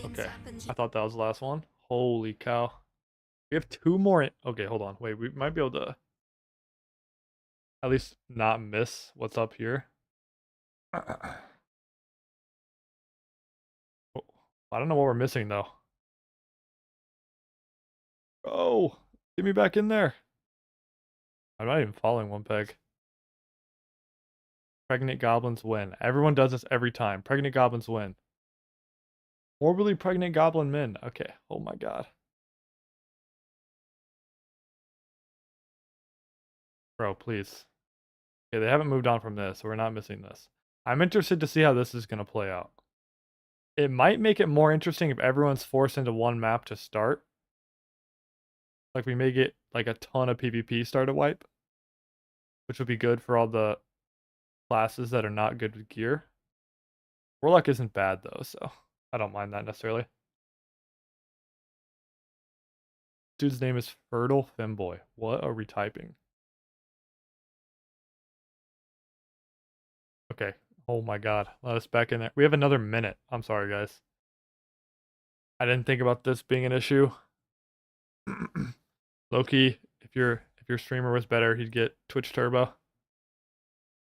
Okay. I thought that was the last one. Holy cow. We have 2 more. Okay, hold on. Wait, we might be able to at least not miss what's up here. Oh, I don't know what we're missing though. Oh, get me back in there. I'm not even following One Peg. Pregnant goblins win. Everyone does this every time. Pregnant goblins win. Morbidly pregnant goblin men. Okay. Oh my god. Bro, please. Okay, they haven't moved on from this, so we're not missing this. I'm interested to see how this is going to play out. It might make it more interesting if everyone's forced into one map to start. Like we may get like a ton of PvP starter wipe, which would be good for all the classes that are not good with gear. Warlock isn't bad though, so I don't mind that necessarily. Dude's name is Fertile Femboy. What are we typing? Okay. Oh my god. Let us back in there. We have another minute. I'm sorry, guys. I didn't think about this being an issue. Loki, if your streamer was better, he'd get Twitch Turbo.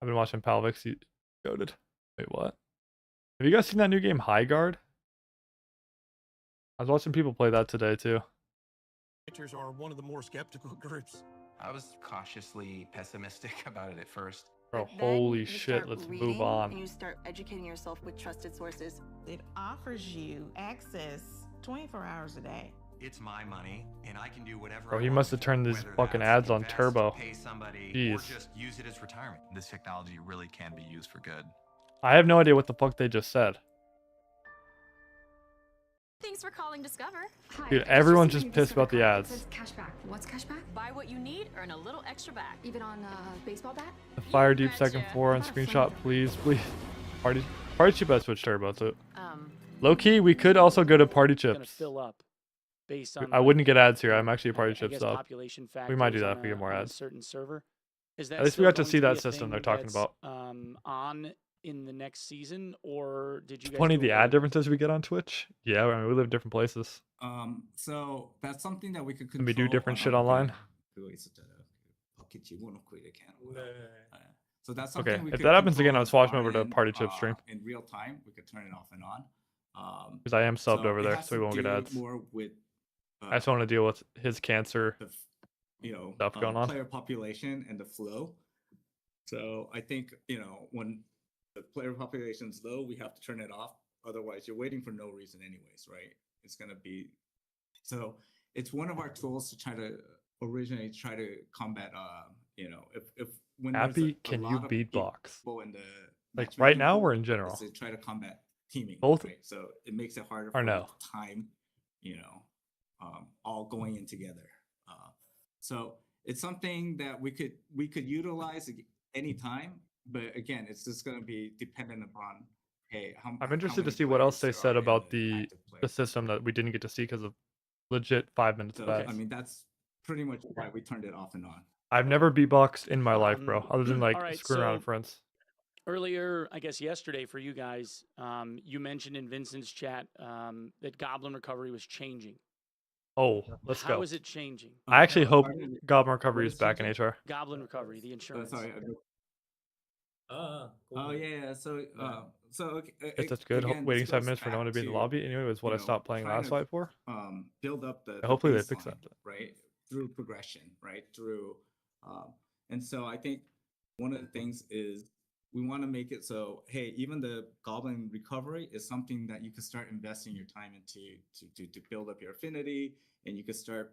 I've been watching Palvix. He goated. Wait, what? Have you guys seen that new game, High Guard? I was watching people play that today too. Are one of the more skeptical groups. I was cautiously pessimistic about it at first. Bro, But then holy you shit, start let's move reading on. And you start educating yourself with trusted sources. It offers you access 24 hours a day. It's my money, and I can do whatever. Bro, I he want must have with it, turned these whether fucking that's ads on invest, turbo. Pay somebody, Jeez. or just use it as retirement. This technology really can be used for good. I have no idea what the fuck they just said. Thanks for calling Discover. Hi, Dude, I everyone's received just a pissed about the Discover ads. card that says cashback. What's cashback? Buy what you need, earn a little extra back. Even on a baseball bat? The Fire Deep betcha. second floor on What about a screenshot, flamethrower? please, please. Party chip has Twitch Turbo, so Um, low key, we could also go to party It's gonna chips. fill up based on. I wouldn't get ads here. I'm actually a party chip guess sub. population We might do factors that on if we get more on a ads. certain server. Is that At least we still got to going see be that a system thing they're talking that's, about. on in the next season, or did you guys? Plenty do of the away ad differences we get on Twitch. Yeah, I mean we live in different places. So that's something that we could control. And we do different on shit our online. game. 그거 있었잖아요. pocket 집어넣고 이렇게 하는 거. So that's Okay, something we if could that happens control again, I'll on switch our over to end, party chip stream. In real time. We could turn it off and on. Because I am subbed So over it there, has so we to won't get do ads. More with, I just want to deal with his cancer the stuff going on. player population and the flow. So I think when the player population's low, we have to turn it off. Otherwise, you're waiting for no reason, anyways, right? It's gonna be so. It's one of our tools to try to combat. If when there's Happy, a can lot you of beatbox? people in the Like right matchmaking now pool, or in is general? to try to combat teaming. Both? Right? So it makes it harder Or for no? time. All going in together. So it's something that we could utilize anytime, but again, it's just going to be dependent upon I'm interested to many see what else they players said are in about the the active player. system that we didn't get to see because of legit 5 minutes of So ads. I mean, that's pretty much why we turned it off and on. I've never beatboxed in my life, bro, other than like all right, screwing around so with friends. Earlier, I guess yesterday for you guys, you mentioned in Vincent's chat that Goblin Recovery was changing. Oh, let's How go. is it changing? I actually hope Pardon? Goblin Recovery What is is back in changing? HR. Goblin recovery, the insurance. Sorry. Oh yeah. So okay, Yes, that's good. Again, Waiting this 7 goes minutes for no one to back be in the to, lobby. Anyway, was what I stopped playing trying last to, fight for. build up the Hopefully they baseline, fix that. right, through progression, right, through and so I think one of the things is we want to make it so, hey, even the Goblin Recovery is something that you can start investing your time into to build up your affinity, and you can start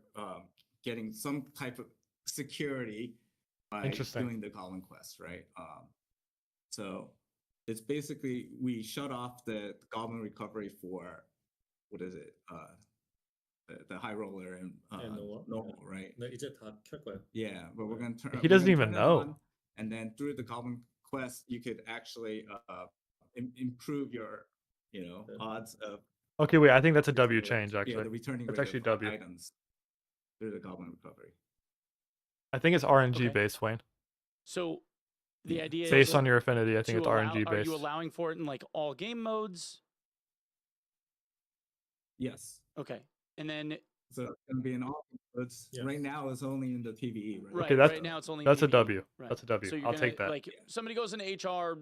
getting some type of security by Interesting. doing the Goblin Quest, right? So it's basically we shut off the Goblin Recovery for, what is it? The High Roller and normal, right? 네, 이제 다 켤 거예요. Yeah, but we're gonna turn. He doesn't we're even gonna turn it know. on, and then through the Goblin Quest, you could actually improve your, odds of Okay, wait. I think that's a W change, the actually. returning That's rate actually of W. items through the Goblin Recovery. I think it's RNG Okay. based, Wayne. So the idea Based is on your affinity, I think to it's allow, RNG Are based. you allowing for it in like all game modes? Yes. Okay, and then So it's gonna be in all modes. Yes. Right now, it's only in the PVE, right? right, Okay, that's- right now it's only That's a PvE. W. Right. That's a W. So you're I'll gonna, take that. Like somebody goes into HR,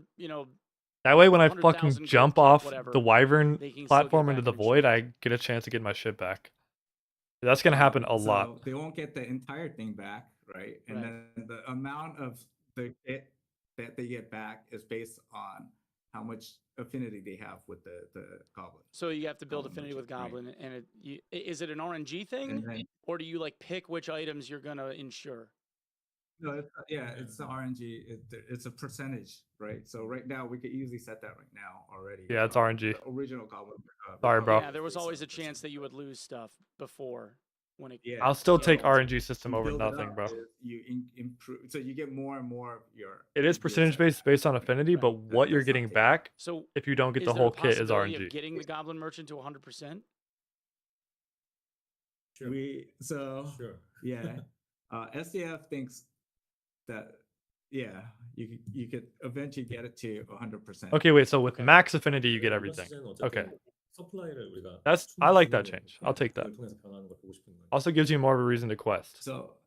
That way, when I 100,000 fucking gold jump kit, off whatever, the Wyvern they can still get platform back into the their void, insurance. I get a chance to get my shit back. That's gonna happen a lot. So they won't get the entire thing back, right? And Right. then the amount of the kit that they get back is based on how much affinity they have with the goblin. So you have to build Goblin affinity with merchant, right. Goblin, and is it an RNG thing, And then or do you like pick which items you're gonna insure? no, it's the RNG. It's a percentage, right? So right now we could easily set that right now already. Yeah, it's RNG. The original goblin. Sorry, bro. Yeah, there was always a chance that you would lose stuff before when it. Yeah, I'll still take so RNG system you over build it nothing, up, bro. You improve, so you get more and more of your. It is your percentage set. based based on affinity, but That- what you're that's getting something. back So if you don't get is the there a whole kit is possibility RNG. of getting the Goblin Merchant to 100%? Sure. Sure. Yeah, SDF thinks that you could eventually get it to 100%. Okay, wait. So with Okay. max affinity, you get 이번 everything. 시즌은 Okay. 어쨌든 서플라이를 우리가 I like that change. I'll take that. 그걸 통해서 변하는 걸 보고 싶은 거예요. Also gives you more of a reason to quest. So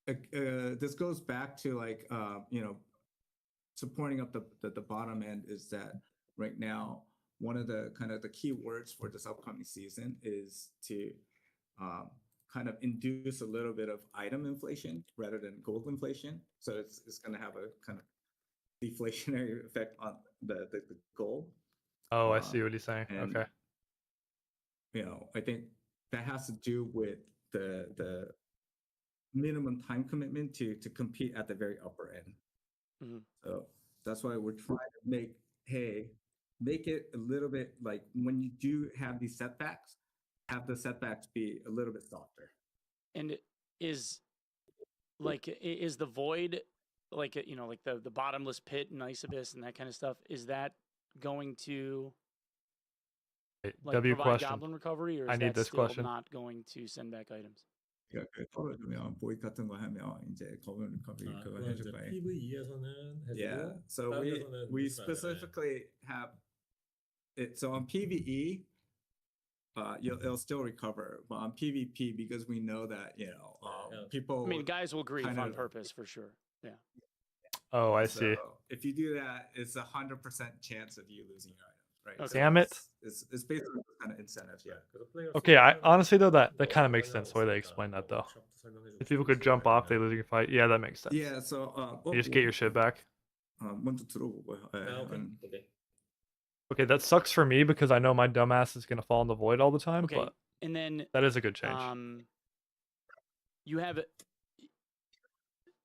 this goes back to like supporting up the bottom end is that right now one of the kind of the key words for this upcoming season is to kind of induce a little bit of item inflation rather than gold inflation. So it's going to have a kind of deflationary effect on the gold. Oh, I see what he's saying. and, Okay. I think that has to do with the minimum time commitment to compete at the very upper end. Mhm. So that's why we're trying to make it a little bit like when you do have these setbacks, have the setbacks be a little bit softer. And is the void like like the bottomless pit and Ice Abyss and that kind of stuff? Is that going to like W provide question. Goblin Recovery, or is I need that this still question. not going to send back items? 떨어지면 보이 같은 거 하면 이제 거분 recovery 그거 그건 이제 해줄 거예요. PVE에서는 해주고 Yeah, so 다른 we 데서는 we 해주면 안 되네. specifically have it. So on PVE, it'll still recover, but on PvP, because we know that people. I mean, guys will grieve kind on of- purpose for sure. Yeah. Oh, I see. So if you do that, it's 100% chance of you losing your items, right? Okay. So Damn it. It's basically kind of incentives, yeah. 그래서 플레이어 Okay, I 수가 honestly though that 뭐 kind of makes sense the way they 있으니까 explain that 뭐 though. 샵도 설명해주고 If people could jump off, they lose your fight. Yeah, that makes sense. Yeah, so You just get your shit back. 먼저 들어보고요. 오케이. Okay, that sucks for me because I know my dumbass is gonna fall in the void all the time, Okay. but And then that is a good change. you have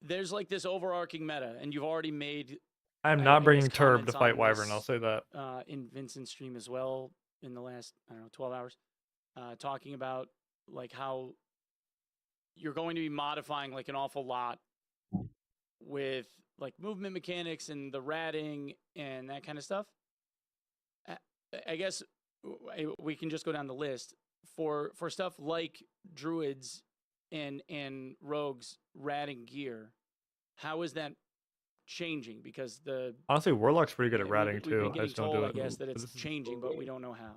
there's like this overarching meta, and you've already made I'm I not guess bringing Turb comments to fight on Wyvern, this, I'll say that. in Vincent's stream as well in the last 12 hours, talking about like how you're going to be modifying like an awful lot with like movement mechanics and the ratting and that kind of stuff. I guess we can just go down the list for stuff like druids and rogues ratting gear. How is that changing? Because Honestly, Warlock's pretty good at we've ratting been too. I getting just don't told, do I it. guess, that This it's is changing, but we don't know how.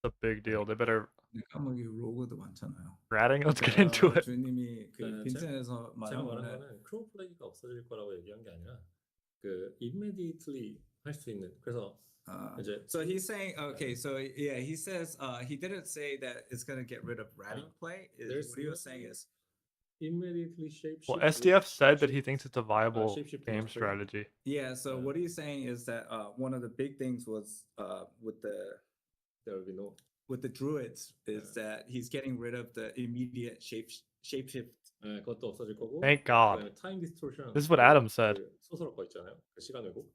a big deal. They better 까마귀 로고도 많잖아요. Ratting? Let's get into it. 주님이 그 네, 빈센에서 제가 말한 말한 거는 거는 크로우 플레이가 없어질 거라고 얘기한 게 아니라 그 immediately 할 수 있는 그래서 이제 so he's saying okay, so yeah, he says he didn't say that it's gonna get rid of ratting play. What he was saying is immediately shape Well, shift SDF with said that he thinks it's a viable shape-shifting game mastery. strategy. yeah. So what he's saying is that one of the big things was with there will be no the druids is that he's getting rid of the immediate shapeshift. 그것도 없어질 거고 Thank God. 그다음에 타임 디스토션 This is what Adam said. 소설 거 있잖아요. 그 시간 왜곡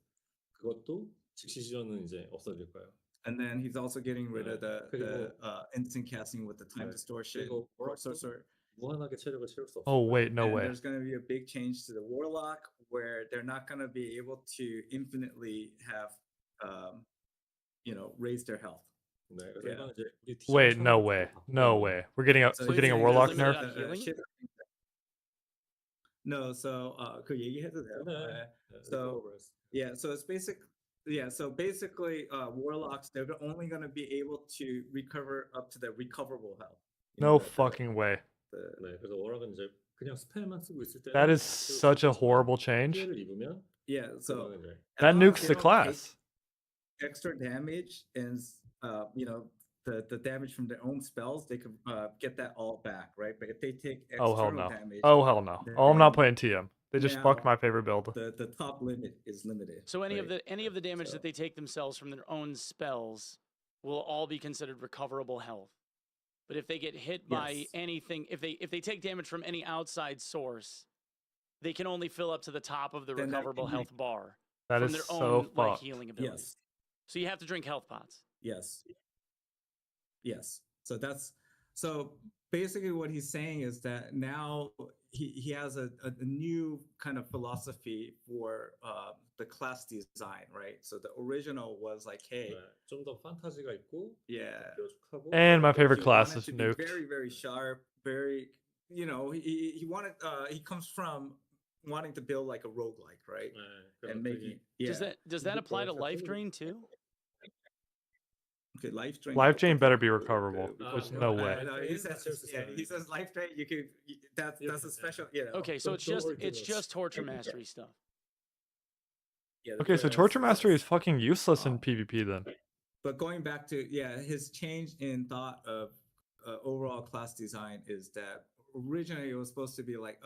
그것도 즉시 지원은 이제 없어질 거예요. And then he's also getting rid of the 그리고 instant casting with the time distortion. 그리고 sorcerer. 무한하게 체력을 채울 수 없어요. Oh wait, no And way. there's going to be a big change to the warlock where they're not going to be able to infinitely have, raise their health. 네, 그래서 Yeah. 이거는 이제 우리 Wait, no 디자인 way. 바꾸고 No way. We're getting a So we're getting a he's warlock saying nerf. that, No, so 그 얘기해도 돼요. 네. So yeah, so it's basically warlocks they're only going to be able to recover up to the recoverable health. No fucking way. 네, 그래서 워락은 이제 그냥 스펠만 쓰고 있을 때 That is such a horrible change. 피해를 입으면 Yeah, so 그거는 이제 That as long as nukes they the don't class. take extra damage and the damage from their own spells, they could get that all back, right? But if they take Oh hell external no. damage, Oh hell no. Oh, I'm not then playing TM. They just fucked now my favorite build. the top limit is limited. So any of right? the damage So- that they take themselves from their own spells will all be considered recoverable health. But if they get hit by Yes. anything, if they take damage from any outside source, they can only fill up to the top of the Then that recoverable can be- health bar That from is their so own like fucked. healing abilities. Yes, So you have to drink health pots. yes, yes. So basically what he's saying is that now he has a new kind of philosophy for the class design, right? So the original was like, hey, 좀 더 판타지가 있고 yeah, 뾰족하고 And my favorite he class wanted is to be nuked. very, very sharp, very, he wanted, he comes from wanting to build like a roguelike, right? 네, And 그게 making, yeah. Does that apply to life drain too? Okay, life drain. Life drain better be recoverable. Ah, There's okay. no way. No, he says life drain. You could. That's a special. Okay, so Don't worry too it's much. just torture mastery stuff. Yeah, Okay, so Torture Mastery is fucking useless in PvP then. But going back to his change in thought of overall class design is that originally it was supposed to be like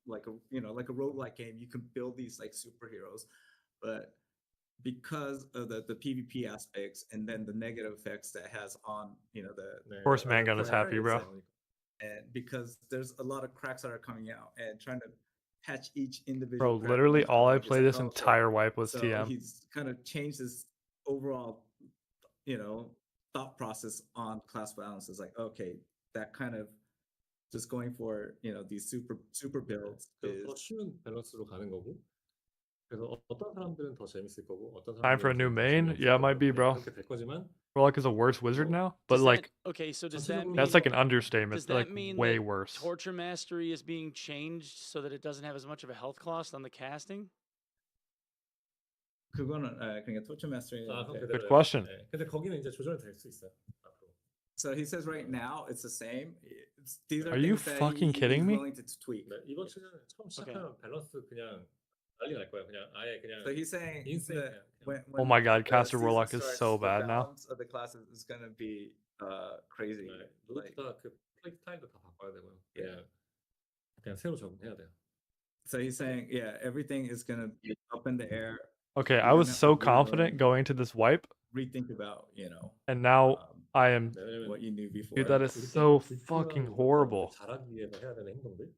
like a roguelike game. You can build these like superheroes, but because of the PvP aspects and then the negative effects that has on the Of course, Mangun is happy, bro. and because there's a lot of cracks that are coming out and trying to patch each individual Bro, crack literally each all I time, it's play like, this okay. entire wipe was So TM. he's kind of changed his overall thought process on class balance. Is like, okay, that kind of just going for these super builds 그래서 더 is 쉬운 밸런스로 가는 거고 그래서 어떤 사람들은 더 재밌을 거고 어떤 Time for a 사람들은 new 더 main? 재미없을 Yeah, 거고 might be, bro. 그렇게 될 거지만 Warlock is a worse wizard now, but Does that- like okay, so does that mean that's like an understatement. does that Like mean way that worse. Torture Mastery is being changed so that it doesn't have as much of a health cost on the casting? 그거는 그러니까 torture mastery. 아, 그럼 Good 그대로예요. question. 네. 근데 거기는 이제 조절이 될 수 있어요. 앞으로. So he says right now it's the same. These Are you things that fucking kidding he's me? willing to tweak. 네, 이번 시즌은 처음 시작하면 밸런스 그냥 난리 날 거야. 그냥 아예 그냥 So he's saying 인생 that 그냥. Oh my god, the Caster season Warlock is starts, so the bad now. balance of the classes is gonna be crazy. 네, Like, 모두 다그 플레이 스타일도 다 바꿔야 되고요. 그냥 새로 적응해야 돼요. so he's saying, yeah, everything is gonna be up in the air. Okay, I You're was gonna have so to confident relearn, going to this wipe, rethink about and now I am. 네, 왜냐면 what you knew before. Dude, that is 우리 so 게임 fucking 불필요한 horrible. 것들, 잘하기 위해서 해야 되는 행동들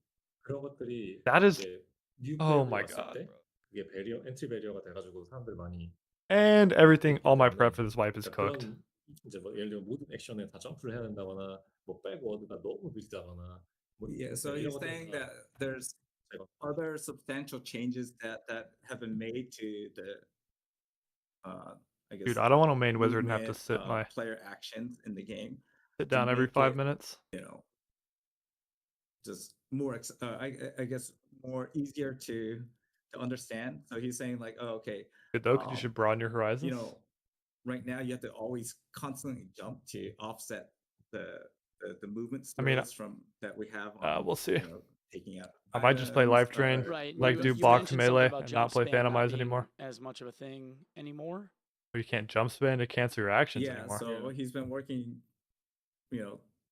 그런 것들이 That is. 이제 뉴 Oh 플레이어들이 my 왔을 god. 때 그게 배리어 엔트리 배리어가 돼가지고 사람들 많이 And everything, all my prep for this wipe is 그러니까 cooked. 그런 이제 뭐 예를 들면 모든 액션에 다 점프를 해야 된다거나 뭐 백워드가 너무 느리다거나 뭐 Yeah, so 이런 he's 것들은 saying 다 that there's 제가 other substantial changes that have been made to the I guess Dude, I don't want to main wizard and have to movement, sit my player actions in the game. sit to down every make 5 it, minutes. Just more I guess more easier to understand. So he's saying like, oh, okay, Good though, 'cause you should broaden your horizons. right now you have to always constantly jump to offset the the movement I mean, skills from that we have. On, we'll see. Taking out. I might just play items, Life Drain, Right. like you, do you box mentioned something melee, about and jump not play spam Phantomize being anymore. as much of a thing anymore. Or you can't jump spam to cancel your actions Yeah, anymore. so he's been working,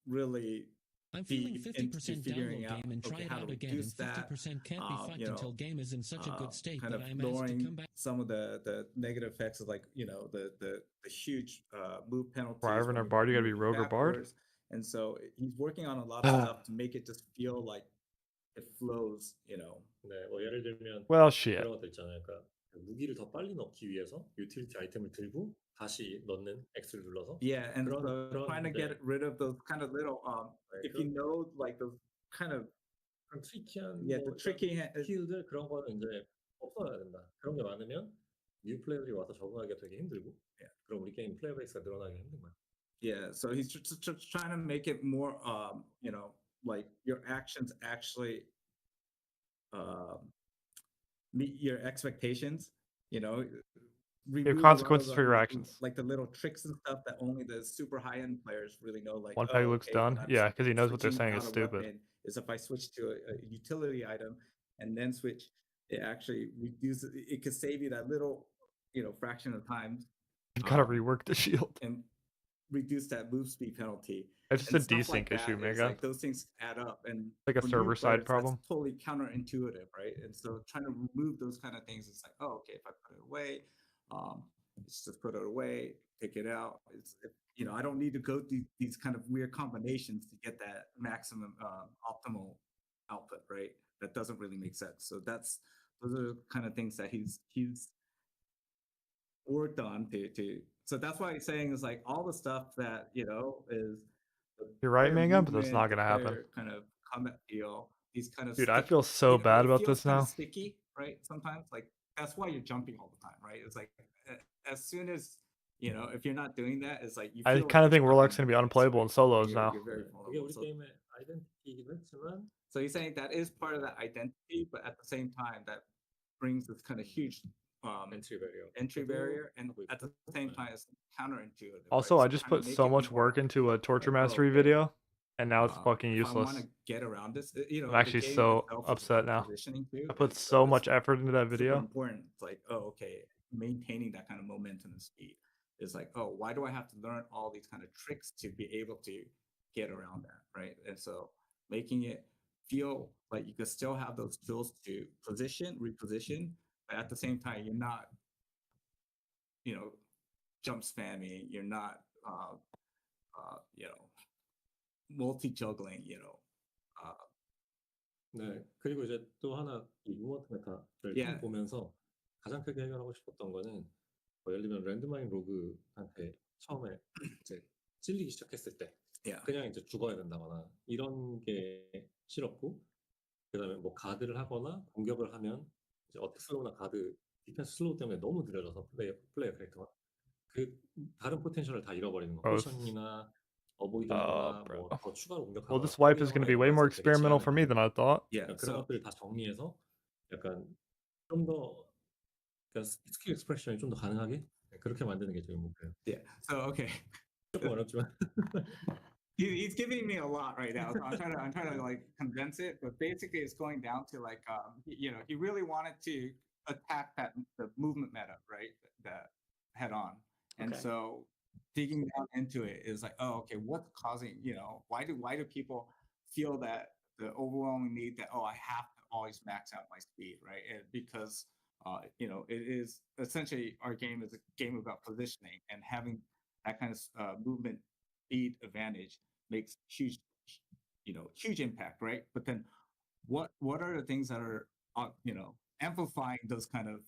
really I'm feeling deep 50% into figuring download out, game and try okay, it how out to again, and reduce that. 50% can't be fucked until game is in such a good state kind that of I'm asked to lowering come back. some of the negative effects of like the huge move penalties. For Ivan when or you're Bard, you gotta be moving Rogue or Bard? backwards. And so he's working on a lot of stuff to make it just feel like it flows. 네, 뭐 예를 들면 Well, shit. 그런 것들 있잖아요. 그러니까 무기를 더 빨리 넣기 위해서 유틸리티 아이템을 들고 다시 넣는 X를 눌러서 Yeah, and 그런 so trying to 이제 get rid of those kind of little 네, if you know like those kind of 그런 트리키한 the 뭐 tricky 스킬들 그런 거는 이제 없어야 된다. 그런 게 많으면 뉴 플레이어들이 와서 적응하기가 되게 힘들고 그럼 우리 게임 플레이어 베이스가 늘어나기 힘든 거야. Yeah, so he's just trying to make it more, like your actions actually meet your expectations. Your remove a lot of consequences for the, your actions. like the little tricks and stuff that only the super high end players really know. Like One peg Luke's okay, when done. I'm Yeah, because he knows what they're switching saying is out a stupid. weapon is if I switch to a utility item and then switch, it actually reduces. It could save you that little, fraction of time. You gotta rework the shield. And reduce that move speed penalty. It's just and a stuff like desync issue, that is, Mega. Like those things add up, and Like a for new server side players, problem. That's totally counterintuitive, right? And so trying to remove those kind of things, it's like, oh, okay, if I put it away, it's just put it away, take it out. I don't need to go through these kind of weird combinations to get that maximum optimal output, right? That doesn't really make sense. So those are the kind of things that he's worked on to. So that's why he's saying is like all the stuff that is. You're right, player Manga, but that's movement, not gonna happen. player kind of combat feel. These kind of Dude, I feel so bad about this now. Sticky, right? Sometimes like that's why you're jumping all the time, right? It's like as soon as if you're not doing that, it's like you. I feel kind of like think you're Warlock's jumping gonna be unplayable in solos you're- now. you're very 그게 vulnerable. 우리 So- 게임의 아이덴티티이긴 했지만 So he's saying that is part of that identity, but at the same time, that brings this kind of huge entry barrier, and at the same time, it's counterintuitive. Also, right? I just trying to put make so it much more work into a Torture like, oh, Mastery okay, video, and now it's fucking if useless. I want to get around this, I'm actually the game so itself is upset about now. positioning too, I put and so it's much effort into that super video. important. It's like, oh, okay, maintaining that kind of momentum and speed is like, oh, why do I have to learn all these kind of tricks to be able to get around that, right? And so making it feel like you could still have those skills to reposition, but at the same time, you're not, jump spamming. You're not, multi juggling. 네, 그리고 이제 또 하나 이 무먼트 메타를 Yeah. 보면서 가장 크게 해결하고 싶었던 거는 예를 들면 랜드마인 로그한테 처음에 이제 찔리기 시작했을 때 그냥 이제 죽어야 된다거나 이런 게 싫었고 그다음에 뭐 가드를 하거나 공격을 하면 이제 어택 슬로우나 가드 디펜스 슬로우 때문에 너무 느려져서 플레이어 캐릭터가 그 다른 포텐셜을 다 잃어버리는 거 Both. 포션이나 어보이드나 bro. 뭐 더 추가로 공격하거나 Well, this wipe is going to be way more experimental for me than I thought. Yeah. 그런 것들을 다 정리해서 약간 좀 더 스킬 익스프레션이 좀 더 가능하게 그렇게 만드는 게 지금 목표예요. Yeah. So okay. 조금 어렵지만. He's giving me a lot right now. So I'm trying to like condense it, but basically it's going down to like he really wanted to attack the movement meta, right? That head on. And Okay. so digging down into it is like, oh, okay, what's causing, why do people feel that the overwhelming need that, I have to always max out my speed, right? And because it is essentially our game is a game about positioning, and having that kind of movement speed advantage makes huge impact, right? But then what are the things that are amplifying those kind of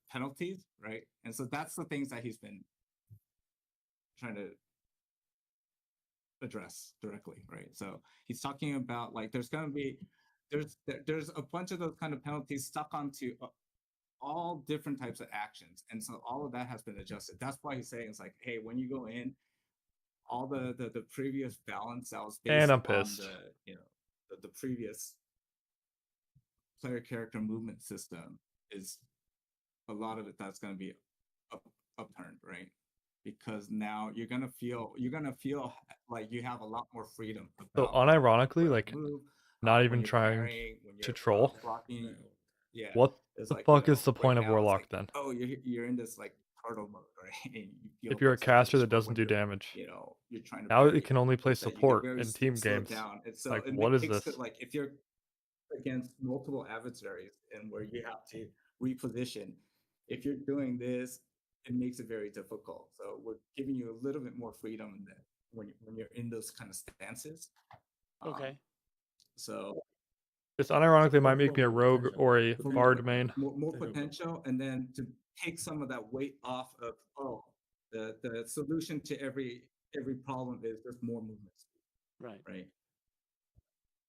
penalties, right? And so that's the things that he's been trying to address directly, right? So he's talking about like there's a bunch of those kind of penalties stuck onto all different types of actions, and so all of that has been adjusted. That's why he's saying it's like, hey, when you go in, all the previous balance that was based And I'm on pissed. the previous player character movement system is a lot of it that's going to be upturned, right? Because now you're gonna feel like you have a lot more freedom. So about when unironically, to like, move, not when even you're trying parrying, when to you're troll. blocking. Yeah. What It's the like, fuck is the right point of now it's Warlock like, then? oh, you're in this like turtle mode, right? And you feel If you're a those caster sluggish, that but doesn't when do you're, damage. you're trying to Now parry, it can only play is that you get support very in team slowed games. down. And so Like, it what is takes this? it like if you're against multiple adversaries and where you have to reposition, if you're doing this, it makes it very difficult. So we're giving you a little bit more freedom in that when you're in those kind of stances. Okay. So This unironically might make me a rogue or a for bard main. more potential, and then to take some of that weight off of the solution to every problem is just more movement speed, Right. right?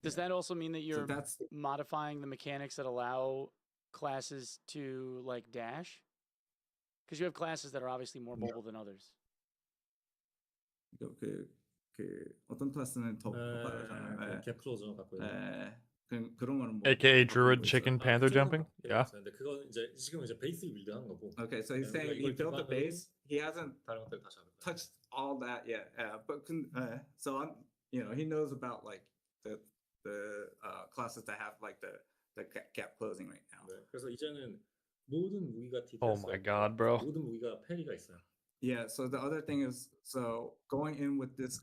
Does that also mean that you're that's modifying the mechanics that allow classes to like dash? Because you have classes that are obviously more mobile than others. 그 어떤 클래스는 더 빠르잖아요. 갭 클로저 갖고 있는. 그런 거는 뭐 AKA 바꾸고 Druid 있어요. Chicken Panther Jumping? Yeah. 근데 그건 이제 지금 이제 베이스 빌드 한 거고. Okay, so he's saying he built the base. He hasn't touched all that yet. But so I'm, he knows about like the classes that have like the gap closing right now. 네, 그래서 이제는 모든 무기가 Oh my god, bro. 모든 무기가 패리가 있어요. Yeah. So the other thing is, so going in with this,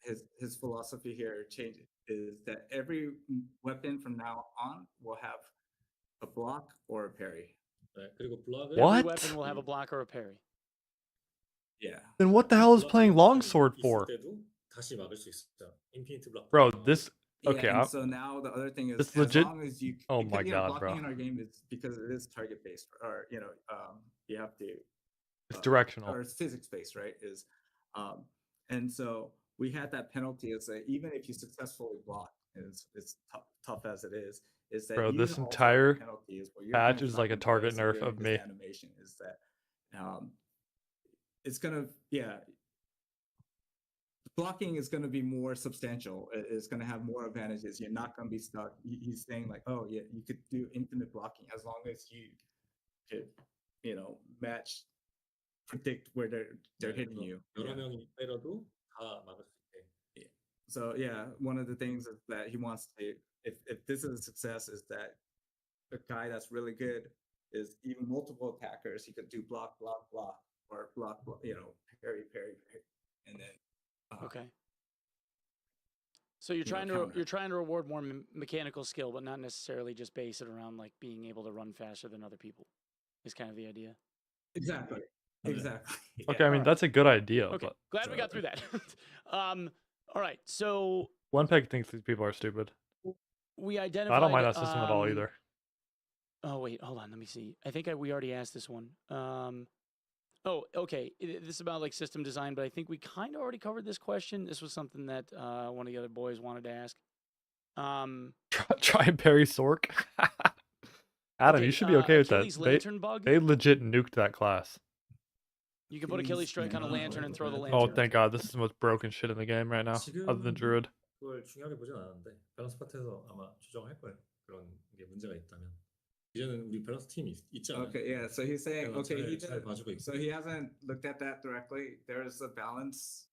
his philosophy here change is that every weapon from now on will have a block or a parry. 네, 그리고 블락은 What? Every weapon will have a block or a parry. Yeah. Then what the hell is playing longsword for? 있을 때도 다시 막을 수 있어요. 인피니트 블락. Bro, this okay. Yeah, and so now the other thing is, This as legit- long as you, Oh because, my god, blocking bro. in our game is because it is target based, or you have to. It's directional. Or it's physics based, right? And so we had that penalty is that even if you successfully block, it's tough as it is that Bro, you this also have entire penalties where you're patch gonna is try like a and target place nerf during of this me. Animation is that it's gonna blocking is going to be more substantial. It's going to have more advantages. You're not going to be stuck. He's saying like, oh yeah, you could do infinite blocking as long as you could, match, predict where they're hitting you. 여러 명이 때려도 다 막을 수 있게. Yeah. So yeah, one of the things is that he wants to, if this is a success, is that a guy that's really good is even multiple attackers. He could do block, block, block, or block, parry, parry, parry, and then. Okay. So you're trying to reward more mechanical skill, but not necessarily just base it around like being able to run faster than other people. Is kind of the idea. Exactly. Exactly. Okay, I mean that's a good idea. Okay. But Glad we got through that. All right. So One Peg thinks these people are stupid. we identified. I don't mind that system at all either. Oh wait, hold on. Let me see. I think we already asked this one. Oh, okay. This is about like system design, but I think we kind of already covered this question. This was something that one of the other boys wanted to ask. Try and parry Sork. Adam, Okay, you should be okay with Achilles that. Lantern bug? They legit nuked that class. You can put Achilles strike on a lantern and throw the lantern. Oh, thank God. This is the most broken shit in the game right now, other than Druid. 그걸 중요하게 보진 않았는데 밸런스 파트에서 아마 조정할 거예요. 그런 게 문제가 있다면. 이제는 우리 밸런스 팀이 있잖아요. Okay, yeah. So he's saying, okay, 잘 봐주고 있고. so he hasn't looked at that directly. There is a balance,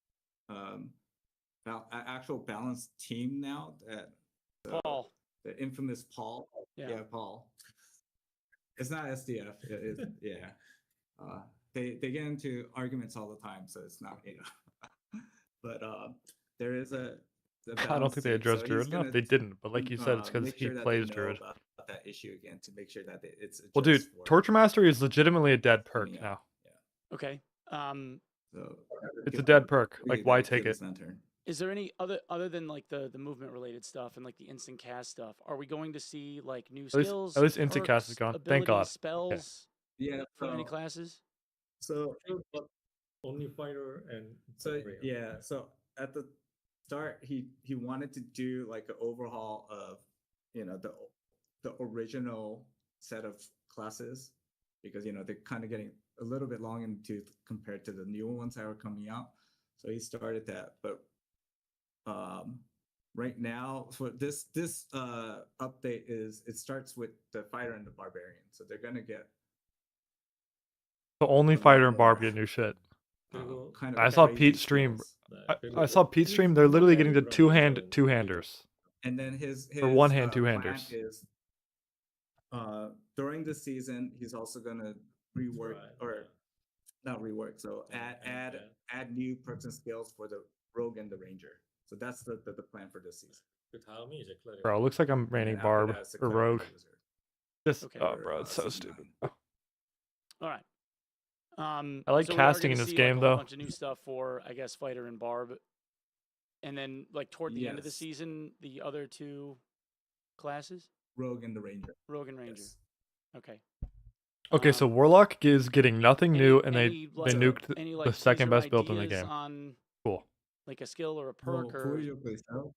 actual balance team now that Paul, the infamous Paul, Yeah. Paul. It's not SDF. Yeah. They get into arguments all the time, so it's not but there is a. I don't think they addressed Druid enough. They didn't, but like you said, it's because make he sure that plays they know Druid. about that issue again to make sure that it's Well, dude, addressed for- Torture Mastery is legitimately a dead perk Yeah. now. okay. So It's a dead perk. Like, why take it? Is there any other than like the movement related stuff and like the instant cast stuff? Are we going to see like new skills? at least instant cast is perks, gone. Thank God. abilities, Spells. Yeah. For any so- classes. So Only fighter and so at the start he wanted to do like an overhaul of the original set of classes because they're kind of getting a little bit long in the tooth compared to the newer ones that are coming out. So he started that, but right now for this update it starts with the fighter and the barbarian. So they're gonna get The only fighter and Barb get new shit. 그리고 kind of I saw crazy Pete stream. skills. I saw Pete stream. They're literally getting the two-handers. And then his Or one hand, plan two-handers. is during the season he's also gonna rework or not rework. So add new perks and skills for the rogue and the ranger. So that's the plan for this season. 그 다음이 이제 클레릭. Bro, it looks like I'm maining after Barb that, it's the or cleric Rogue. wizard. Just Okay. oh, bro, it's so season stupid. 9. All right. I like so we are casting gonna in this see, game, like, a though. whole bunch of new stuff for, I guess, Fighter and Barb, and then like toward the end of the Yes. season, the other two classes, Rogue and the ranger. Rogue and Ranger. Yes. Okay. Okay, so Um, Warlock is getting nothing new, and any, they like, nuked any, the like, second teaser best build in the ideas game. on Cool. like a skill or a 뭐 perk or 보여주고 있어요?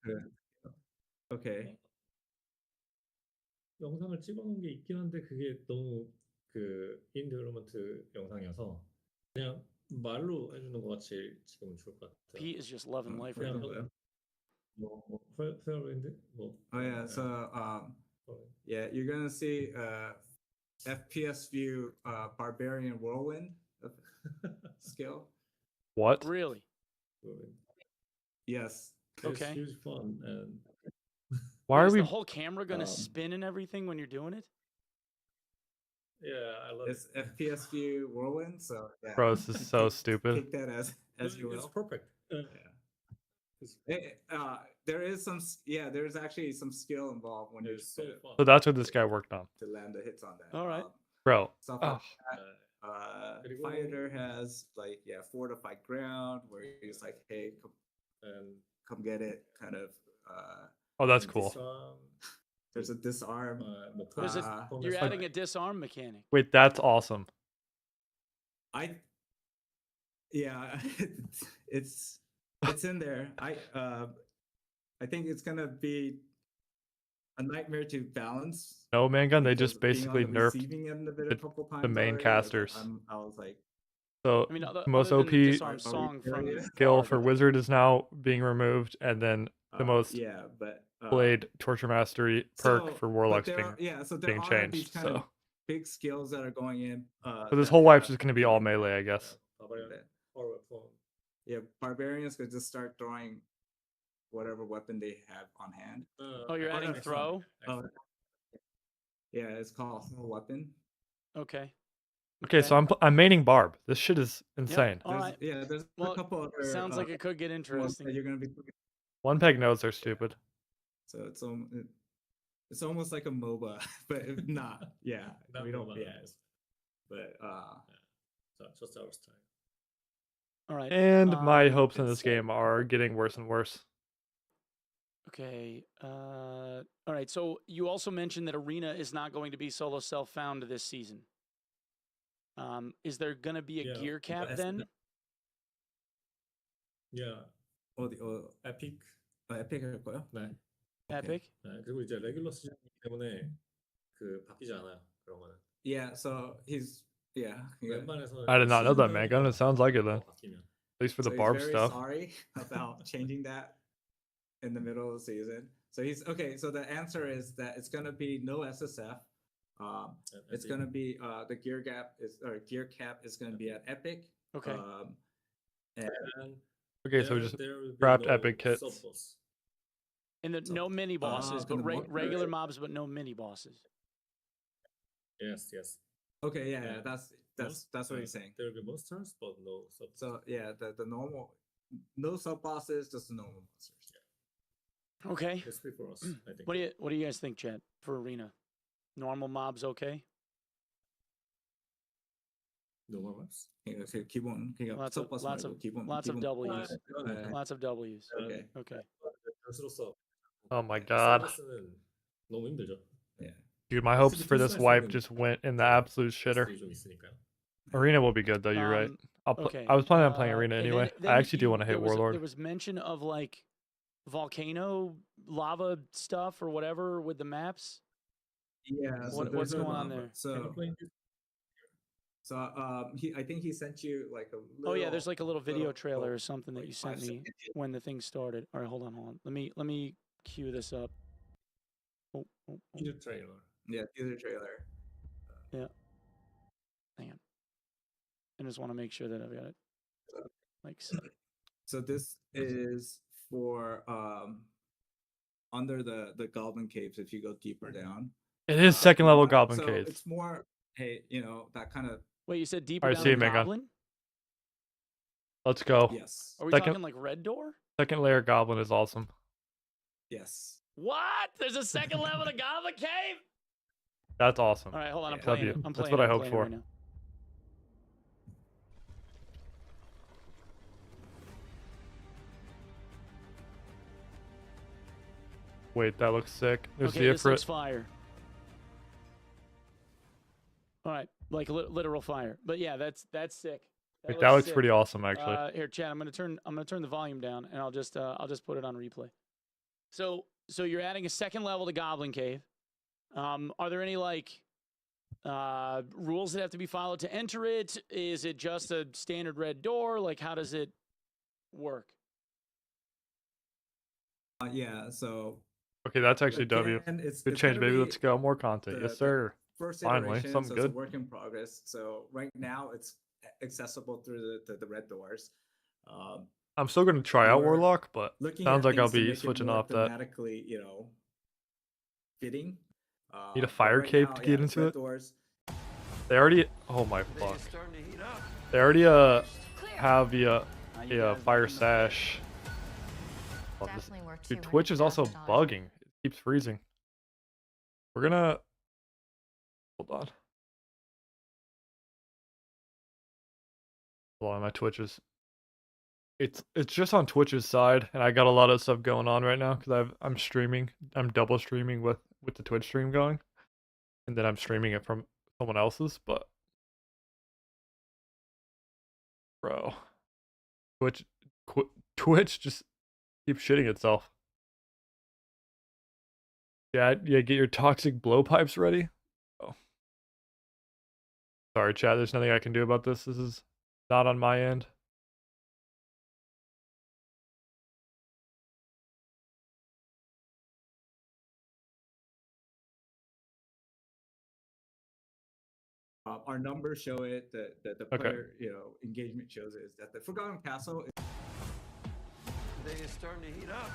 Okay. 영상을 찍어놓은 게 있긴 한데 그게 너무 그 인데벨롭먼트 영상이어서 그냥 말로 해주는 거 같이 지금 좋을 것 같아요. Pete is just loving life right 그냥 now. 뭐 페어윈드 뭐. Oh yeah, so yeah, you're gonna see FPS view barbarian whirlwind skill. What? Really? Yes. It's Okay. huge fun and Why are Is we? the whole camera gonna spin and everything when you're doing it? yeah, I love It's it. FPS view whirlwind, so yeah. Bro, this is so Take- stupid. Take that as you It's will. perfect. There is there's actually some skill involved when you're It's so fun. So that's what this guy worked on, to land the hits on that. All right. bro. Stuff Oh, like that. 그리고- Fighter has like fortified ground where he's like, hey, and come get it, kind of. oh, that's cool. There's a disarm. 뭐 There's Uh, You're adding a disarm mechanic. Wait, that's awesome. Yeah, it's in there. I think it's gonna be a nightmare to balance. No, Mangun, they because just being on basically the nerfed receiving end of it a the- couple the times main already, casters. I was like, So I mean, the most other than OP disarm song from serious? skill Barb, for Wizard is now being removed, and then the most yeah, but Blade Torture Mastery perk so- for but Warlock's there being are- yeah, so there being are changed. these kind So, of big skills that are going in. so this that whole wipe's have- just gonna be all melee, I guess. 바바리안 power weapon. Yeah, barbarians could just start throwing whatever weapon they have on hand. Oh, you're adding Excellent. throw? Oh, yeah, it's called throw weapon. Okay. Okay, so I'm maining Barb. This shit is Yep, insane. all right. Yeah, there's Well, a couple other. Sounds like it could get ones interesting. that you're gonna be. One peg nodes are stupid. So it's almost like a MOBA, but if not. Yeah, Not we don't. MOBA, Yeah, yes. but So just our style. All right. And my hopes in it's- this game are getting worse and worse. Okay. All right. So you also mentioned that Arena is not going to be solo self-found this season. Is there going to be a Yeah, gear cap that's- then? Yeah, 에픽. 에픽 할 거요? 네. Epic? 네. 그리고 이제 레귤러 시즌이기 때문에 그 바뀌지 않아요. 그런 거는. Yeah, so he's 웬만해서 I did not know that, 시즌은 Mangun. It sounds like it then. 바뀌면. At least for the so Barb he's very stuff. sorry about changing that in the middle of the season. So he's okay. So the answer is that it's gonna be no SSF. It's gonna be the gear cap is gonna be at Epic. Okay. And Okay, so there- just there will be wrapped no epic kits. sub-boss. And no mini bosses, but in the mo- regular mobs, but no mini bosses. Yes, yes. okay, yeah, Yeah. that's what he's saying. There will be monsters, but no sub. So yeah, the normal, no sub bosses, just the normal monsters. Okay. It's free for us, I think. What do you guys think, Chad, for Arena? Normal mobs okay? Normal maps. 그 기본 그러니까 Lots sub of boss lots 말고 of 기본 lots of 기본- W's. 네. Lots of W's. Okay. Okay. 변수로서 Oh my god. 서비스는 너무 힘들죠. Yeah. Dude, my hopes for this Slice wipe 있는 just went in the absolute shitter. 좀 있으니까요. Arena will be good though, you're right. Okay. I was planning on playing Arena and anyway. then I actually do you- want to hit there was- Warlord. There was mention of like volcano lava stuff or whatever with the maps. Yeah. so What's there's a- going on there? So I think he sent you like a. Oh yeah, there's little- like a little video little- trailer or something that like you sent 5 me second when the thing started. All right, hold on. Let me cue this up. Oh. teaser trailer. Yeah, teaser trailer. Yeah. Hang on. I just want to make sure that I've got it Like so. So this is for under the Goblin Caves. If you go deeper down, It is second level Goblin so Caves. it's more, hey, that kind of. Wait, you said deeper Alright, down see you, the Megan. Goblin? Let's go. Yes. Are we Second- talking like Red Door? Second layer Goblin is awesome. Yes. What? There's a second level to Goblin Cave? That's awesome. All right, hold on. I'm Yeah. playing. W. It. I'm That's playing. what it, I I'm hoped playing it for. right now. Wait, that looks sick. There's Okay, the this looks Ifrit. fire. All right, like literal fire. But yeah, that's sick. Wait, that looks sick. pretty awesome, actually. Here, Chad, I'm gonna turn the volume down, and I'll just put it on replay. So you're adding a second level to Goblin Cave. Are there any like rules that have to be followed to enter it? Is it just a standard red door? Like, how does it work? Yeah. So Okay, that's actually W. again, it's Good it's change, gonna baby. be Let's go. More content. the- Yes, the sir. First Finally, iteration, something so good. It's a work in progress. So right now it's accessible through the red doors. I'm still going to try out we're Warlock, but Looking sounds at like I'll things to be make it switching more off that. thematically, fitting. Need a But fire right cape now, to yeah, get it's into red it? Doors. They already. Oh my fuck. They already have the fire sash. Oh, this- Definitely worth dude, 200 Twitch is also $1,000. bugging. It keeps freezing. We're gonna hold on. Hold on, my Twitch is. It's just on Twitch's side, and I got a lot of stuff going on right now because I'm streaming. I'm double streaming with the Twitch stream going, and then I'm streaming it from someone else's. But bro, Twitch just keeps shitting itself. Yeah, get your toxic blowpipes ready. Oh, sorry, chat. There's nothing I can do about this. This is not on my end. Our numbers show it. The Okay. player engagement shows it. Is that the Forgotten Castle? They are starting to heat up.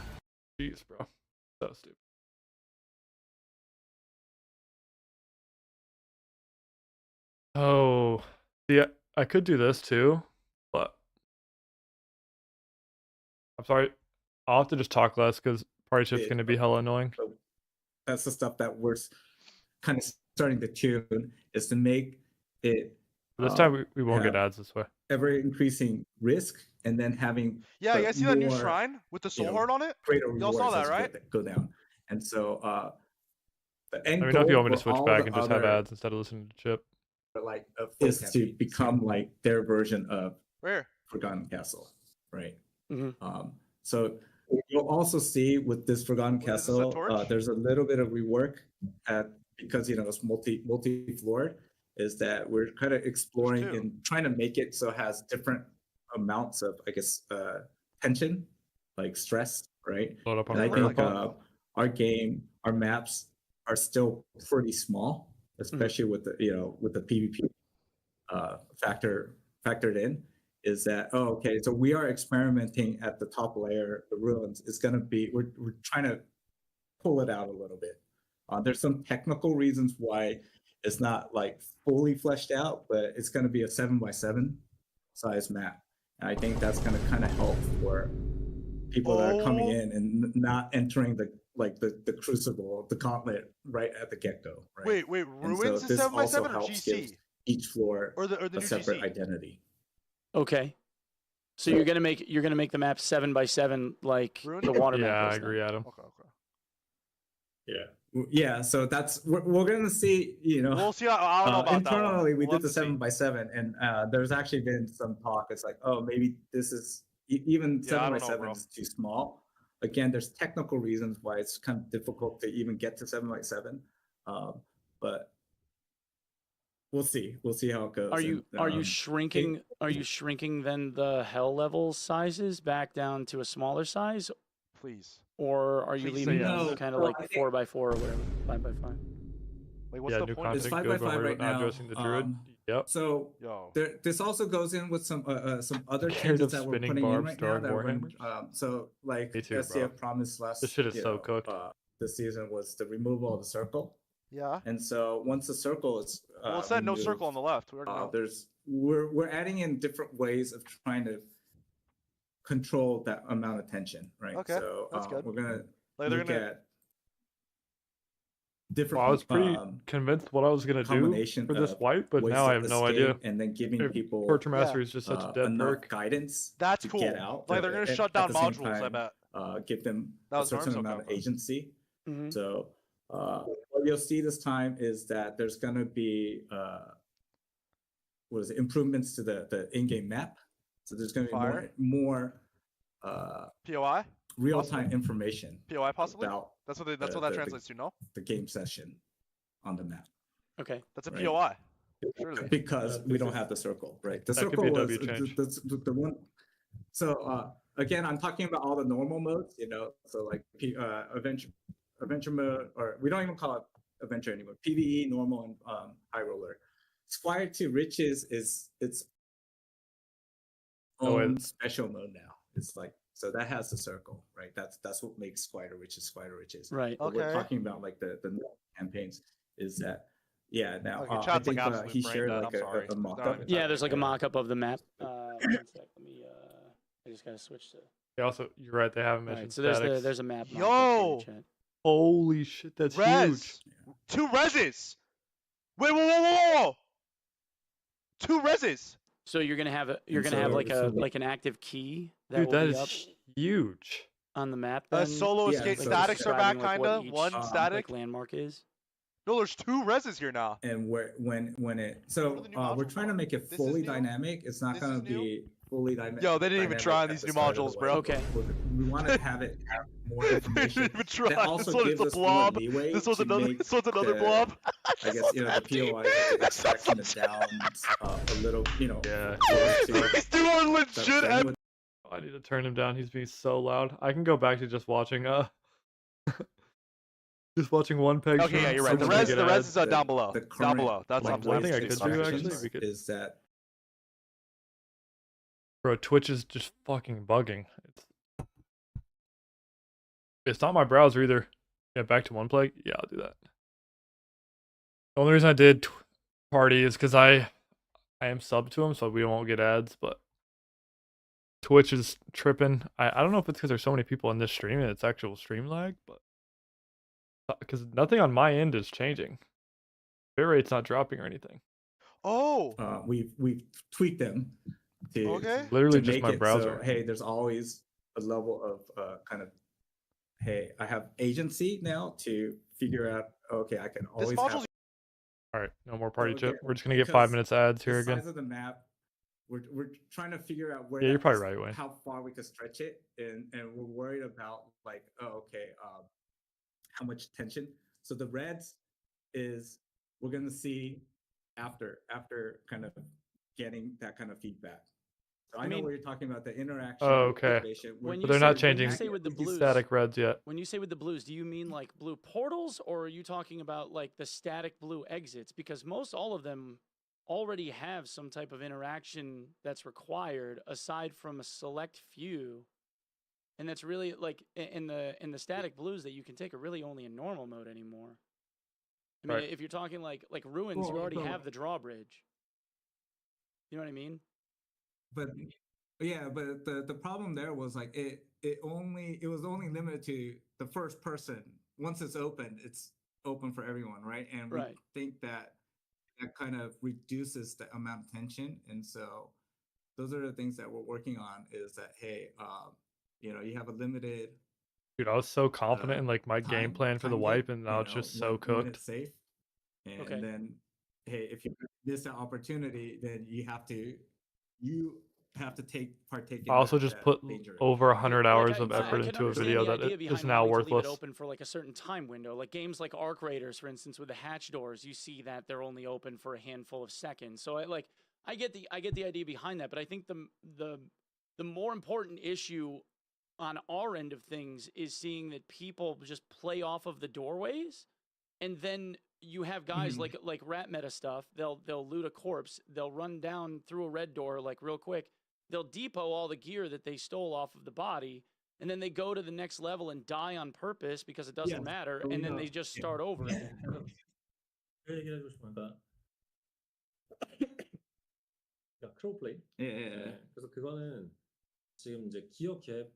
Jeez, bro, so stupid. Oh, yeah, I could do this too, but I'm sorry. I'll have to just talk less because party shift's Yeah. gonna be hella annoying. So that's the stuff that we're kind of starting to tune, is to make it. This time we won't get have ads this way. ever increasing risk, and then having Yeah, you guys see that new more, shrine with the soul you know, heart on it? greater Y'all saw rewards that, as right? go down. And so the end Let me know if you want me to goal switch for all back the and just have other, ads instead of listening to Chip. like is to become like their version of Where? Forgotten Castle, right? Mm-hmm. So you'll also see with this Forgotten What is this, a Castle, torch? there's a little bit of rework because it's multi-floored. Is that we're kind of exploring There's two. and trying to make it so it has different amounts of, I guess, tension, like stress, right? Load up on And I the think robot. our maps are still pretty small, especially with the PvP factored in. Is that okay? So we are experimenting at the top layer. The ruins is going to be we're trying to pull it out a little bit. There's some technical reasons why it's not like fully fleshed out, but it's going to be a 7x7 size map. And I think that's going to kind of help for people that are coming in and not entering the crucible, the gauntlet right at the get-go. Right? Wait, And ruins so is this 7x7 also or helps give GC? each floor Or the a new separate GC? identity. Okay. So you're gonna make the map 7x7 like the water map. Yeah, I is then. agree, Adam. Yeah, so that's we're gonna see. We'll see. I don't know about that one. internally, we We'll did the have to see. 7x7, and there's actually been some talk. It's like, oh, maybe this is even Yeah, I don't know, 7x7 bro. is too small. Again, there's technical reasons why it's kind of difficult to even get to 7x7, but we'll see. We'll see how it goes. Are you And, shrinking? Are you shrinking then the hell level sizes back down to a smaller size, Please. or are you Please leaving say them yes. kind of No, like I think- 4x4 or whatever, 5x5? Wait, what's Yeah, the new point? It's content 5x5 good, but worry right about not now. addressing the druid. Yep. So Yo. this also goes in with some other Scared changes of that we're spinning putting in barbs right now. throwing That Warhammers? so like Me too, SCF bro. promised last This shit is you so know, cooked. this season was the removal of the circle. Yeah. And so once the circle is Well, it said no removed, circle on the left. We already know. we're adding in different ways of trying to control that amount of tension, right? Okay, So that's good. we're gonna Like, they're look gonna- at different. Well, I was pretty convinced what I was gonna do combination for this of wipe, but ways now I to have no escape idea. and then giving If people Torture Mastery is just such a dead enough perk. guidance That's to cool. get out. Like, they're gonna shut down modules, I bet. Give them That a was certain Norms amount of Okamba. agency. Mhm. So what you'll see this time is that there's gonna be improvements to the in-game map. So there's gonna be Fire. more POI. real-time information POI possibly. about That's what that the- translates to. No. the game session on the map. Okay. That's a Right. POI. Surely. Because we don't have the circle, right? The That could circle be a was W change. the one. So again, I'm talking about all the normal modes, so like adventure mode, or we don't even call it adventure anymore. PvE, normal, and high roller. Squire to Riches is its Oh, own special mode now. It's like, so that has the circle, right? That's what makes Squire to Riches Squire to Riches. Right. But we're Okay. talking about like the campaigns is that. Yeah, now Okay, I chat's think like absolute he brain shared dead, like I'm sorry. a They're not mock-up. even Yeah, there's like a mock-up of the map. 1 sec. Let me. I just gotta switch to. They also, you're right, they haven't All mentioned right, so statics. there's a map. mock-up Yo! in the chat. Holy shit, that's Res. huge. 2 reses. Wait, whoa. 2 reses. So you're gonna have so- like an active key that Dude, will that be up is huge. on the map. Solo Yeah, escape so statics are back, describing, like, what kinda. each, 1 static. like, landmark is. No, there's 2 reses here now. And when it What are so the new we're modules trying to for? make it This is fully new? dynamic. It's not This gonna is new? be fully dynamic. Yo, they didn't even try on these new modules, bro. Okay. We want to have it have more They information. didn't even try. That also This one is gives a us more blob. leeway This one's to another. make This one's another the- blob. I guess the POI the extraction is down a little. Yeah. These two are legit. I need to turn him down. He's being so loud. I can go back to just watching just watching one peg. Okay, yeah, you're right. The res is down below. Down below. That's like, not I think I ways could to do extract actually. We could. is that Bro, Twitch is just fucking bugging. It's not my browser either. Yeah, back to one play. Yeah, I'll do that. The only reason I did party is because I am subbed to him, so we won't get ads. But Twitch is tripping. I don't know if it's because there's so many people in this stream and it's actual stream lag, but because nothing on my end is changing. Bit rate's not dropping or anything. Oh. We've tweaked them to Okay. Literally to just make my it browser. So, hey, there's always a level of kind of, hey, I have agency now to figure out. Okay, I can always have. All right, no more party Okay, chip. We're just gonna get because 5 minutes ads here the again. size of the map, we're trying to figure out where. Yeah, you're that probably is- right, Wayne. How far we can stretch it, and we're worried about like, how much tension. So the reds is we're gonna see after kind of getting that kind of feedback. So I know mean- what you're talking about, the interaction. Oh, okay. motivation. When But you they're not say- when you changing say with the the blues- static reds yet. When you say with the blues, do you mean like blue portals, or are you talking about like the static blue exits? Because most all of them already have some type of interaction that's required, aside from a select few. And that's really like in the static blues that you can take are really only in normal mode anymore. I mean, Right. if you're talking like ruins, you Well, already so- have the drawbridge. You know what I mean? But yeah, but the problem there was like it was only limited to the first person. Once it's open for everyone, right? And we Right. think that kind of reduces the amount of tension. And so those are the things that we're working on is that, hey, you have a limited Dude, I was so confident in like my game time- plan for the time wipe, hit, and now it's just so when cooked. it's safe. And Okay. then, hey, if you miss that opportunity, then you have to partake in I also that- just that put danger. over 100 hours of I effort can into a understand video the that idea is behind now wanting to leave worthless. it open for like a certain time window. Like games like Arc Raiders, for instance, with the hatch doors, you see that they're only open for a handful of seconds. So I get the idea behind that, but I think the more important issue on our end of things is seeing that people just play off of the doorways and then you have guys like rat meta stuff. They'll loot a corpse. They'll run down through a red door like real quick. They'll depot all the gear that they stole off of the body, and then they go to the next level and die on purpose because it doesn't matter, and then they just start over again. 그 얘기를 해주고 싶으니까 크로우 플레이. 네, 그래서 그거는 지금 이제 기업 갭,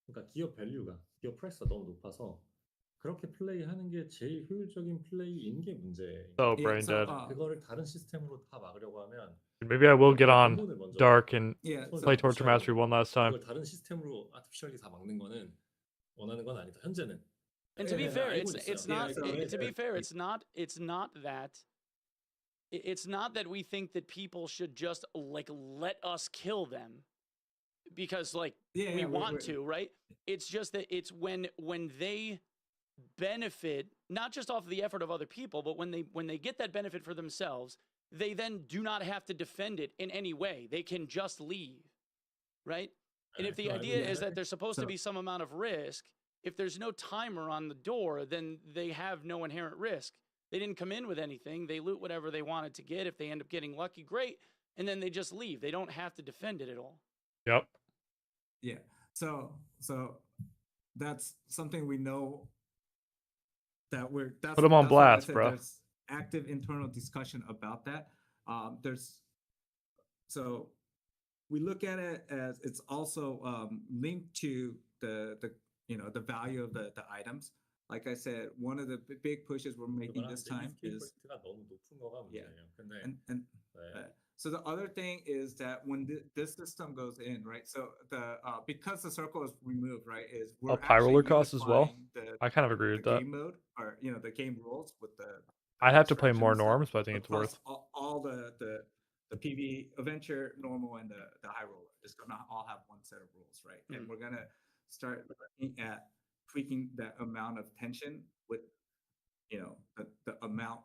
그러니까 기업 밸류가 기업 프라이스가 너무 높아서 그렇게 플레이하는 게 제일 효율적인 플레이인 게 문제예요. So brain dead. 그거를 다른 시스템으로 다 막으려고 하면 Maybe I will get on Dark and play Torture Mastery one last time. 그걸 다른 시스템으로 아티피셜리 다 막는 거는 원하는 건 아니다. 현재는. And to be fair, it's not. To be fair, it's not that we think that people should just like let us kill them because like we want to, right? It's just that it's when they benefit not just off of the effort of other people, but when they get that benefit for themselves, they then do not have to defend it in any way. They can just leave, right? And if the idea is that there's supposed to be some amount of risk, if there's no timer on the door, then they have no inherent risk. They didn't come in with anything. They loot whatever they wanted to get. If they end up getting lucky, great. And then they just leave. They don't have to defend it at all. Yep. Yeah. So that's something we know that put them on blast, bro. There's active internal discussion about that. So we look at it as it's also linked to the value of the items. Like I said, one of the big pushes we're making this time is so the other thing is that when this system goes in, right? So the because the circle is removed, right? Is we're High roller costs as well. The, I kind of agree with that. Game mode or the game rules with the. I'd have to play more norms, but I think it's worth. All the PV adventure, normal, and the high roller is gonna all have one set of rules, right? And we're gonna start looking at tweaking that amount of tension with, the amount,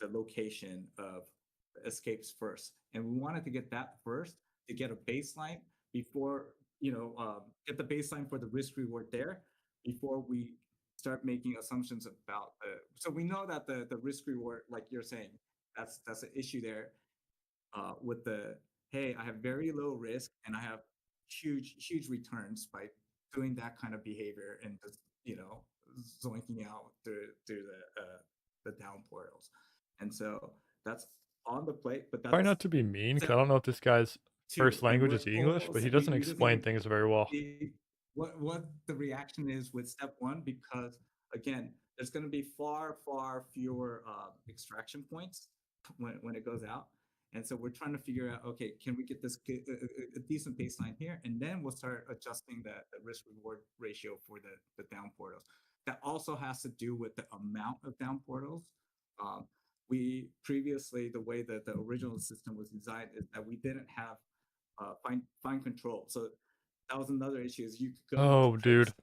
the location of escapes first, and we wanted to get that first to get a baseline before get the baseline for the risk reward there before we start making assumptions about so we know that the risk reward, like you're saying, that's an issue there with the hey, I have very low risk and I have huge returns by doing that kind of behavior and just zoinking out through the down portals. And so that's on the plate, but that's try not to be mean because I don't know if this guy's first language is English, but he doesn't explain things very well. What the reaction is with step one, because again, there's going to be far fewer extraction points when it goes out. And so we're trying to figure out, okay, can we get this a decent baseline here? And then we'll start adjusting the risk reward ratio for the down portals. That also has to do with the amount of down portals. We previously, the way that the original system was designed is that we didn't have fine control. So that was another issue is you could go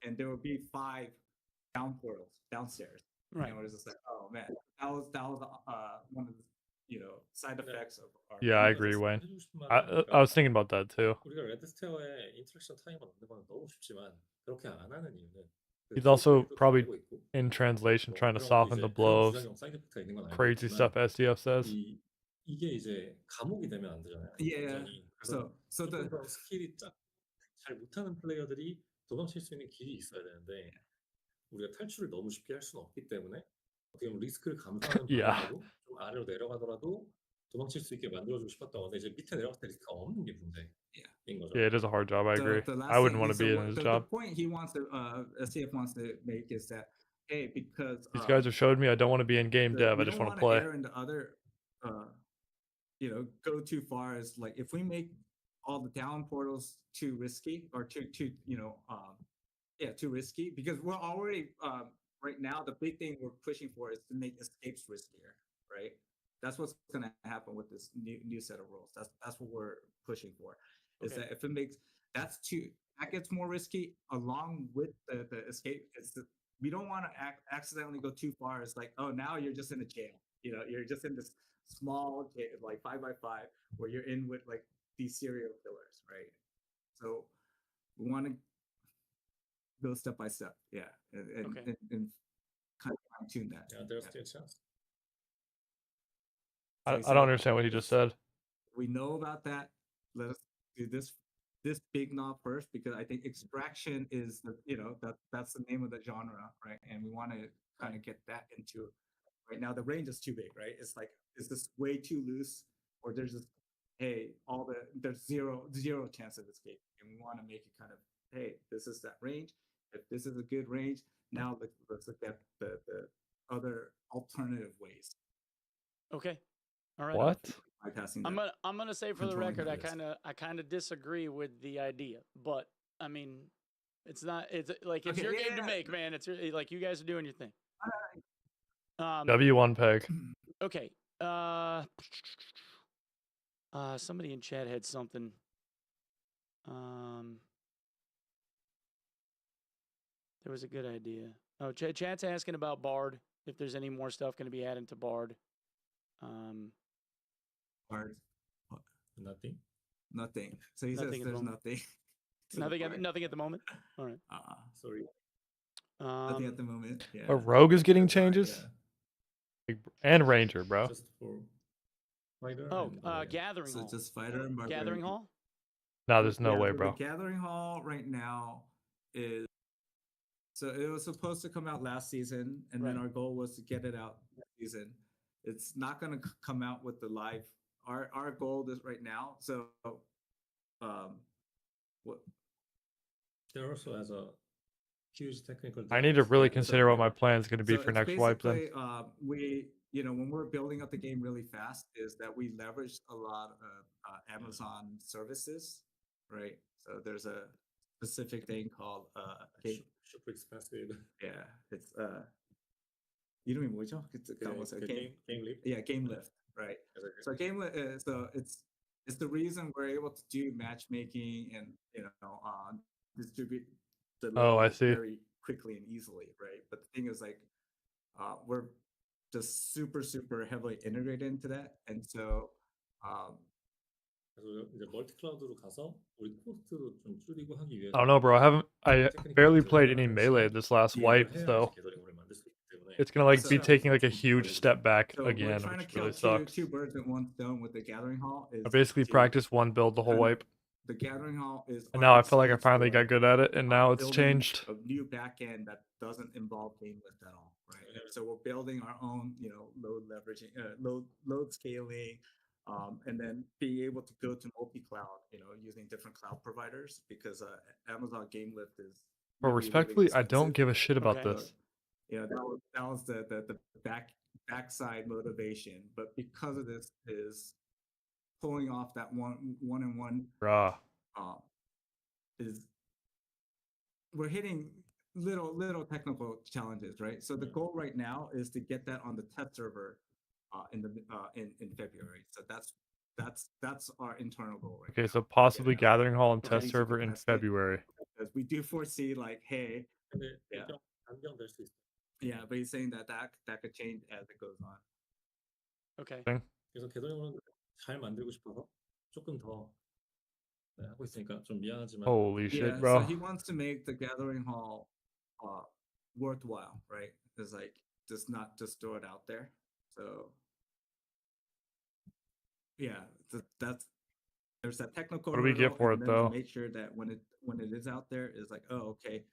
and there would be 5 down portals downstairs. Right. And it was just like, oh man, that was one of the side effects of our I agree, Wayne. I was thinking about that too. 우리가 레드스테어에 인터랙션 타임을 넣는 건 너무 쉽지만 그렇게 안 하는 이유는 He's also probably in translation trying to soften the blow of crazy stuff SDF says. 이게 이제 감옥이 되면 안 되잖아요. So the 스킬이 잘 못하는 플레이어들이 도망칠 수 있는 길이 있어야 되는데 우리가 탈출을 너무 쉽게 할 수는 없기 때문에 어떻게 보면 리스크를 감수하는 방향으로 좀 아래로 내려가더라도 도망칠 수 있게 만들어주고 싶었던 건데 이제 밑에 내려갔을 때 리스크가 없는 게 문제인 거죠. Yeah, it is a hard job. I agree. I wouldn't want to be in his job. The point he wants to, SCF wants to make is that, hey, because these guys have showed me I don't want to be in game dev. I just want to play. And the other, go too far is like if we make all the down portals too risky or too risky because we're already right now the big thing we're pushing for is to make escapes riskier, right? That's what's going to happen with this new set of rules. That's what we're pushing for. Is that if it makes that gets more risky along with the escape. We don't want to accidentally go too far. It's like, oh, now you're just in a jail. You're just in this small jail, like 5x5, where you're in with like these serial killers, right? So we want to go step by step, and kind of fine tune that. Yeah, there's still a chance. I he don't said, understand what he just said. we know about that. Let us do this big knob first, because I think extraction is the that's the name of the genre, right? And we want to kind of get that into right now. The range is too big, right? It's like, is this way too loose, or there's this there's zero chance of escape, and we want to make it kind of, hey, this is that range. If this is a good range, now let's look at the other alternative ways. Okay. All right. What? I'm gonna say for the record, I kind of disagree with the idea, but I mean, it's like it's your game to make, man. It's like you guys are doing your thing. W1 peg. Okay. Somebody in chat had something. There was a good idea. Oh, chat's asking about Bard. If there's any more stuff going to be added to Bard. Bard. Nothing. So he says there's nothing. Nothing at the moment. All right. Sorry. Nothing at the moment. Yeah. A rogue is getting changes. And ranger, bro. Just for fighter. Gathering Hall. So just fighter and barbarian. Gathering Hall. No, there's no way, bro. The Gathering Hall right now is, so it was supposed to come out last season, and then our goal was to get it out this season. It's not going to come out with the live. Our goal is right now. So, what? There also has a huge technical. I need to really consider what my plan is going to be for next wipe. Then we, when we're building up the game really fast, is that we leverage a lot of Amazon services, right? So there's a specific thing called super expensive. Yeah, it's 이름이 뭐죠? Game Lift. Yeah, Game Lift, right? So Game Lift, so it's the reason we're able to do matchmaking and distribute the I see. very quickly and easily, right? But the thing is, like, we're just super heavily integrated into that, and so 그래서 이제 멀티클라우드로 가서 우리 코스트도 좀 줄이고 하기 위해서. I don't know, bro. I barely played any melee this last wipe, so it's gonna like be taking like a huge step back again, which really sucks. Two birds with one stone with the Gathering Hall. I basically practiced one build the whole wipe. The Gathering Hall is, and now I feel like I finally got good at it, and now it's changed. A new backend that doesn't involve game lift at all, right? So we're building our own, load leveraging, load scaling, and then being able to go to multi-cloud, using different cloud providers, because Amazon Game Lift is. But respectfully, I don't give a shit about this. That was the backside motivation, but because of this is pulling off that one-on-one, is we're hitting little technical challenges, right? So the goal right now is to get that on the test server in February. So that's our internal goal. Right okay, so possibly Gathering Hall and test server in February. Because we do foresee, like, hey, yeah, but he's saying that could change as it goes on. Okay. 그래서 개성형은 잘 만들고 싶어서 조금 더 하고 있으니까 좀 미안하지만. Holy shit, bro! So he wants to make the Gathering Hall worthwhile, right? It's like not just throw it out there. So yeah, there's that technical. What do we get for it though? Make sure that when it is out there, is like, oh, okay,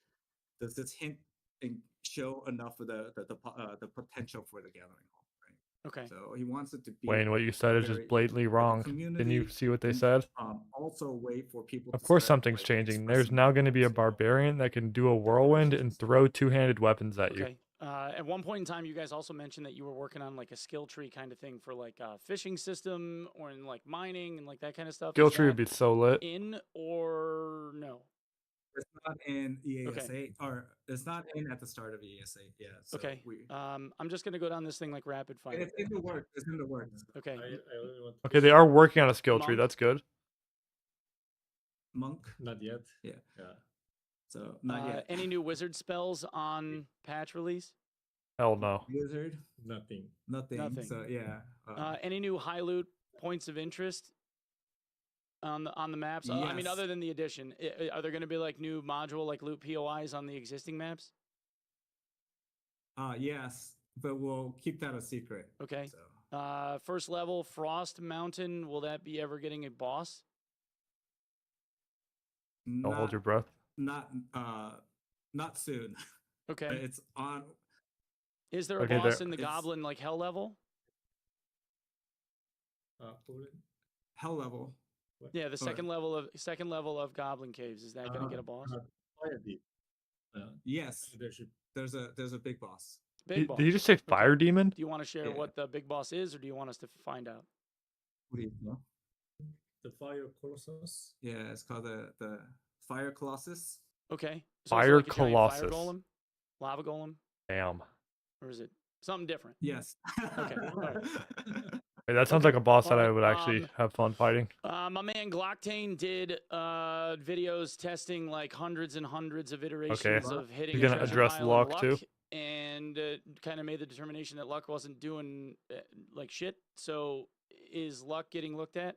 does this hint and show enough of the potential for the Gathering Hall, right? Okay. So he wants it to be. Wayne, what you said is just blatantly wrong. Didn't you see what they said? Also, wait for people. Of course, something's changing. There's now going to be a barbarian that can do a whirlwind and throw two-handed weapons at you. Okay. At one point in time, you guys also mentioned that you were working on like a skill tree kind of thing for like a fishing system or in like mining and like that kind of stuff. Skill tree would be so lit. In or no? It's not in EASA, or it's not in at the start of EASA. Yeah. So okay. I'm just gonna go down this thing like rapid fire. It's in the works. It's in the works. Okay. Okay, they are working on a skill tree. That's good. Monk. Not yet. Yeah. So not yet. Any new wizard spells on patch release? Hell no. Wizard. Nothing. So yeah. Any new high loot points of interest on the maps? Yes. I mean, other than the addition, are there going to be like new module like loot POIs on the existing maps? Yes, but we'll keep that a secret. Okay. So. First level, Frost Mountain. Will that be ever getting a boss? Don't hold your breath. Not soon. Okay. It's on. Is there a Okay, boss there- in the Goblin like Hell level? Hell level. Yeah, the second level of Goblin Caves. Is that gonna get a boss? Fire Deep. Yes. There should There's a big boss. Big boss. Did you just say Fire Demon? Do you want to share Yeah. what the big boss is, or do you want us to find out? What do you know? the Fire Colossus. Yeah, it's called the Fire Colossus. Okay. Fire it's like a giant Colossus. Fire golem, lava golem, Damn. or is it something different? Yes. Okay. All right. Hey, that sounds like a boss that I Alright, would actually have fun fighting. My man Glocktain did videos testing like hundreds and hundreds of iterations of hitting. You're a gonna treasure address pile luck, and too? and kind of made the determination that luck wasn't doing like shit. So is luck getting looked at?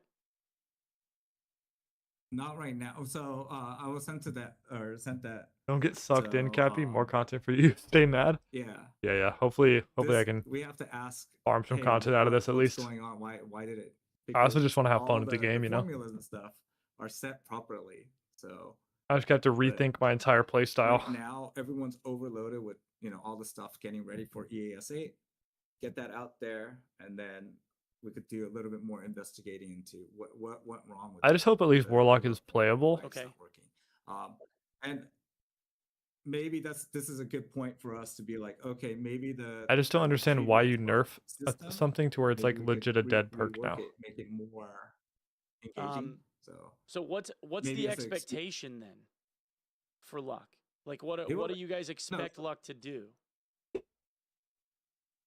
Not right now. So I was sent that. Don't get sucked in, So, Cappy. More content for you. Stay mad. Yeah. Yeah. Hopefully I This- can We have to ask. farm some hey, content out of this at what's least. going on? Why did it? I also because just want to have all fun with the game, you know? Formulas and stuff are set properly. So I just have to rethink my entire play style. right now everyone's overloaded with all the stuff getting ready for EAS 8. Get that out there, and then we could do a little bit more investigating into what went wrong with. I just hope at least the- Warlock the is playable. why it's not working. And maybe this is a good point for us to be like, okay, maybe I just don't understand why you nerf system, something to where it's like maybe we legit could a dead perk rework now. it, make it more engaging. So what's maybe the it's an excuse- expectation then for luck? Like what It do will- you guys expect luck to do?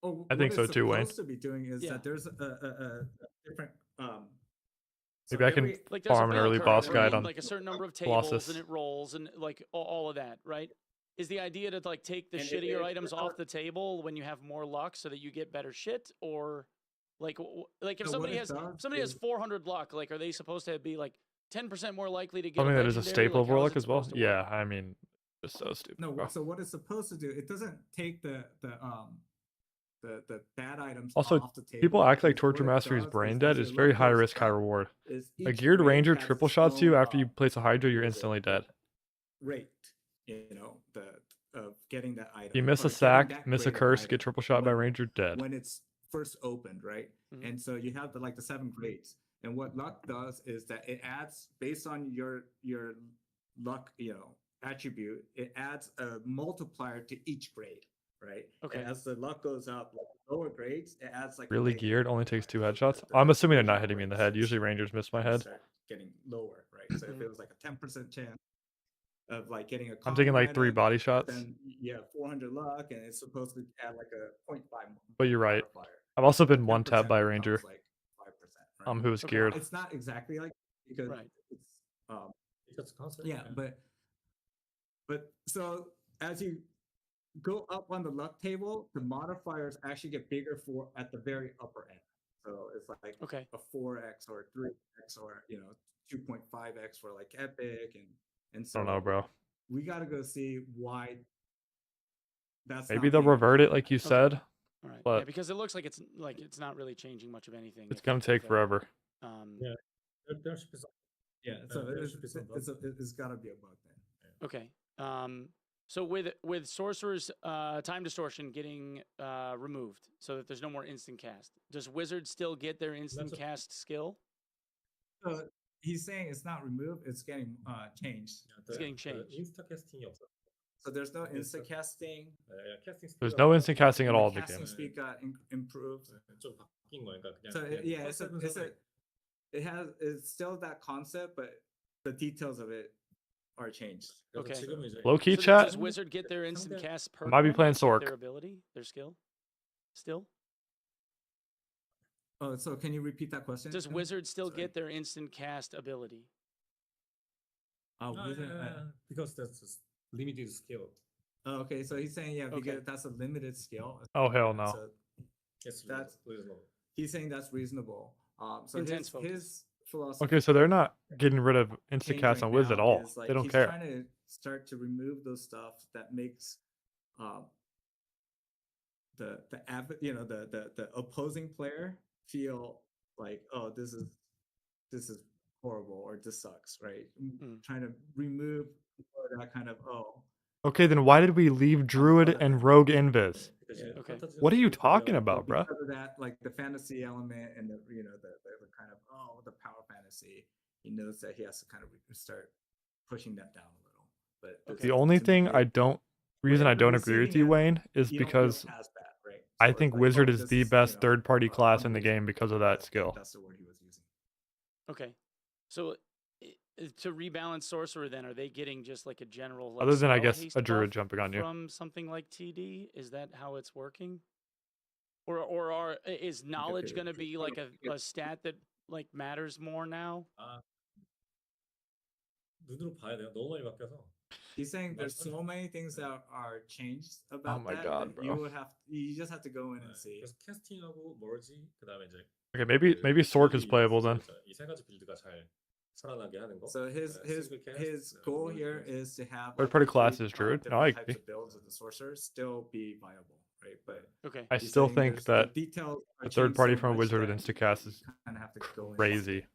Oh, I think what so it's too, Wayne. supposed to be doing is Yeah. that there's a different. So Maybe I can every- Like there's farm a an bell early curve, boss right? guide on like a certain number of tables Colossus. and it rolls and like all of that, right? Is the idea to like take the And shittier it- items off the table when you have more luck so that you get better shit, or like like if So what somebody it has does has is- 400 luck, like are they supposed to be like 10% more likely to get Something a that is a legendary? staple of Like, how is Warlock it as well. supposed to work? Yeah, I mean, it's so stupid. No, bro. so what it's supposed to do, it doesn't take the bad items Also, off the table. people act like because Torture what it Master is does brain is dead. as It's your very luck high goes risk, high up, reward. is A each geared grade ranger has triple its shots you own, after you place a Hydra, you're instantly dead. rate, of getting that item. You miss or a getting sack, that miss a grade of curse, item get triple shot by when- ranger, dead. when it's first opened, right? And so you have the 7 grades. And what luck does is that it adds based on your luck, attribute, it adds a multiplier to each grade, right? Okay. And as the luck goes up, like lower grades, it adds like a Really big geared, only takes 2 headshots. I'm assuming they're not hitting me in the head. Usually rangers miss my head. start getting lower, right? So if it was like a 10% chance of like getting a I'm taking like common 3 item, body shots. then you have 400 luck, and it's supposed to add like a 0.5. But you're right. modifier. I've also been one 10% tapped by a becomes, ranger. like 5%, Who was Okay. geared. It's not exactly like because Right. it's That's a concept. yeah, but so as you go up on the luck table, the modifiers actually get bigger for at the very upper end. So it's like Okay. a 4x or 3x or 2.5x for like epic and I so don't know, bro. we got to go see why that's Maybe not they'll being revert it like you Okay. said. All right. But yeah, because it looks like it's not really changing much of anything. it's if- gonna if take that- forever. Yeah. There should be some. yeah so there should be some bugs. it's got to be a bug then. Okay. So with sorcerer's time distortion getting removed, so that there's no more instant cast, does wizard still get their instant That's a- cast skill? So he's saying it's not removed, it's getting changed. It's getting changed. 인스타 캐스팅이 없어. So there's no instant casting. 캐스팅 There's 스피드가 no instant casting at and the all in the casting game. speed got improved. 좀 바뀐 거니까 그냥. So yeah, 컨셉은 it's still that concept, but the details of it are changed. 그래서 Okay. 지금은 이제 Low key So chat. does wizard get their instant cast perk? might be then? playing Like, Sork. Their ability, their skill, still. Oh, so can you repeat that question? Does Tim? wizard still Sorry. get their instant cast ability? because that's just limited skill. Oh, okay, so he's saying Okay. because that's a limited skill. Oh, hell no. So It's That's- reasonable. he's saying that's reasonable. So Intense his, focus. his philosophy. Okay, so they're not getting rid of instant change cast right on Wiz now at all. is, like, They don't he's care. trying to start to remove those stuff that makes the opposing player feel like, oh, this is horrible, or this sucks, right? Trying to remove that kind of, oh. Okay, then why did we leave Druid and Rogue Invis? Okay. What are you talking about, bruh? Because of that, like the fantasy element and the kind of, oh, the power fantasy, he knows that he has to kind of start pushing that down a little. But The only thing I don't wherever agree with receiving you, it, Wayne, is you don't because feel as bad, right? I So think it's like, Wizard oh, is this the is, best third-party class in the unwasted. game because of that skill. That's the word he was using. Okay. So to rebalance sorcerer, then are they getting just like a general? Like, Other than, I spell guess, haste a druid buff jumping on you. from something like TD? Is that how it's working? Is knowledge going to be like a stat that like matters more now? 눈으로 봐야 돼요. 너무 많이 바뀌어서. He's saying there's so many things that are changed about my that. God, that you bro. you just have to go in and see. 그래서 캐스팅하고 머지 그다음에 이제 Okay, maybe Sork is playable then. 이세 가지 빌드가 잘 살아나게 하는 거. So his goal here is to have Third-party the class three, is druid. different No, I types agree. of builds of the sorcerer still be viable, right? But Okay. I he's still saying think there's- that the details are the third-party changed so from a much Wizard with that Instacast is you kinda have to go in and crazy. see.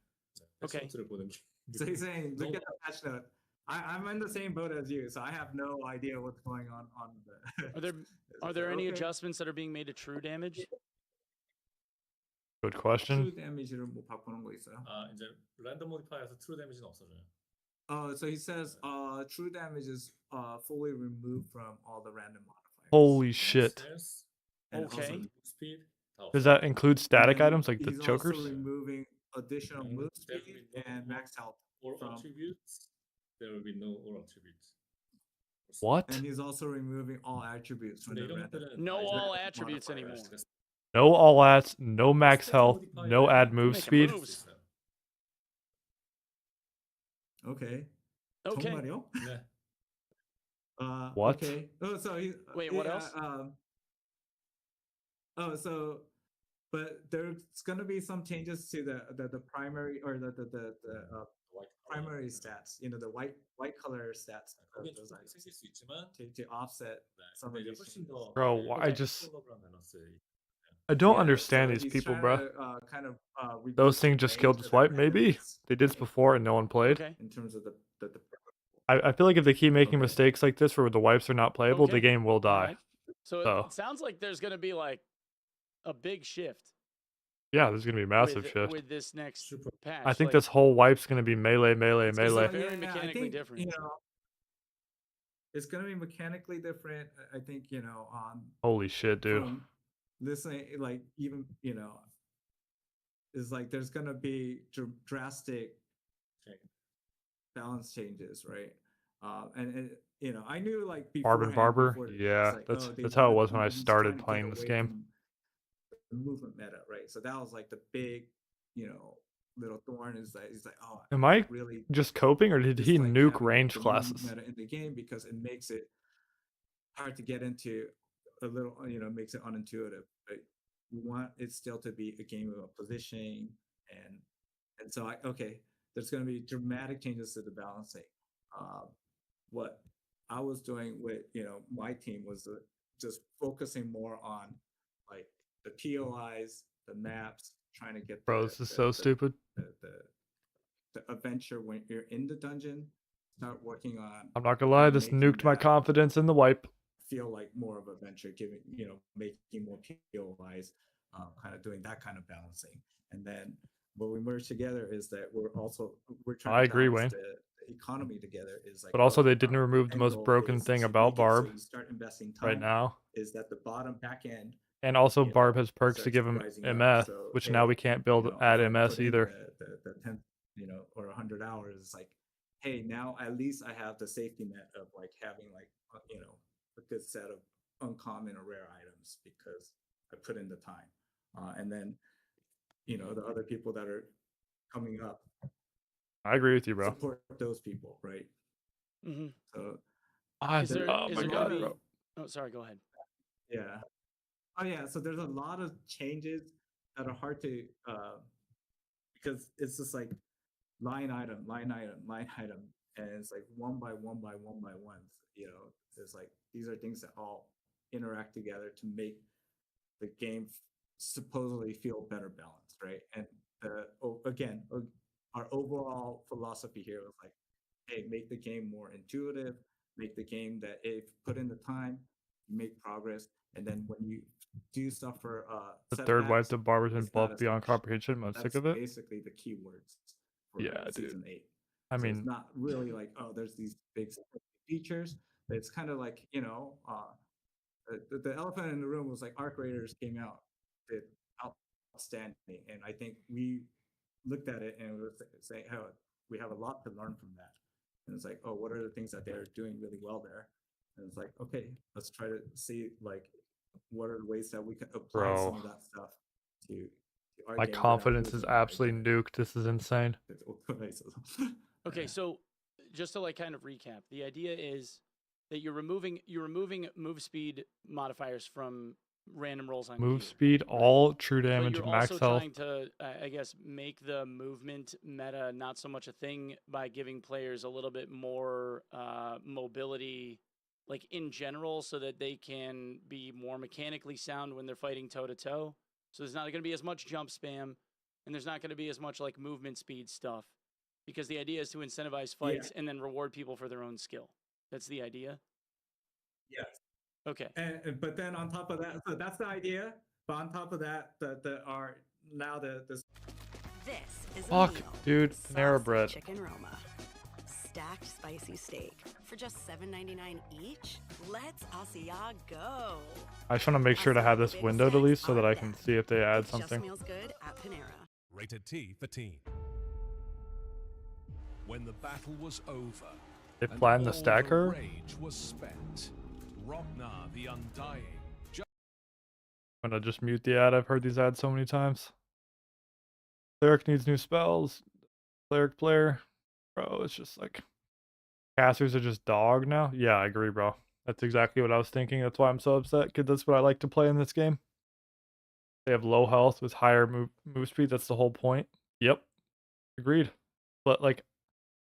Okay. 에센스를 보는 게. So he's saying, look at the patch note. I'm in the same boat as you, so I have no idea what's going on the. Are there any okay. adjustments that are being made to true damage? Good question. True damage를 뭐 바꾸는 거 있어요? 이제 랜덤 모디파이어에서 트루 데미지는 없어져요. So he says true damage is fully removed from all the random modifiers. Holy shit. And also Okay. move speed. Does that include and static then items like the he's chokers? also removing additional And move there will speed be no and max health. Or from- attributes. There will be no all attributes. What? And he's also removing all attributes from 근데 the 이런 random. 것들은 No 다 이제 all attributes anymore. No all ats, no max health, no add move Making speed. moves. Okay. Okay. 정말요? 네. What? Okay. Oh, so he. Wait, what else? So, but there's gonna be some changes to the primary or the primary stats. You know, the white color stats. 거긴 Those 좀 items 생길 수 있지만 to offset some of 근데 이제 these 훨씬 changes. 더 Bro, I just I Yeah, don't understand so these he's people, trying bro. to, kind of, Those reduce things the just killed range the of swipe. the Maybe randoms they did this before and no one played. Okay. in terms of the I feel like if they keep making Okay. mistakes like this where the wipes are not playable, the Okay. game will All die. right. So So. it sounds like there's going to be like a big shift. Yeah, there's gonna be a massive with, shift. with this next patch. I think like, this whole wipe's gonna be melee. Very I mechanically think, different. You know, it's gonna be mechanically different. I think, you know, Holy shit, dude. from listening, like even, you know, is like there's gonna be drastic balance changes, right? And you know, I knew like Barb and Barber? beforehand, Yeah, it's like, that's oh, they that's how it wanna- was when I he's trying started to get playing this away game. from the movement meta, right? So that was like the big, you know, little thorn is that he's like, oh, Am I really just coping, or did he dislike nuke having range the movement classes? meta in the game because it makes it hard to get into a little, you know, makes it unintuitive. But we want it still to be a game of positioning, and so there's going to be dramatic changes to the balancing. What I was doing with, you know, my team was just focusing more on like the POIs, the maps, trying to get Bro, this is so stupid. the adventure when you're in the dungeon. Start working on. I'm not gonna lie, this making nuked my that confidence in the wipe. feel like more of a venture, giving, you know, making more POIs, kind of doing that kind of balancing. And then what we merge together is that we're trying I to agree, balance Wayne. the economy together is like, But also, they our didn't remove the end most goal broken is thing to about make it so Barb you start investing right time, now. is that the bottom back end, And also, you know, Barb has perks to starts give him rising up. MS, So, which hey, now we can't build you know, at if I MS put in either. the 10, you know, or 100 hours, it's like, hey, now at least I have the safety net of like having like, you know, a good set of uncommon or rare items because I put in the time. And then, you know, the other people that are coming up, I agree with you, bro. support those people, right? Mm-hmm. So Oh Is there my gonna god, be- bro. Oh, sorry. Go ahead. yeah. Oh yeah, so there's a lot of changes that are hard to because it's just like line item, and it's like one by one by one by one. You know, it's like these are things that all interact together to make the game supposedly feel better balanced, right? And again, our overall philosophy here was like, hey, make the game more intuitive, make the game that if put in the time, you make progress, and then when you do suffer The third wipe setbacks, to barbers and it's not buff as beyond much. comprehension. I'm sick That's of it. basically the keywords for Yeah, season dude. 8. I So mean, it's not really like, oh, there's these big features, but it's kind of like, you know, the elephant in the room was like Arc Raiders came out, did outstanding, and I think we looked at it and we were saying how we have a lot to learn from that. And it's like, oh, what are the things that they're doing really well there? And it's like, okay, let's try to see like what are the ways that we can apply some of that stuff to our my game without confidence is losing our absolutely nuked. This is insane. Okay, so just to like kind of recap, the idea is that you're removing move speed modifiers from random rolls on Move gear, speed, right? all true But damage, you're max also health. trying to, I guess, make the movement meta not so much a thing by giving players a little bit more mobility, like in general, so that they can be more mechanically sound when they're fighting toe to toe. So there's not going to be as much jump spam, and there's not going to be as much like movement speed stuff, because the idea is to incentivize fights and then reward people for their own skill. That's the idea. Yes. Okay. And but then on top of that, so that's the idea. But on top of that, the This is a Fuck, meal. dude, Panera Saucy bread. Chicken Roma. Stacked spicy steak for just $7.99 each. Let's Asiya go. I just want to make sure to have this window at least so that I can see if they add Just something. meals good at Panera. Rated T for teen. When the battle was over, They and planned the all stacker? rage was spent, Roknar the Undying I'm gonna just mute the ad. I've heard these ads so many times. Cleric needs new spells. Cleric player. Bro, it's just like casters are just dog now. Yeah, I agree, bro. That's exactly what I was thinking. That's why I'm so upset, kid. That's what I like to play in this game. They have low health with higher move speed. That's the whole point. Yep. Agreed. But like,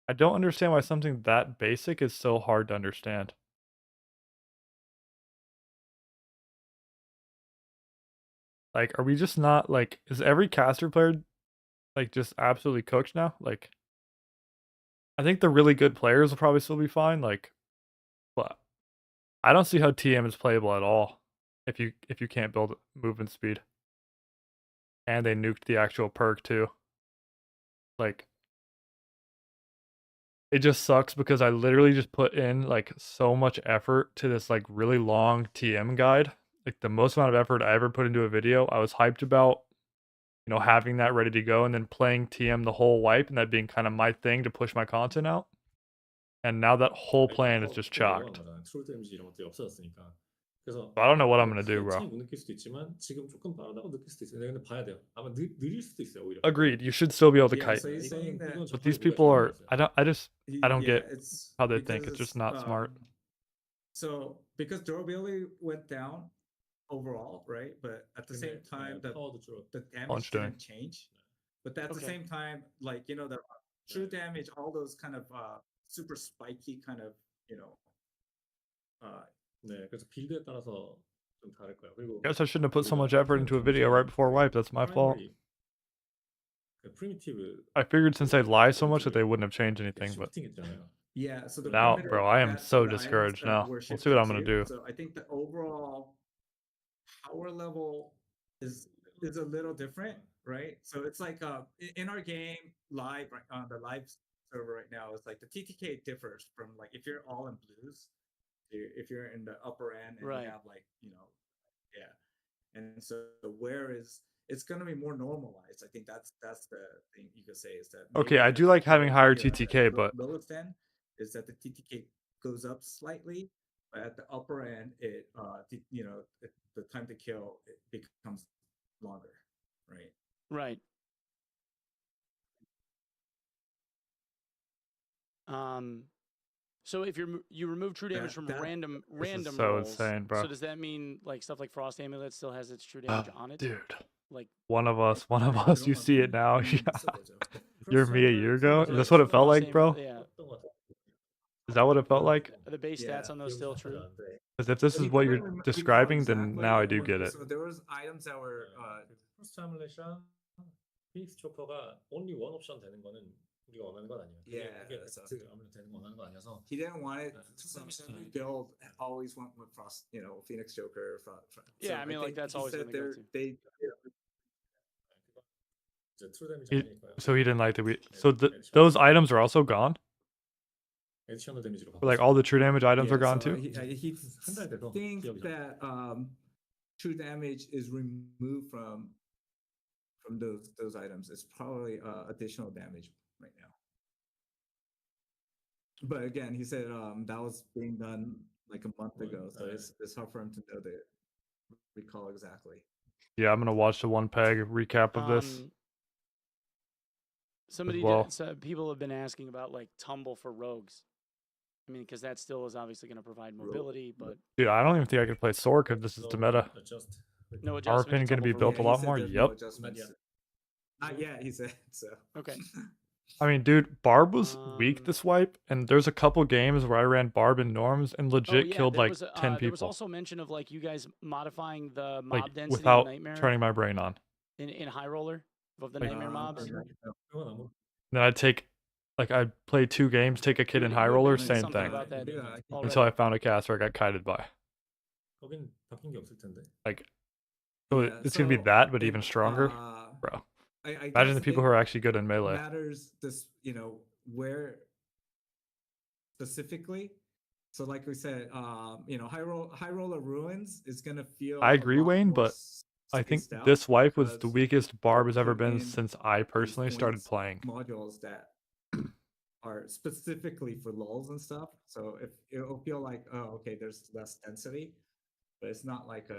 I don't understand why something that basic is so hard to understand. Like, are we just not like, is every caster player like just absolutely cooked now? Like, I think the really good players will probably still be fine. Like, but I don't see how TM is playable at all if you can't build movement speed. And they nuked the actual perk too. Like, it just sucks because I literally just put in like so much effort to this like really long TM guide. Like the most amount of effort I ever put into a video. I was hyped about, you know, having that ready to go and then playing TM the whole wipe and that being kind of my thing to push my content out. And now that whole plan is just chalked. 트롤 데미지 이런 것들이 없어졌으니까. 그래서 I don't know what I'm gonna do, 차이 bro. 못 느낄 수도 있지만 지금 조금 빠르다고 느낄 수도 있어요. 근데 봐야 돼요. 아마 느릴 수도 있어요, 오히려. Agreed. You should still be able to Yeah, kite. so he's saying that But these people are I don't Yeah, get it's how they because think. It's just not smart. So because durability went down overall, right? But at the same time, the damage Punch doing. didn't change. But at the Okay. same time, like you know, the true damage, all those kind of super spiky kind of, you know. 네, 그래서 빌드에 따라서 좀 다를 거예요. 그리고 Guess I shouldn't have put so much effort into a video right before wipe. That's my fault. 프리미티브 I figured since they lie so much that they wouldn't have changed anything, but 슈팅했잖아요. Yeah, so the now, perimeter, bro, I am that's so the items discouraged that now. we're We'll see what I'm shifting gonna do. to. So I think the overall power level is a little different, right? So it's like in our game live right on the live server right now, it's like the TTK differs from like if you're all in blues, if you're in the upper end and Right. you have like, you know, yeah. And so where is it's gonna be more normalized. I think that's the thing you could say is that Okay, I maybe do like having higher at the TTK, but lowest end is that the TTK goes up slightly, but at the upper end, it you know, the time to kill it becomes longer, right? Right. So if you remove true damage from random so rolls, insane, bro. so does that mean like stuff like Frost Amulet still has its true damage on it? Dude. Like One of us, you see it now. Yeah. You're me a year ago? That's what it felt like, bro? Yeah. Is that what it felt like? Are the base stats on those still true? Because if this is what you're describing, then now I do get it. So there was items that were 크로스 타임렛이랑 피닉스 초퍼가 only one 옵션 되는 거는 우리가 원하는 건 아니에요. Yeah, 그게 so- 아무래도 되는 거 원하는 거 아니어서. he didn't want it to build always went with Frost, Phoenix Joker. Yeah, I mean, like, that's always been the go-to. They 이제 트루 데미지 He- 아니니까요. so he didn't like that we. So those items are also gone. 에디셔널 데미지로 Like all the true damage items are gone so too. He 달 돼도 thinks 기억이 that true damage is removed from those items. It's probably additional damage right now. But again, he said that was being done like a month ago, so it's hard for him to know the recall exactly. Yeah, I'm gonna watch the one peg recap of this. Somebody well. people have been asking about like tumble for rogues. I mean, because that still is obviously going to provide mobility, but Dude, I don't even think I could play Sword because this is the meta. Adjust. no Our adjustment. opinion to gonna be tumble built for a rogues. lot more. There's no Yep. adjustments. Not yet. Not yet, he said. So Okay. I mean, dude, Barb was weak this wipe, and there's a couple games where I ran Barb in norms and legit killed there like was, 10 There was people, also mention of like you guys modifying the mob like density without of Nightmare turning my brain on. in High Roller of the Like- Nightmare mobs. 그건 아무 Then I'd take, like, I'd play 2 games, take a kid in You High had Roller, mentioned same something thing. about that already. Until I found a caster I got kited by. 거긴 바뀐 게 없을 텐데. Like, so Yeah, it's gonna be so that, but it, even stronger, bro. Imagine the people who are actually good in melee. Matters this, where specifically. So like we said, High Roller Ruins is gonna feel. I a agree, lot Wayne, more but I think spaced out this wipe was the because weakest Barb has ever been in since I personally these started points playing. modules that are specifically for lulls and stuff. So if it'll feel like, oh, okay, there's less density, but it's not like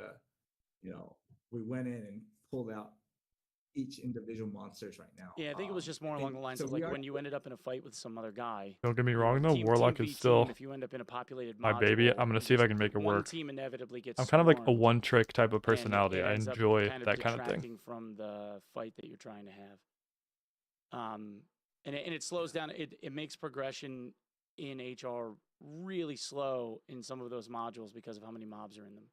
we went in and pulled out each individual monsters right now. Yeah, I think it was just more along the lines so of we like are- when you ended up in a fight with some other guy. Don't get me you know, wrong though, team Warlock v is team, still if you end up in a populated my baby. module, I'm gonna you see if I just- can make it one work. team inevitably gets I'm kind of like a swarmed, one-trick type of and personality. it I ends up enjoy kind of that kind of thing. detracting from the fight that you're trying to have. And it slows down. It makes progression in HR really slow in some of those modules because of how many mobs are in them.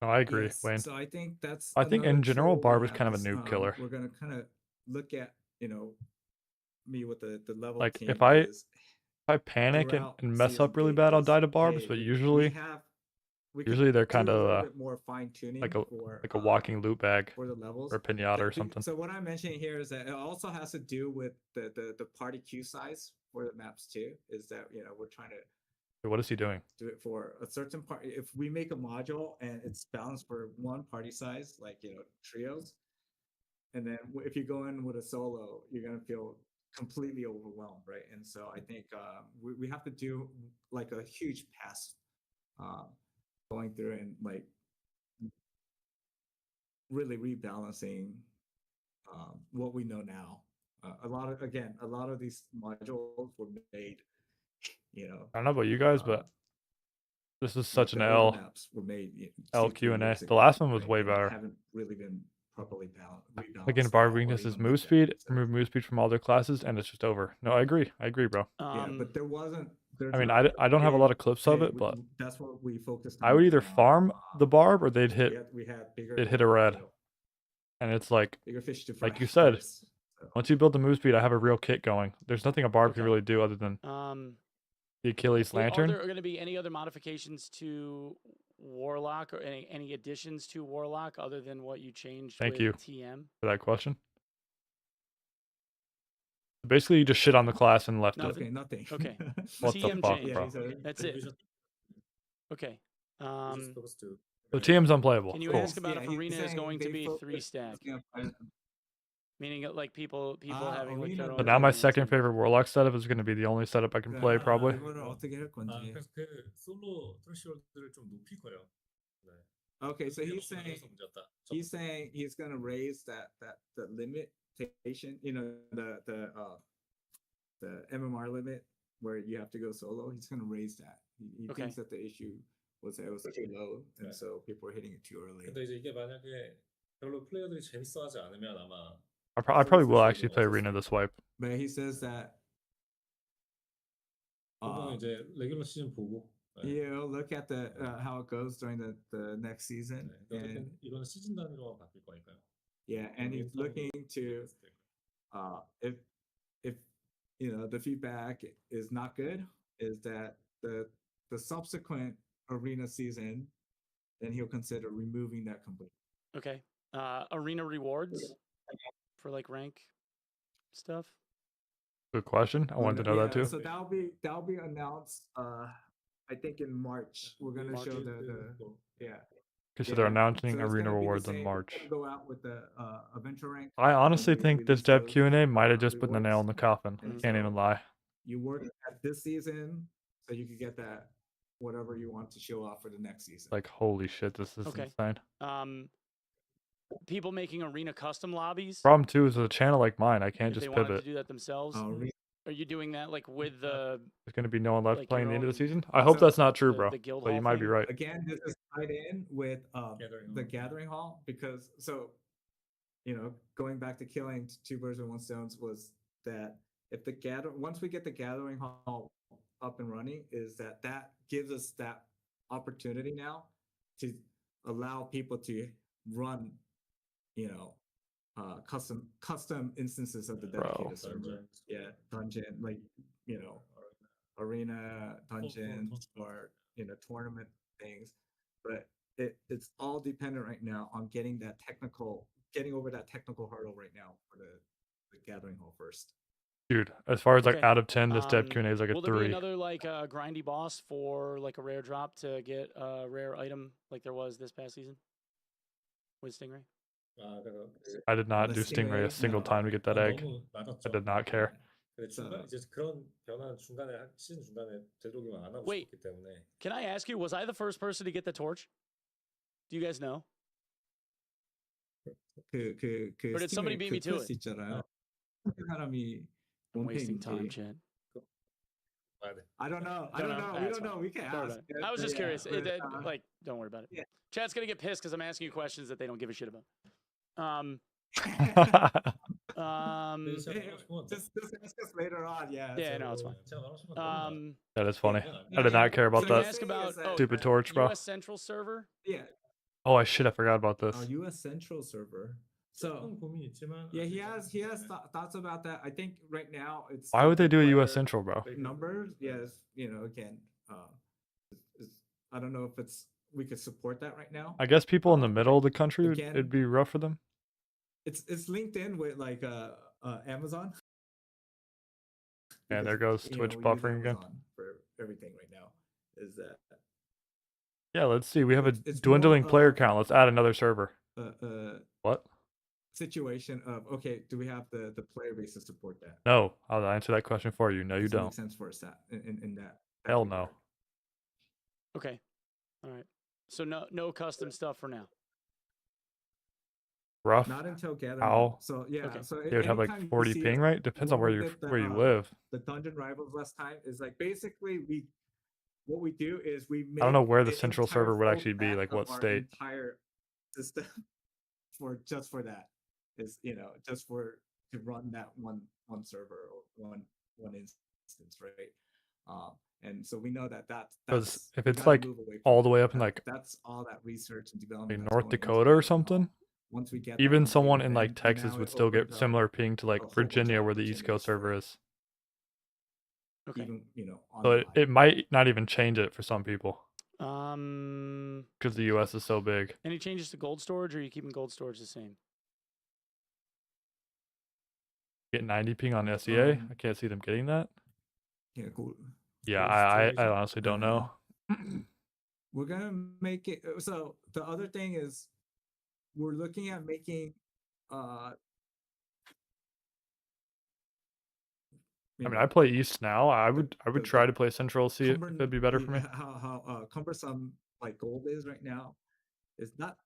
No, I agree, Yes, Wayne. So I think that's. I think another in general, trope we Barb is have kind of a noob killer. We're gonna kind of look at me with the level. Like team if I is panic and, throughout and mess season up really eight bad, I'll is, die to Barbs. hey, But we usually, have we can usually they're do kind a little of bit more fine tuning like for a walking loot bag for the levels or a pinata or Be- something. So what I'm mentioning here is that it also has to do with the party queue size for the maps too. Is that we're trying to What is he doing? do it for a certain part. If we make a module and it's balanced for one party size, like trios, and then if you go in with a solo, you're gonna feel completely overwhelmed, right? And so I think we have to do like a huge pass, going through and like really rebalancing what we know now. A lot of these modules were made, I don't know about you guys, but this is such an L. Maps were made L 2-3 Q and A. years The ago, last one was right? way And better. haven't really been properly rebalanced. Again, Barb or weakness is even move looked at. speed. So, Remove move speed from all their classes, and it's just over. No, I agree, bro. yeah, but there wasn't. There's I mean, not I don't have a big- lot of clips of hey, it, but that's what we focused. I on would either now. farm the Barb or they'd hit We had bigger. they'd hit a red, and it's like Bigger fish to fry. like you said. first, so. Once you build the move speed, I have a real kit going. There's nothing a Barb can Okay. really do other than the Achilles Are lantern. there going to be any other modifications to Warlock or any additions to Warlock other than what you changed Thank with you. TM? For that question. Basically, you just shit on the class and left it. Okay, nothing. Okay. What the TM fuck, change. bro? That's it. Okay. supposed to. So TM's unplayable. Can you Cool. ask about if Yeah, he's Arena is saying going to they be focus- 3-stack? Yeah, Meaning like people having like their Arena own. So now my Arena second team. favorite Warlock setup is going to be the only setup I can play probably. 이거를 어떻게 할 건지. 그래서 그 솔로 트래시월드를 좀 높일 거예요. 네. Okay, so he's 그게 saying 문제였다. he's saying he's gonna raise the limitation, the MMR limit where you have to go solo. He's gonna raise that. He Okay. thinks that the issue was that it was too low, and 네. so people were hitting it too early. 근데 이제 이게 만약에 별로 플레이어들이 재밌어하지 않으면 아마 I probably will actually play Arena this wipe. But he says that 그거는 이제 레귤러 시즌 보고. look at the how it goes during the next season. And 이거는 시즌 단위로만 바뀔 거니까요. yeah, and he's looking to if the feedback is not good, is that the subsequent arena season, then he'll consider removing that completely. Okay. Arena rewards for like rank stuff. Good question. I wanted to know that too. So that'll be announced. I think in March we're gonna show the Okay, so they're announcing So it's arena gonna be the rewards in same. March. We're gonna go out with the adventure rank. I honestly we think this release dev those, Q&A might have just put the nail in rewards. the coffin. And Can't so even lie. You work at this season, so you could get that whatever you want to show off for the next season. Like, holy shit, this is Okay. insane. People making arena custom lobbies. Problem too is with a channel like mine, I can't if just they wanted pivot. to do that themselves. Arena- Are you doing that like with the There's going to be no one left like playing your the end of the own- season. I hope So, that's not true, the bro. guild But you hall might be thing? right. Again, this is tied in with Gathering the Hall. gathering hall because going back to killing two birds with one stone was that if once we get the gathering hall up and running, is that gives us that opportunity now to allow people to run, custom instances of the Bro. dedicated server. Dungeons. Yeah, dungeon, like arena dungeons or tournament things, but it's all dependent right now on getting over that technical hurdle right now for the gathering hall first. Dude, as far as like Okay. out of 10, this dev Q&A is like a will there be 3. another like grindy boss for like a rare drop to get a rare item like there was this past season with Stingray? I did not The do Stingray a Stingray? single No. time to get that egg. 너무 낮았죠. I did not care. 근데 중간 이제 그런 변화는 시즌 중간에 되도록이면 안 하고 Wait. 싶기 때문에. Can I ask you, was I the first person to get the torch? Do you guys know? Or did somebody beat me to it? 있잖아요. 사람이 I'm wasting time, 원팩인지. Chad. 봐야 돼. I don't know. Don't know. We That's don't know. fine. We can Don't worry ask. about it. I was just curious. but, Like, don't worry about it. yeah. Chad's gonna get pissed because I'm asking you questions that they don't give a shit about. Just ask us later on. Yeah. Yeah, so- no, it's fine. That is funny. Yeah. I did not care about Can I that ask about stupid torch, bro. US Central server? Yeah. Oh, shit, I forgot about this. Our U.S. Central server. So 조금 고민이 있지만. yeah, he has thoughts about that. I think right now it's. Why would they do a US player Central, bro? Numbers, yes. Again, I don't know if we could support that right now. I guess people in the middle of the country, Again- it'd be rough for them. It's linked in with like Amazon. And there Because, goes Twitch we use buffering again. Amazon for everything right now. Is that Yeah, let's see. We have a it's dwindling more player of- count. Let's add another server. What? situation of okay? Do we have the player base to support that? No, I'll answer that question for you. No, you Does it make don't. sense for us that in that? Hell no. Okay. All right. So no custom stuff for now. Rough. Not until gathering. How? So yeah. Okay. So They would have like anytime you 40 see ping, right? Depends on when where we you did the, where you live. The dungeon rivals last time is like basically what we do is we make I don't know where the an central entire server would full actually be, pack like of what our state. entire system for that is just for to run that one server or one instance, right? And so we know that's Because if we it's gotta like move away from all the way up in that. like That's all that research and like development that's North going into Dakota or gathering hall. something, Once we get that even completed, someone in like then Texas now would it still get opens up similar ping to like a whole bunch of Virginia where the East Coast opportunities server for is. Okay. even on So the it might not even change it for some people Um, because the US is so big. any changes to gold storage, or are you keeping gold storage the same? Get 90 ping on SEA. Um, I can't see them getting that. yeah, cool. Yeah, Gold I storage, honestly don't know. We're gonna make it. So the other thing is, we're looking at making. I mean, I play East now. I would the- try to play Central, see if cumber- it'd be better for me. How cumbersome like gold is right now is not.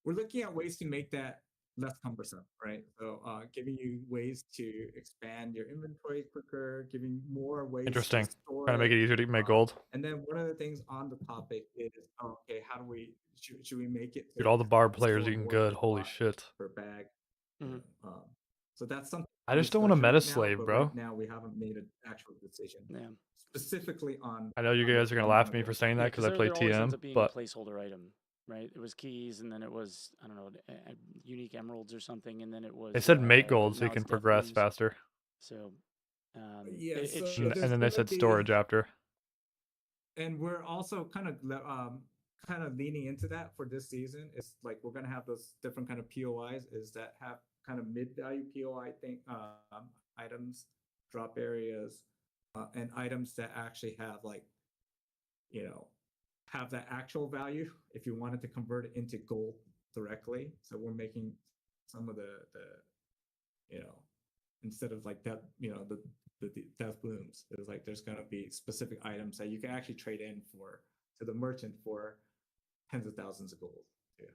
We're looking at ways to make that less cumbersome, right? So giving you ways to expand your inventory quicker, giving more ways. Interesting. To store Trying to make it easier to make gold. And then one of the things on the topic is, okay, how do we should we make it? Dude, all the barb players store eating more good. per Holy bot, shit. per bag. Mhm. So that's something I just don't want to meta discussion right now, slave, but bro. right now we haven't made an actual decision. Yeah. Specifically on. I know you on guys are gonna what laugh we at me wanna for go. saying that because I there play always ends TM, up being but a placeholder item, right? It was keys, and then it was, I don't know, unique emeralds or something, and then it was. they said mate gold so now you can it's death progress blooms. faster, So, Yeah, it so shifts. and there's then they gonna said be- storage after. And we're also kind of leaning into that for this season. It's like we're gonna have those different kind of POIs is that have kind of mid-value POI thing items, drop areas, and items that actually have like, have that actual value if you wanted to convert it into gold directly. So we're making some of the instead of like that, the death blooms. There's like there's gonna be specific items that you can actually trade in for to the merchant for tens of thousands of gold. Yeah.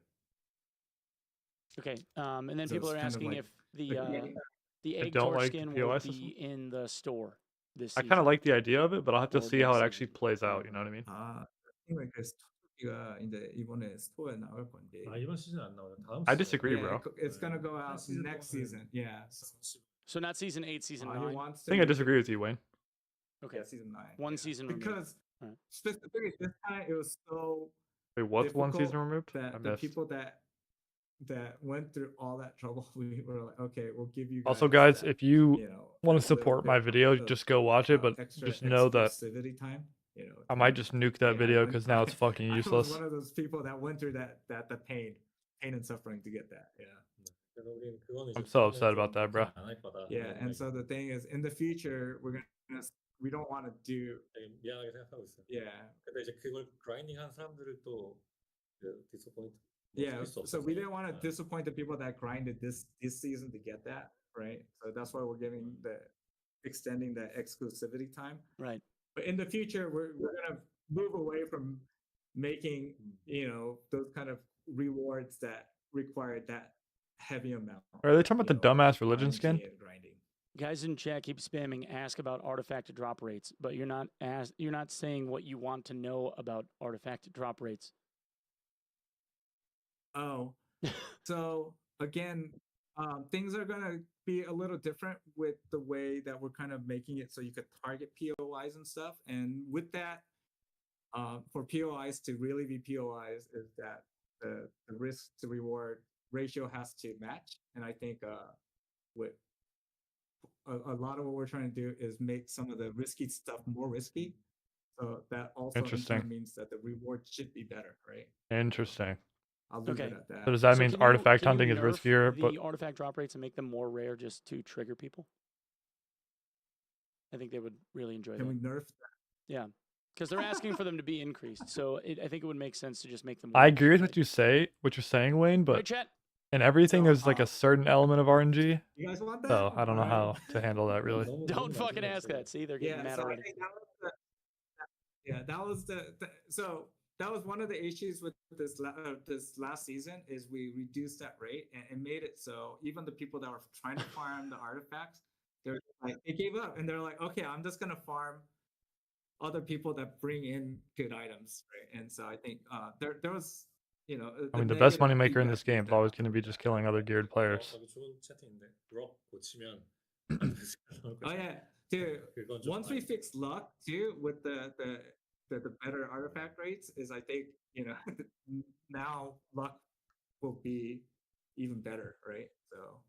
Okay. And then So people it's are kind of asking like- if the I egg don't torch like the skin POI will system. be in the store this I season. kind of like the idea of it, but I'll have to Or see how it next actually plays out. You know what I mean? 그러니까 스토리가 이제 이번에 스토어에 나올 건데. 이번 시즌 안 나와요. 다음 I 시즌. disagree, Yeah, bro. it's gonna go out season next 동안은 season. Yeah. So not season 8, season He 9. wants I to think I use it- disagree with you, Wayne. Okay. Yeah, season 9. One yeah. season removed. because Alright. specifically this time it was so Wait, what's one season difficult removed? I that the missed. people that went through all that trouble, we were like, okay, we'll give you. Also, guys, that, if you you know, want a to little support bit my video, of, just go watch it. But extra just know that exclusivity time. I might just nuke that video I because went- now it's fucking I useless. was one of those people that went through the pain and suffering to get that. Yeah. 그래서 우리는 그거는 I'm 이제 so 처음에 upset 좀 about that, bro. 안할 거다. Yeah, and so the thing is, in the future, we don't want to do. 되게 미안하게 생각하고 있어요. Yeah. 근데 이제 그걸 그라인딩한 사람들을 또 디스포인트. Yeah, so we didn't want to disappoint the people that grinded this season to get that, right? So that's why we're extending the exclusivity time. Right. But in the future, we're gonna move away from making those kind of rewards that require that heavy amount. Are they talking about the dumbass religion skin? and grinding. Guys in chat keep spamming ask about artifact drop rates, but you're not saying what you want to know about artifact drop rates. Oh, so again, things are gonna be a little different with the way that we're kind of making it so you could target POIs and stuff. And with that, for POIs to really be POIs, is that the risk to reward ratio has to match. And I think with a lot of what we're trying to do is make some of the risky stuff more risky. So that also in Interesting. turn means that the reward should be better, right? Interesting. I'll leave Okay. it at that. So does that So mean can you- artifact can you hunting is nerf riskier? the But artifact drop rates and make them more rare just to trigger people? I think they would really enjoy Can that. we nerf that? Yeah, because they're asking for them to be increased. So I think it would make sense to just make them. I agree with what you're saying, Wayne. Right, But chat? in everything, So, there's like a certain element of RNG. You guys want that? So I don't know Alright. how to handle that really. Don't fucking ask that. See, they're getting Yeah, mad so I already. think that was one of the issues with this last season is we reduced that rate and made it so even the people that were trying to farm the artifacts, they gave up and they're like, okay, I'm just gonna farm other people that bring in good items, right? And so I think there was, I mean, the best negative moneymaker in this feedback game is that- always going to be just killing other geared players. 여기 좋은 채팅인데 록 고치면 Oh yeah, dude. 그건 좀 Once we fix luck too with the better artifact rates, is I think now luck will be even better, right? So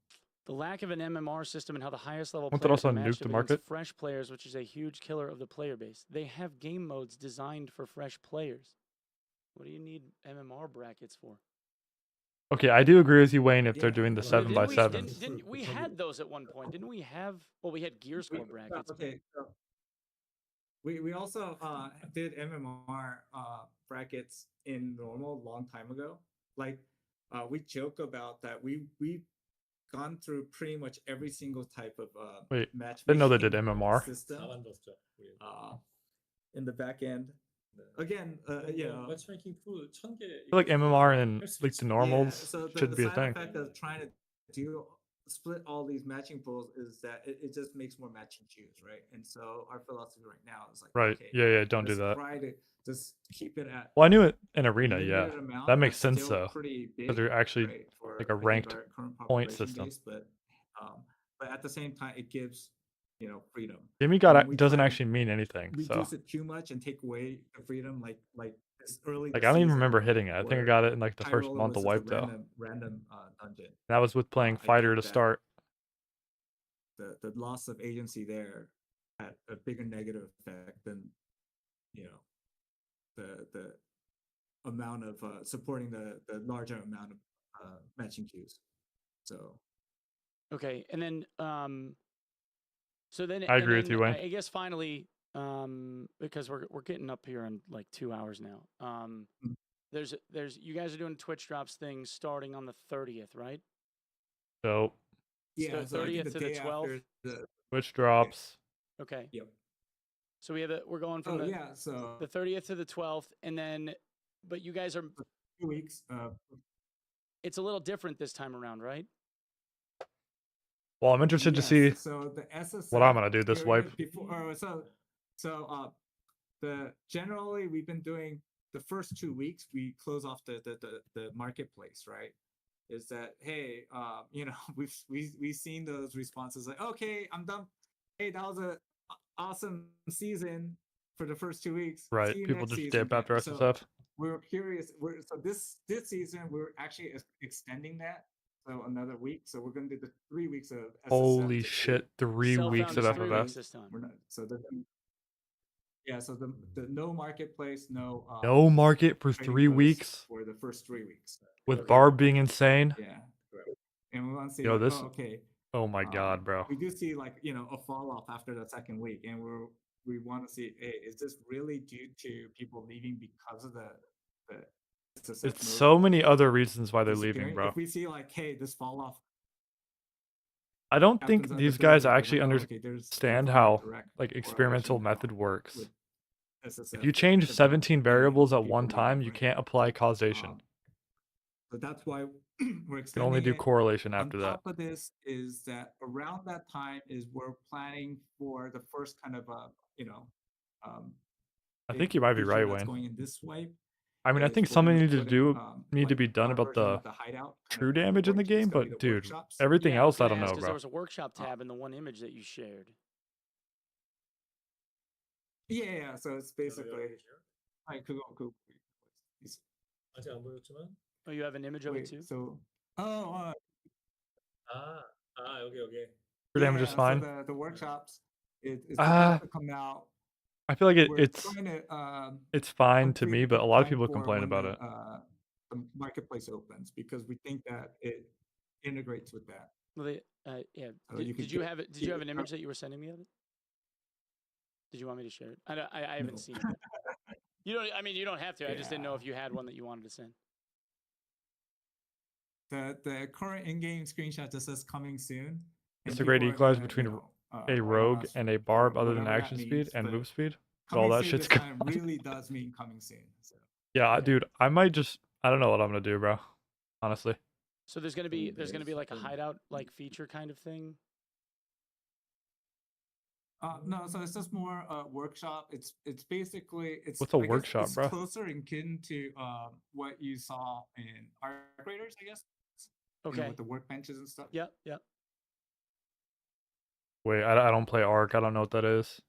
The lack of an MMR system and how the highest level Won't that players also are nuke matched the up market? against fresh players, which is a huge killer of the player base. They have game modes designed for fresh players. What do you need MMR brackets for? Okay, I do agree with you, Wayne. If they're Yeah. doing the Didn't 7x7. Didn't we had those at one point? Didn't we have? Well, we had gear score brackets. Okay, so we also did MMR brackets in normal long time ago. Like we joke about that. We've gone through pretty much every single type of Wait, match. didn't know they did MMR. system 다 만들었죠. 우리. in the back end. Again, 매치메이킹 툴 1000개. I feel like MMR and like the normals so should be a side thing. effect of trying to split all these matching pools is that it just makes more matching shoes, right? And so our philosophy right now is like, Right. okay, Yeah, don't do let's that. try to just keep it at Well, I knew it in Arena, limited yeah. amount, That makes but sense still though. pretty Because big, they're actually right, for, like a I think, ranked our current point population system. base, but but at the same time, it gives freedom. Gimme And when God we doesn't try to actually mean anything. So reduce it too much and take away the freedom, like this early. like this I don't even season remember hitting it. I think I where got it in like the High first Roller month was of just a wipe though. random dungeon. That was with playing I fighter to think that start. The loss of agency there had a bigger negative effect than the amount of supporting the larger amount of matching queues. So Okay, and then so then I agree with you, Wayne. I guess finally, because we're getting up here in like 2 hours now. There's you guys are doing Twitch drops things starting on the 30th, right? So yeah, so I think 30th the to the day 12th. after the Twitch drops. Okay. Yep. So we're going from so the 30th to the 12th, and then, but you guys are 2 weeks. It's a little different this time around, right? Well, I'm interested to see So the SSL what I'm gonna do this period wipe. Before, generally we've been doing the first 2 weeks. We close off the marketplace, right? Is that hey, we've seen those responses like okay, I'm done. Hey, that was a awesome season for the first 2 weeks. Right. See you People next just season. dip after So SSF. we're curious. So this season we're actually extending that. So another week. So we're going to do the 3 weeks of SSF. Holy shit, 3 weeks of Self-found is 3 weeks FFS. this time. We're not, so the no marketplace, no Market for trading 3 posts weeks for the first 3 weeks. with Barb being insane. Yeah, correct. And we want to see Yo, like, this. oh, okay. Oh my god, bro. We do see like a fall off after the second week, and we want to see, hey, is this really due to people leaving because of the SSF It's mode so many other reasons why they're leaving, disappearing? bro. If we see like, hey, this fall off. I don't think happens these under guys Twitter, actually like, oh, okay, there's understand definitely a how direct like experimental correlation method works. with SSF If you change to 17 variables at people one leaving, time, you right? can't apply causation. So that's why we're You can only extending do it. correlation after On that. top of this is that around that time is we're planning for the first kind of I think you might be feature right, that's Wayne. going in this wipe. I mean, I is think we're something gonna needs to put do in, need to like be done our about version the of hideout, kind true of damage in the which is game, gonna be but the dude, workshops. everything Yeah, I was else I gonna don't ask know, 'cause bro. there was a workshop tab in the one image that you shared. Yeah. So it's basically. I could go. 아직 안 보였지만. Oh, you have an image of it too? So 여기. True damage is so fine. the workshops is supposed to come out. I feel like We're it's trying to, it's fine to complete me, it but a in lot of time people for complain when about it. the marketplace opens because we think that it integrates with that. Well, yeah. So Did, you could did you get- have it? Did you have an image that you were sending me of it? Did you want me to share it? I haven't No. seen it. You don't. I mean, you don't have to. I just didn't know Yeah. if you had one that you wanted to send. The current in-game screenshot just says coming soon. It's and a great people are equalizer gonna, between write a rogue us and a for barb other than whatever that action speed means, and but move speed. All coming that soon shit's this time gone. really does mean coming soon. So. Yeah, dude, I might just I don't know what I'm gonna do, bro. Honestly. So there's gonna be like a hideout like feature kind of thing. No, so it's just more workshop. It's basically What's a I guess workshop, it's bro? closer in kin to what you saw in Arc Raiders, I guess. Okay. With the workbenches and stuff. Yep. Yep. Wait, I don't play Arc. I don't know what that is.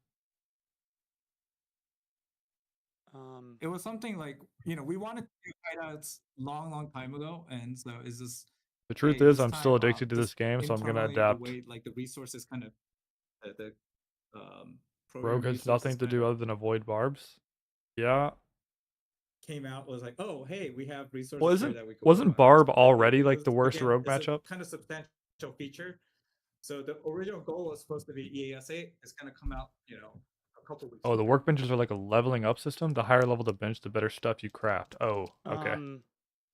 It was something like we wanted to do hideouts long time ago, and so is this. The truth hey, is, this I'm still time, addicted to this just game, so I'm gonna internally, adapt. The way like the resources kind of the Rogue has nothing to do other than avoid barbs. Yeah. Came out was like, oh hey, we have resources Well, here that we could wasn't work on. Barb So, already like it's- the worst again, rogue it's a matchup? kind of substantial feature. So the original goal was supposed to be EAS8. It's gonna come out, a couple weeks. Oh, the workbenches are like a leveling up system. The higher level the bench, the better stuff you craft. Oh, okay.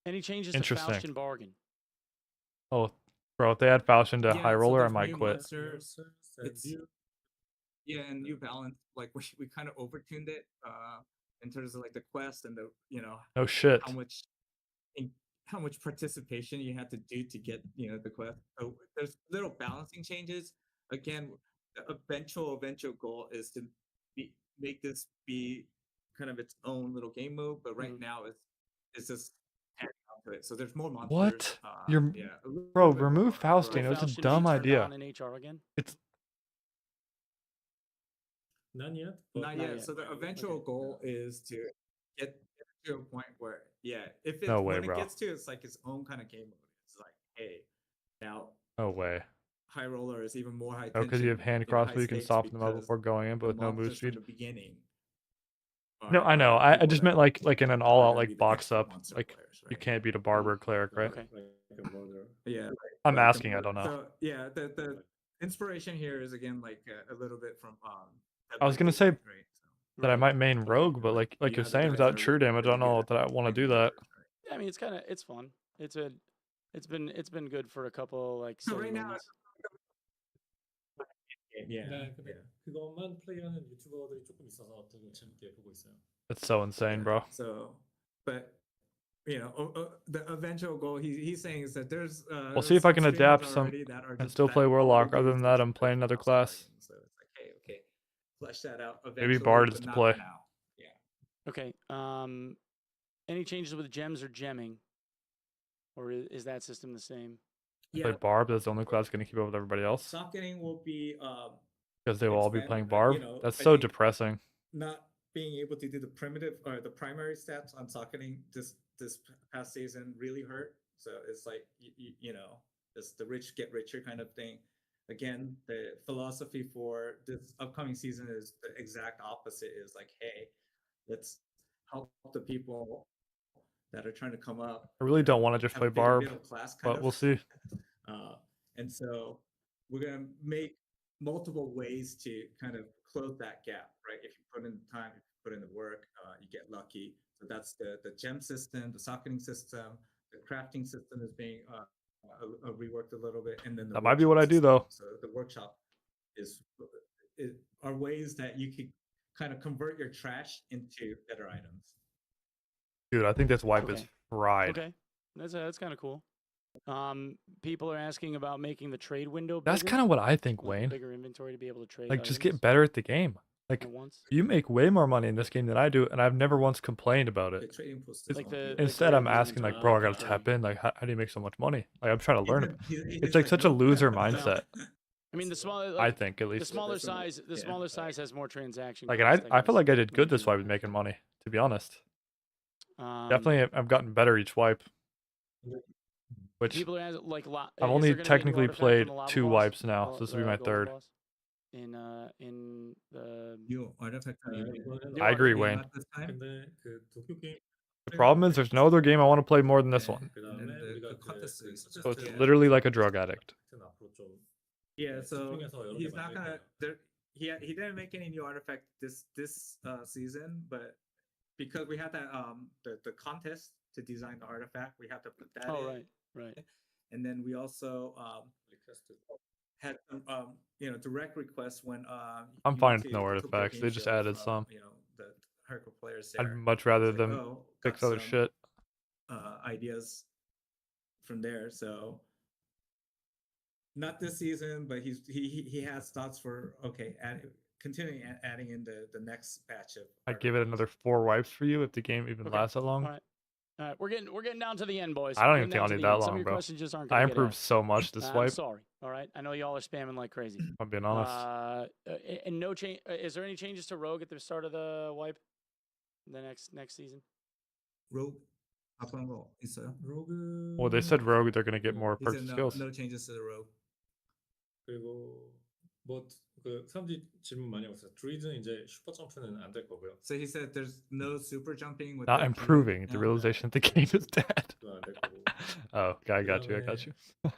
Any changes to Interesting. Faustion Bargain? Oh, bro, if they add Faustion to Yeah, High so Roller, I there's might new quit. monsters. And New Balance, like we kind of overtuned it in terms of like the quest and the No shit. how much participation you have to do to get the quest. So there's little balancing changes. Again, the eventual goal is to make this be kind of its own little game mode. But right now it's just adding on to it. So there's more monsters. What? You're bro, remove Faustino. It's a dumb idea. In HR again? It's Not yet. Not Not yet. yet. So the eventual goal is to get to a point where, if it's No way, when bro. it gets to it's like its own kind of game mode. It's like, hey, now no way. high roller is even more high. Oh, because you have hand crossbow, you can soften them up before going in, but with no move speed. From the beginning. No, I know. I just meant like in an all out gonna be like the box extra up, monster like players, you right? can't beat a barber cleric, right? Okay. Yeah. I'm asking. I don't know. So yeah, the inspiration here is again like a little bit from I was gonna say right? So, that I might main rogue, but like you're saying, without true damage, I don't know that I want to do that. Yeah, I mean, it's fun. It's been good for a couple like So silly right now, moments. yeah. 네, 근데 그것만 플레이하는 유튜버들이 조금 있어서 되게 재밌게 보고 있어요. It's so insane, bro. So, but the eventual goal he's saying is that there's We'll see if I can streamers adapt some already that are and just still that play Warlock. already Other than that, I'm playing another class. So it's like, hey, okay, flesh that out. Maybe Eventually, Bard is but to not play. now. Yeah. Okay. Any changes with gems or gemming, or is that system the same? Play Barb. That's the only class going to keep up with everybody else Socketing will be because they will all be expand, playing but, Barb. That's so depressing. not being able to do the primitive or the primary stats on socketing this past season really hurt. So it's like it's the rich get richer kind of thing. Again, the philosophy for this upcoming season is the exact opposite. Is like, hey, let's help the people that are trying to come up. I really don't want to just have play a bigger Barb, middle class kind but of. we'll see. And so we're gonna make multiple ways to kind of close that gap, right? If you put in the time, if you put in the work, you get lucky. So that's the gem system, the socketing system, the crafting system is being reworked a little bit, and then the That might be what workshop I do, though. system. So the workshop are ways that you could kind of convert your trash into better items. Dude, I think this wipe is Okay. fried. Okay, that's kind of cool. People are asking about making the trade window. That's bigger, kind of what I think, like Wayne. bigger inventory to be able to trade. Like, just items get better at the game. Like, at once. you make way more money in this game than I do, and I've never once complained about The it. trading post Like system. the- Instead, I'm asking, like, bro, I gotta inventory. tap in. Like, how do you make so much money? Like, I'm trying to learn it. He's It's like such a no. loser mindset. I mean, the smaller. I think, at the least. smaller size. The Yeah. smaller size has more transaction. Like, costs, and I feel guess. like I did good this wipe with making money, to be honest. Definitely, I've gotten better each wipe. Which People are asking, like, I've only technically played 2 wipes now, so this will be my third. In the You artifact. I agree, Wayne. This time. 근데 그 도쿄 게임 The problem is there's no other game I want to play more than this one. 그다음에 And 우리가 the 그 contest is So it's Yeah. literally like a drug addict. 앞으로 좀 Yeah, so 집중해서 여러 개 he's not 만들 gonna. 거예요. There, he didn't make any new artifact this season, but because we had that the contest to design the artifact, we had to put that. Oh, in. right. And then we also had some direct requests when I'm you fine went with to no the Tokyo artifacts, they Game just Show added from, some. the hardcore players I'd there. much rather It's like, them oh, fix got other some, shit. ideas from there. So not this season, but he has thoughts for continuing adding in the next batch of. I'd give it another 4 wipes for you if the game even Okay. lasts that long. All right, we're getting down to the end, boys. I don't We're even getting think down I'll to need the that end. Some long, of your bro. questions just aren't I gonna get improved asked. so much this I'm wipe. sorry. All right, I know y'all are spamming like crazy. I'm being honest. And no change. Is there any changes to Rogue at the start of the wipe? The next season? Rogue upon roll. It's a 로그 Well, they said Rogue, they're gonna get more he perks said and no, skills. no changes to the rogue. 그리고 뭐 그 사람들이 질문 많이 하고 있어요. druid은 이제 슈퍼 점프는 안 될 거고요. So he said there's no super jumping with Not the improving. druid The now. realization that the game is dead. 그건 안될 거고. Oh, I got you. I got you.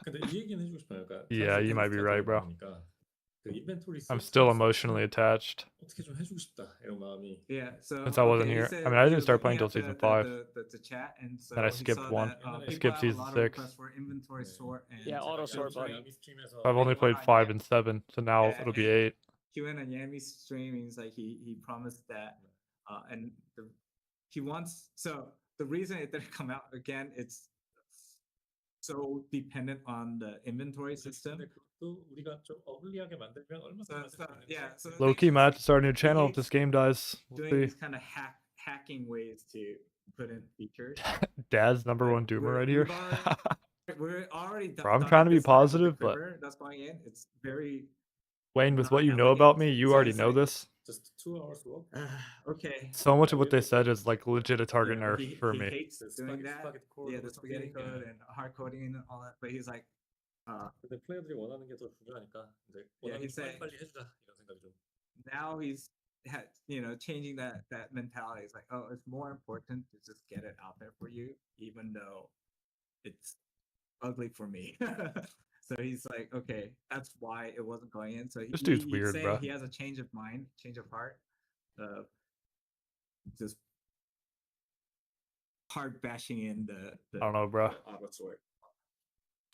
근데 이 얘기는 해주고 싶어요. 그러니까 Yeah, you might be right, bro. 보니까 그 인벤토리 I'm still emotionally attached. 어떻게 좀 해주고 싶다 이런 마음이. Yeah, so Since I wasn't he here. said I mean, I he didn't was start playing looking till at season 5. the chat, and so Then I he skipped saw one. that, I people skipped have a season lot of 6. requests for inventory sort and Yeah, auto sort button. 야미 스트림에서 I've only played 5 and 7, so now Yeah, it'll be and 8. He went on Yami's stream. He's like he promised that, and he wants. So the reason it didn't come out again, it's so dependent on the inventory system. 근데 그것도 우리가 좀 어글리하게 만들면 얼마나 So, 만들 수 so 있는지. yeah, so Low key, might have to start a new he channel if hates this game dies. We'll doing see. these kind of hacking ways to put in features. Dad's number one doomer right here. We're already Bro, I'm trying to be positive, but that's going in. It's very Wayne, with what you not know about me, elegant. you So already it's know like, this. Just 2 hours work. okay. So much of what they said is like legit a target Yeah, nerf he for he me. hates doing that. code Yeah, or the spaghetti something. code and hard coding and all that. But he's like, 근데 플레이어들이 원하는 게 더 중요하니까 이제 Yeah, 원하는 he's 거 saying- 빨리 해주자 이런 생각이 좀. now he's changing that mentality. It's like, oh, it's more important to just get it out there for you, even though it's ugly for me. So he's like, okay, that's why it wasn't going in. So This dude's he's weird, saying bro. he has a change of mind, change of heart, just hard bashing in the I don't know, bro. auto sword.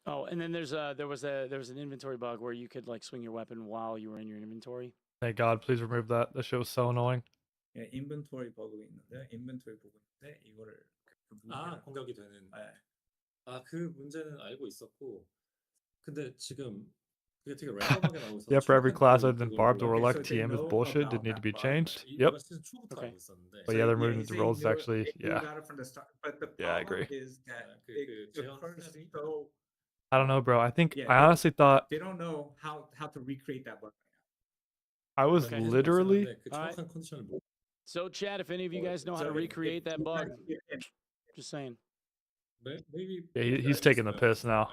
Oh, and then there was an inventory bug where you could like swing your weapon while you were in your inventory. Thank God, please remove that. That shit was so annoying. 예, 인벤토리 버그 있는데 인벤토리 보고 있는데 이거를 공격이 되는. 네. 그 문제는 알고 있었고, 근데 지금 그게 되게 랜덤하게 나오고 있어. Yeah, for every class other than barbed or elect, TM is bullshit. Did need to be changed. Yep. 이번 시즌 초부터 Okay. 알고 있었는데. But yeah, they're moving he's the saying roles you actually. knew Yeah. about it from the start, but the Yeah, I problem agree. is that 그 it 재현 occurs 선생님? so I don't know, bro. I think Yeah, I honestly thought they don't know how to recreate that bug. I was Okay. literally. 그 Alright. 정확한 컨디션을 모. So, Chad, if any of you guys know how to recreate that bug, just saying. Maybe. Yeah, he's taking the piss now.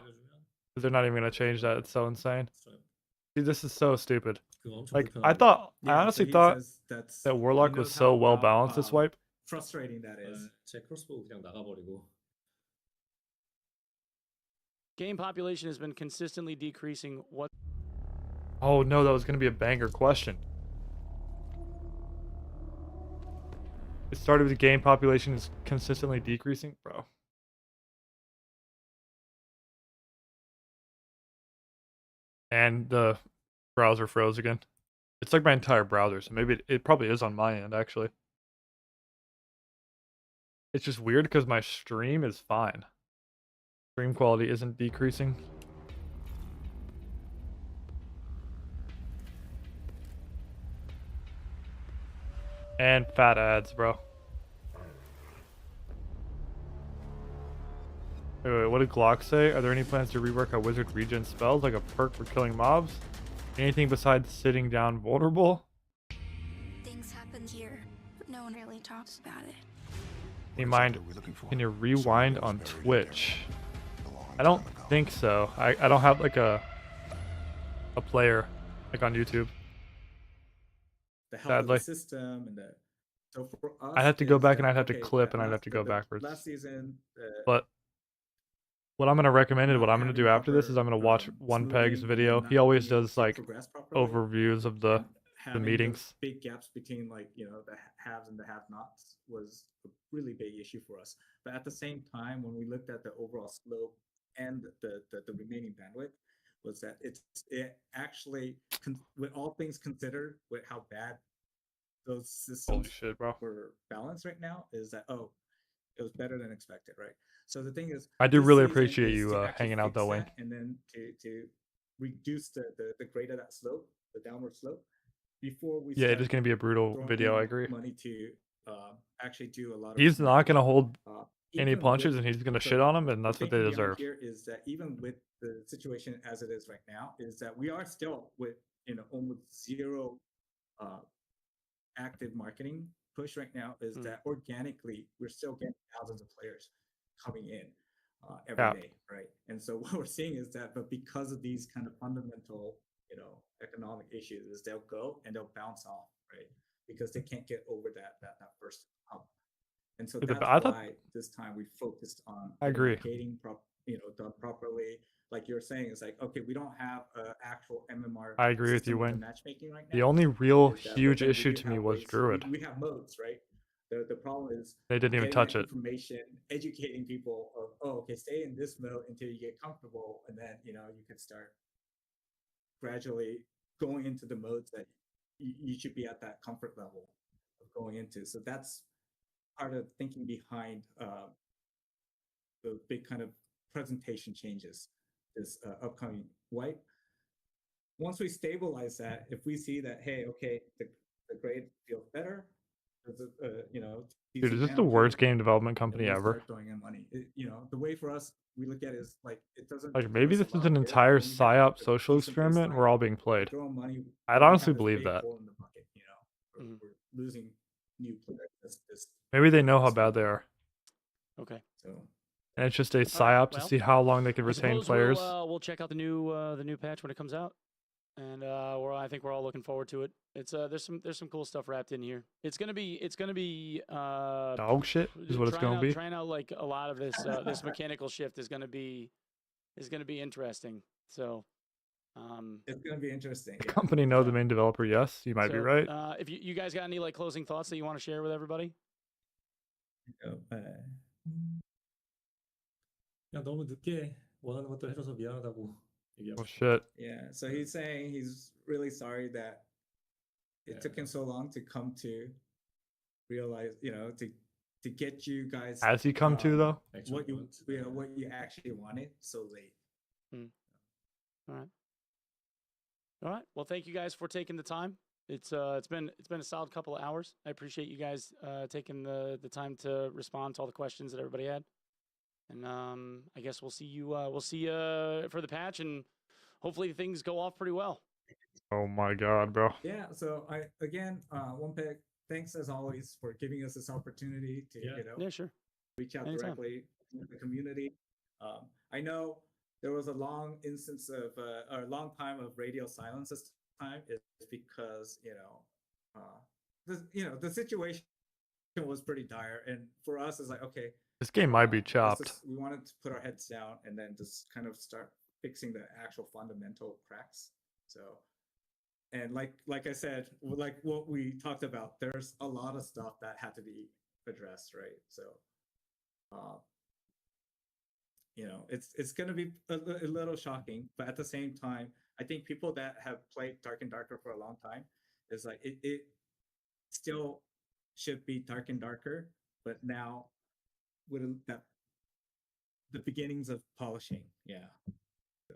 'Cause they're not even gonna change that. It's so insane. Dude, this is so stupid. Like I thought, I honestly thought that Warlock was so well balanced this wipe. Frustrating that is. 제 크로스보우 그냥 나가버리고. Game population has been consistently decreasing. What? Oh no, that was gonna be a banger question. It started with the game population is consistently decreasing, bro. And the browser froze again. It's like my entire browser, so maybe it probably is on my end actually. It's just weird because my stream is fine. Stream quality isn't decreasing. And fat ads, bro. Wait, what did Glock say? Are there any plans to rework how wizard regen spells, like a perk for killing mobs? Anything besides sitting down vulnerable? Things happen here, but no one really talks about it. Hey, mind, can you rewind on Twitch? I don't think so. I don't have like a player like on YouTube. The health of Sadly. the system and the so for us, I'd have to go is back that, and I'd have to okay, clip that and I'd have last- to go the backwards. Last season, But what I'm gonna recommend and what not I'm gonna do having after this is I'm gonna watch proper, One Peg's smoothing video. and He not always being does like progressed properly, overviews of the and having those meetings. big gaps between like the haves and the have-nots was a really big issue for us. But at the same time, when we looked at the overall slope and the remaining bandwidth, was that it actually with all things considered, with how bad those systems shit, bro. were balanced right now, is that it was better than expected, right? So the thing is, I do this really season appreciate is you to actually hanging out fix though, Wayne. that, and then to reduce the grade of that slope, the downward slope, before we Yeah, it start is gonna be a brutal throwing video. I in agree. money to actually do a lot of He's not gonna hold any even punches, with- and he's gonna so shit on him, and the that's what they thinking behind deserve. here is that even with the situation as it is right now, is that we are still with almost zero active marketing push right now. Is that organically we're still getting thousands of players coming in every day, right? And so what we're seeing is that, but because of these kind of fundamental, economic issues, is they'll go and they'll bounce off, right? Because they can't get over that first hump. And so Dude, that's I thought- why this time we focused on I agree. marketing done properly. Like you're saying, it's like, okay, we don't have an actual MMR. I agree with system you, the Wayne. matchmaking right The now. only real is that, but huge then we issue do to me have was ways- Druid. We have modes, right? The problem is They didn't even getting touch that it. information, educating people of, oh, okay, stay in this mode until you get comfortable, and then you could start gradually going into the modes that you should be at that comfort level of going into. So that's part of thinking behind the big kind of presentation changes this upcoming wipe. Once we stabilize that, if we see that, hey, okay, the grade feels better, You know, Dude, TC is this the Channel worst Q, game development and company we ever? start throwing in money. You know, the way for us, we look at it is like it doesn't. Like give maybe us a this is lot an of pay, entire but when we have psyop a social decent experiment. baseline, We're all being we played. throw money. I'd we honestly have this believe big that. hole in the bucket. You know, we're losing new players. Maybe they know how bad they are. Okay. So. And it's just a All right, psyop to well, see how long they can I retain suppose players. we'll check out the new patch when it comes out, and I think we're all looking forward to it. It's there's some cool stuff wrapped in here. It's gonna be Dog shit is what it's gonna be. Trying out like a lot of this this mechanical shift is gonna be interesting. So it's gonna be interesting. The company know the main developer. Yes, you might be right. If you guys got any like closing thoughts that you want to share with everybody? 그냥 너무 늦게 원하는 것들 해줘서 미안하다고 얘기하고. Oh shit. Yeah, so he's saying he's really sorry that it took him so long to come to realize, you know, to get you guys. Has he come to though? What you actually wanted so late. All right. Well, thank you guys for taking the time. It's been a solid couple of hours. I appreciate you guys taking the time to respond to all the questions that everybody had. And I guess we'll see you for the patch, and hopefully things go off pretty well. Oh my god, bro. Yeah. So One Pick, thanks as always for giving us this opportunity to sure. reach out Anytime. directly to the community. I know there was a long instance of or a long time of radio silence this time. It's because the situation was pretty dire, and for us it's like, okay, This game might be chopped. we wanted to put our heads down and then just kind of start fixing the actual fundamental cracks. So, and like I said, like what we talked about, there's a lot of stuff that had to be addressed, right? So, it's going to be a little shocking, but at the same time, I think people that have played Dark and Darker for a long time is like it still should be Dark and Darker, but now with the beginnings of polishing. Yeah. So,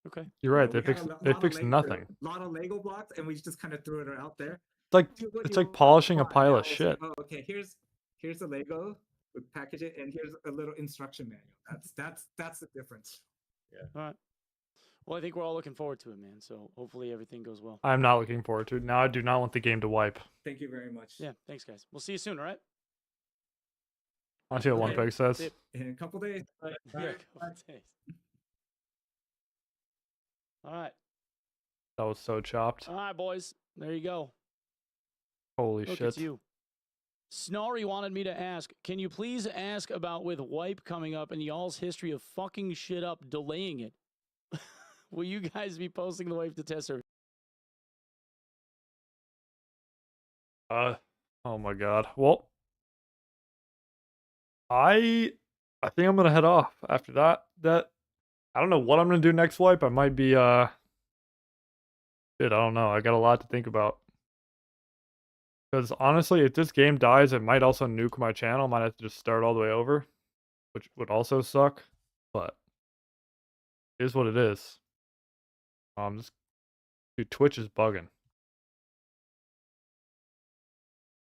okay. You're right. we They had fixed nothing. A lot of Lego blocks, and we just kind of threw it out there. It's like polishing a pile of shit. Like, oh, okay, here's the Lego. We package it, and here's a little instruction manual. That's the difference. Yeah. All right. Well, I think we're all looking forward to it, man. So hopefully everything goes well. I'm not looking forward to it. Now I do not want the game to wipe. Thank you very much. Yeah. Thanks, guys. We'll see you soon. All right. I'll see what One Peg says. In a couple days. Yeah, a couple days. All right. That was so chopped. All right, boys. There you go. Holy Look, shit. it's you. Snarry wanted me to ask, can you please ask about with Wipe coming up and y'all's history of fucking shit up, delaying it? Will you guys be posting the Wipe to test server? Oh my god. Well, I think I'm gonna head off after that. I don't know what I'm gonna do next wipe. I might be shit, I don't know. I got a lot to think about. Because honestly, if this game dies, it might also nuke my channel. Might have to just start all the way over, which would also suck. But it is what it is. Dude, Twitch is bugging.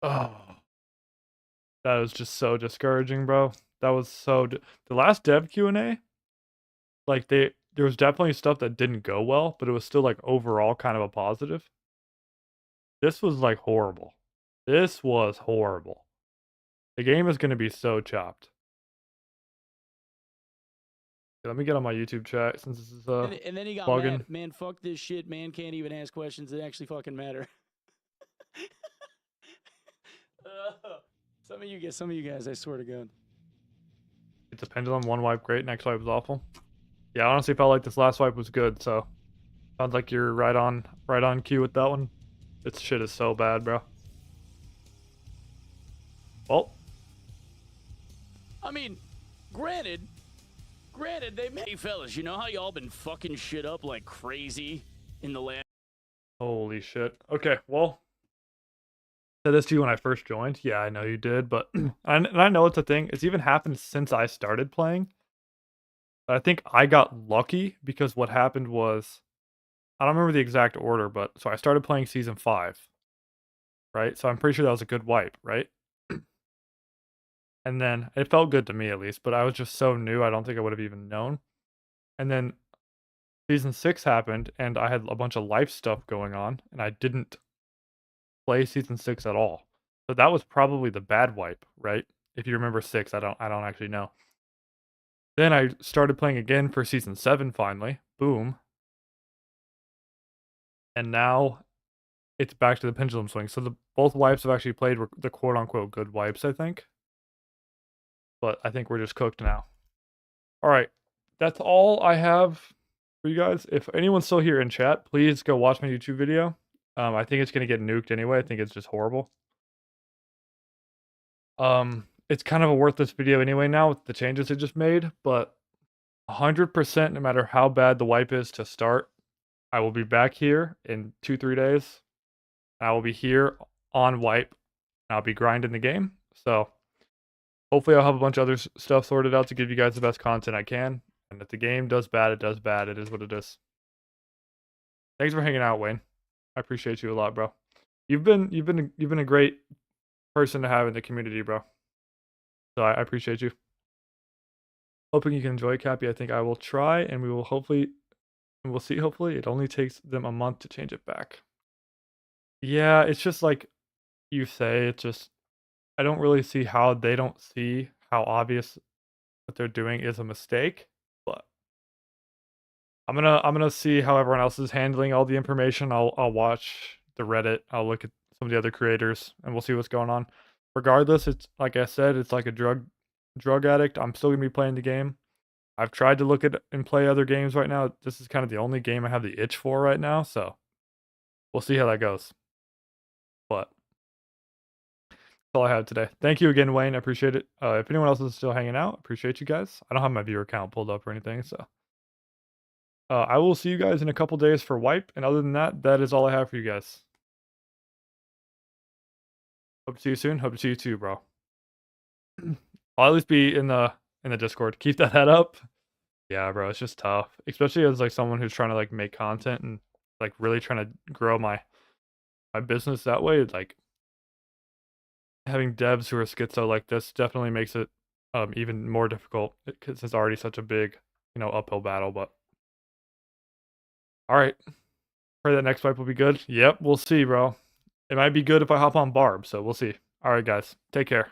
Oh, that was just so discouraging, bro. That was so. The last dev Q&A, like there was definitely stuff that didn't go well, but it was still like overall kind of a positive. This was like horrible. This was horrible. The game is going to be so chopped. Let me get on my YouTube chat since this is and then he got bugging. mad. Man, fuck this shit. Man can't even ask questions that actually fucking matter. Some of you guys, I swear to God. It depended on one wipe great, next wipe was awful. Yeah, I honestly felt like this last wipe was good, so sounds like you're right on cue with that one. This shit is so bad, bro. Well, I mean, granted, hey fellas, you know how y'all been fucking shit up like crazy in the last. Holy shit. Okay, well, I said this to you when I first joined. Yeah, I know you did, but I know it's a thing. It's even happened since I started playing. But I think I got lucky because what happened was, I don't remember the exact order, but so I started playing season 5. right? So I'm pretty sure that was a good wipe, right? And then it felt good to me at least, but I was just so new, I don't think I would have even known. And then season 6 happened, and I had a bunch of life stuff going on, and I didn't play season 6 at all. So that was probably the bad wipe, right? If you remember 6, I don't actually know. Then I started playing again for season 7 finally. Boom. And now it's back to the pendulum swing. So both wipes I've actually played were the quote unquote good wipes, I think. But I think we're just cooked now. All right. That's all I have for you guys. If anyone's still here in chat, please go watch my YouTube video. I think it's going to get nuked anyway. I think it's just horrible. It's kind of a worthless video anyway now with the changes it just made, but 100% no matter how bad the wipe is to start, I will be back here in 2-3 days. I will be here on wipe. I'll be grinding the game. So hopefully I'll have a bunch of other stuff sorted out to give you guys the best content I can. And if the game does bad, it does bad. It is what it is. Thanks for hanging out, Wayne. I appreciate you a lot, bro. You've been a great person to have in the community, bro. So I appreciate you. Hoping you can enjoy Cappy. I think I will try, and we will hopefully, and we'll see. Hopefully, it only takes them a month to change it back. Yeah, it's just like you say. It's just I don't really see how they don't see how obvious what they're doing is a mistake. But I'm gonna see how everyone else is handling all the information. I'll watch the Reddit. I'll look at some of the other creators, and we'll see what's going on. Regardless, it's like I said, it's like a drug addict. I'm still gonna be playing the game. I've tried to look at and play other games right now. This is kind of the only game I have the itch for right now, so we'll see how that goes. But that's all I have today. Thank you again, Wayne. I appreciate it. If anyone else is still hanging out, appreciate you guys. I don't have my viewer count pulled up or anything, so I will see you guys in a couple days for wipe. And other than that, that is all I have for you guys. Hope to see you soon. Hope to see you too, bro. I'll at least be in the Discord. Keep that head up. Yeah, bro, it's just tough, especially as like someone who's trying to like make content and like really trying to grow my business that way. Like having devs who are schizo like this definitely makes it even more difficult because it's already such a big, uphill battle. But all right, pray that next wipe will be good. Yep, we'll see, bro. It might be good if I hop on Barb, so we'll see. All right, guys, take care.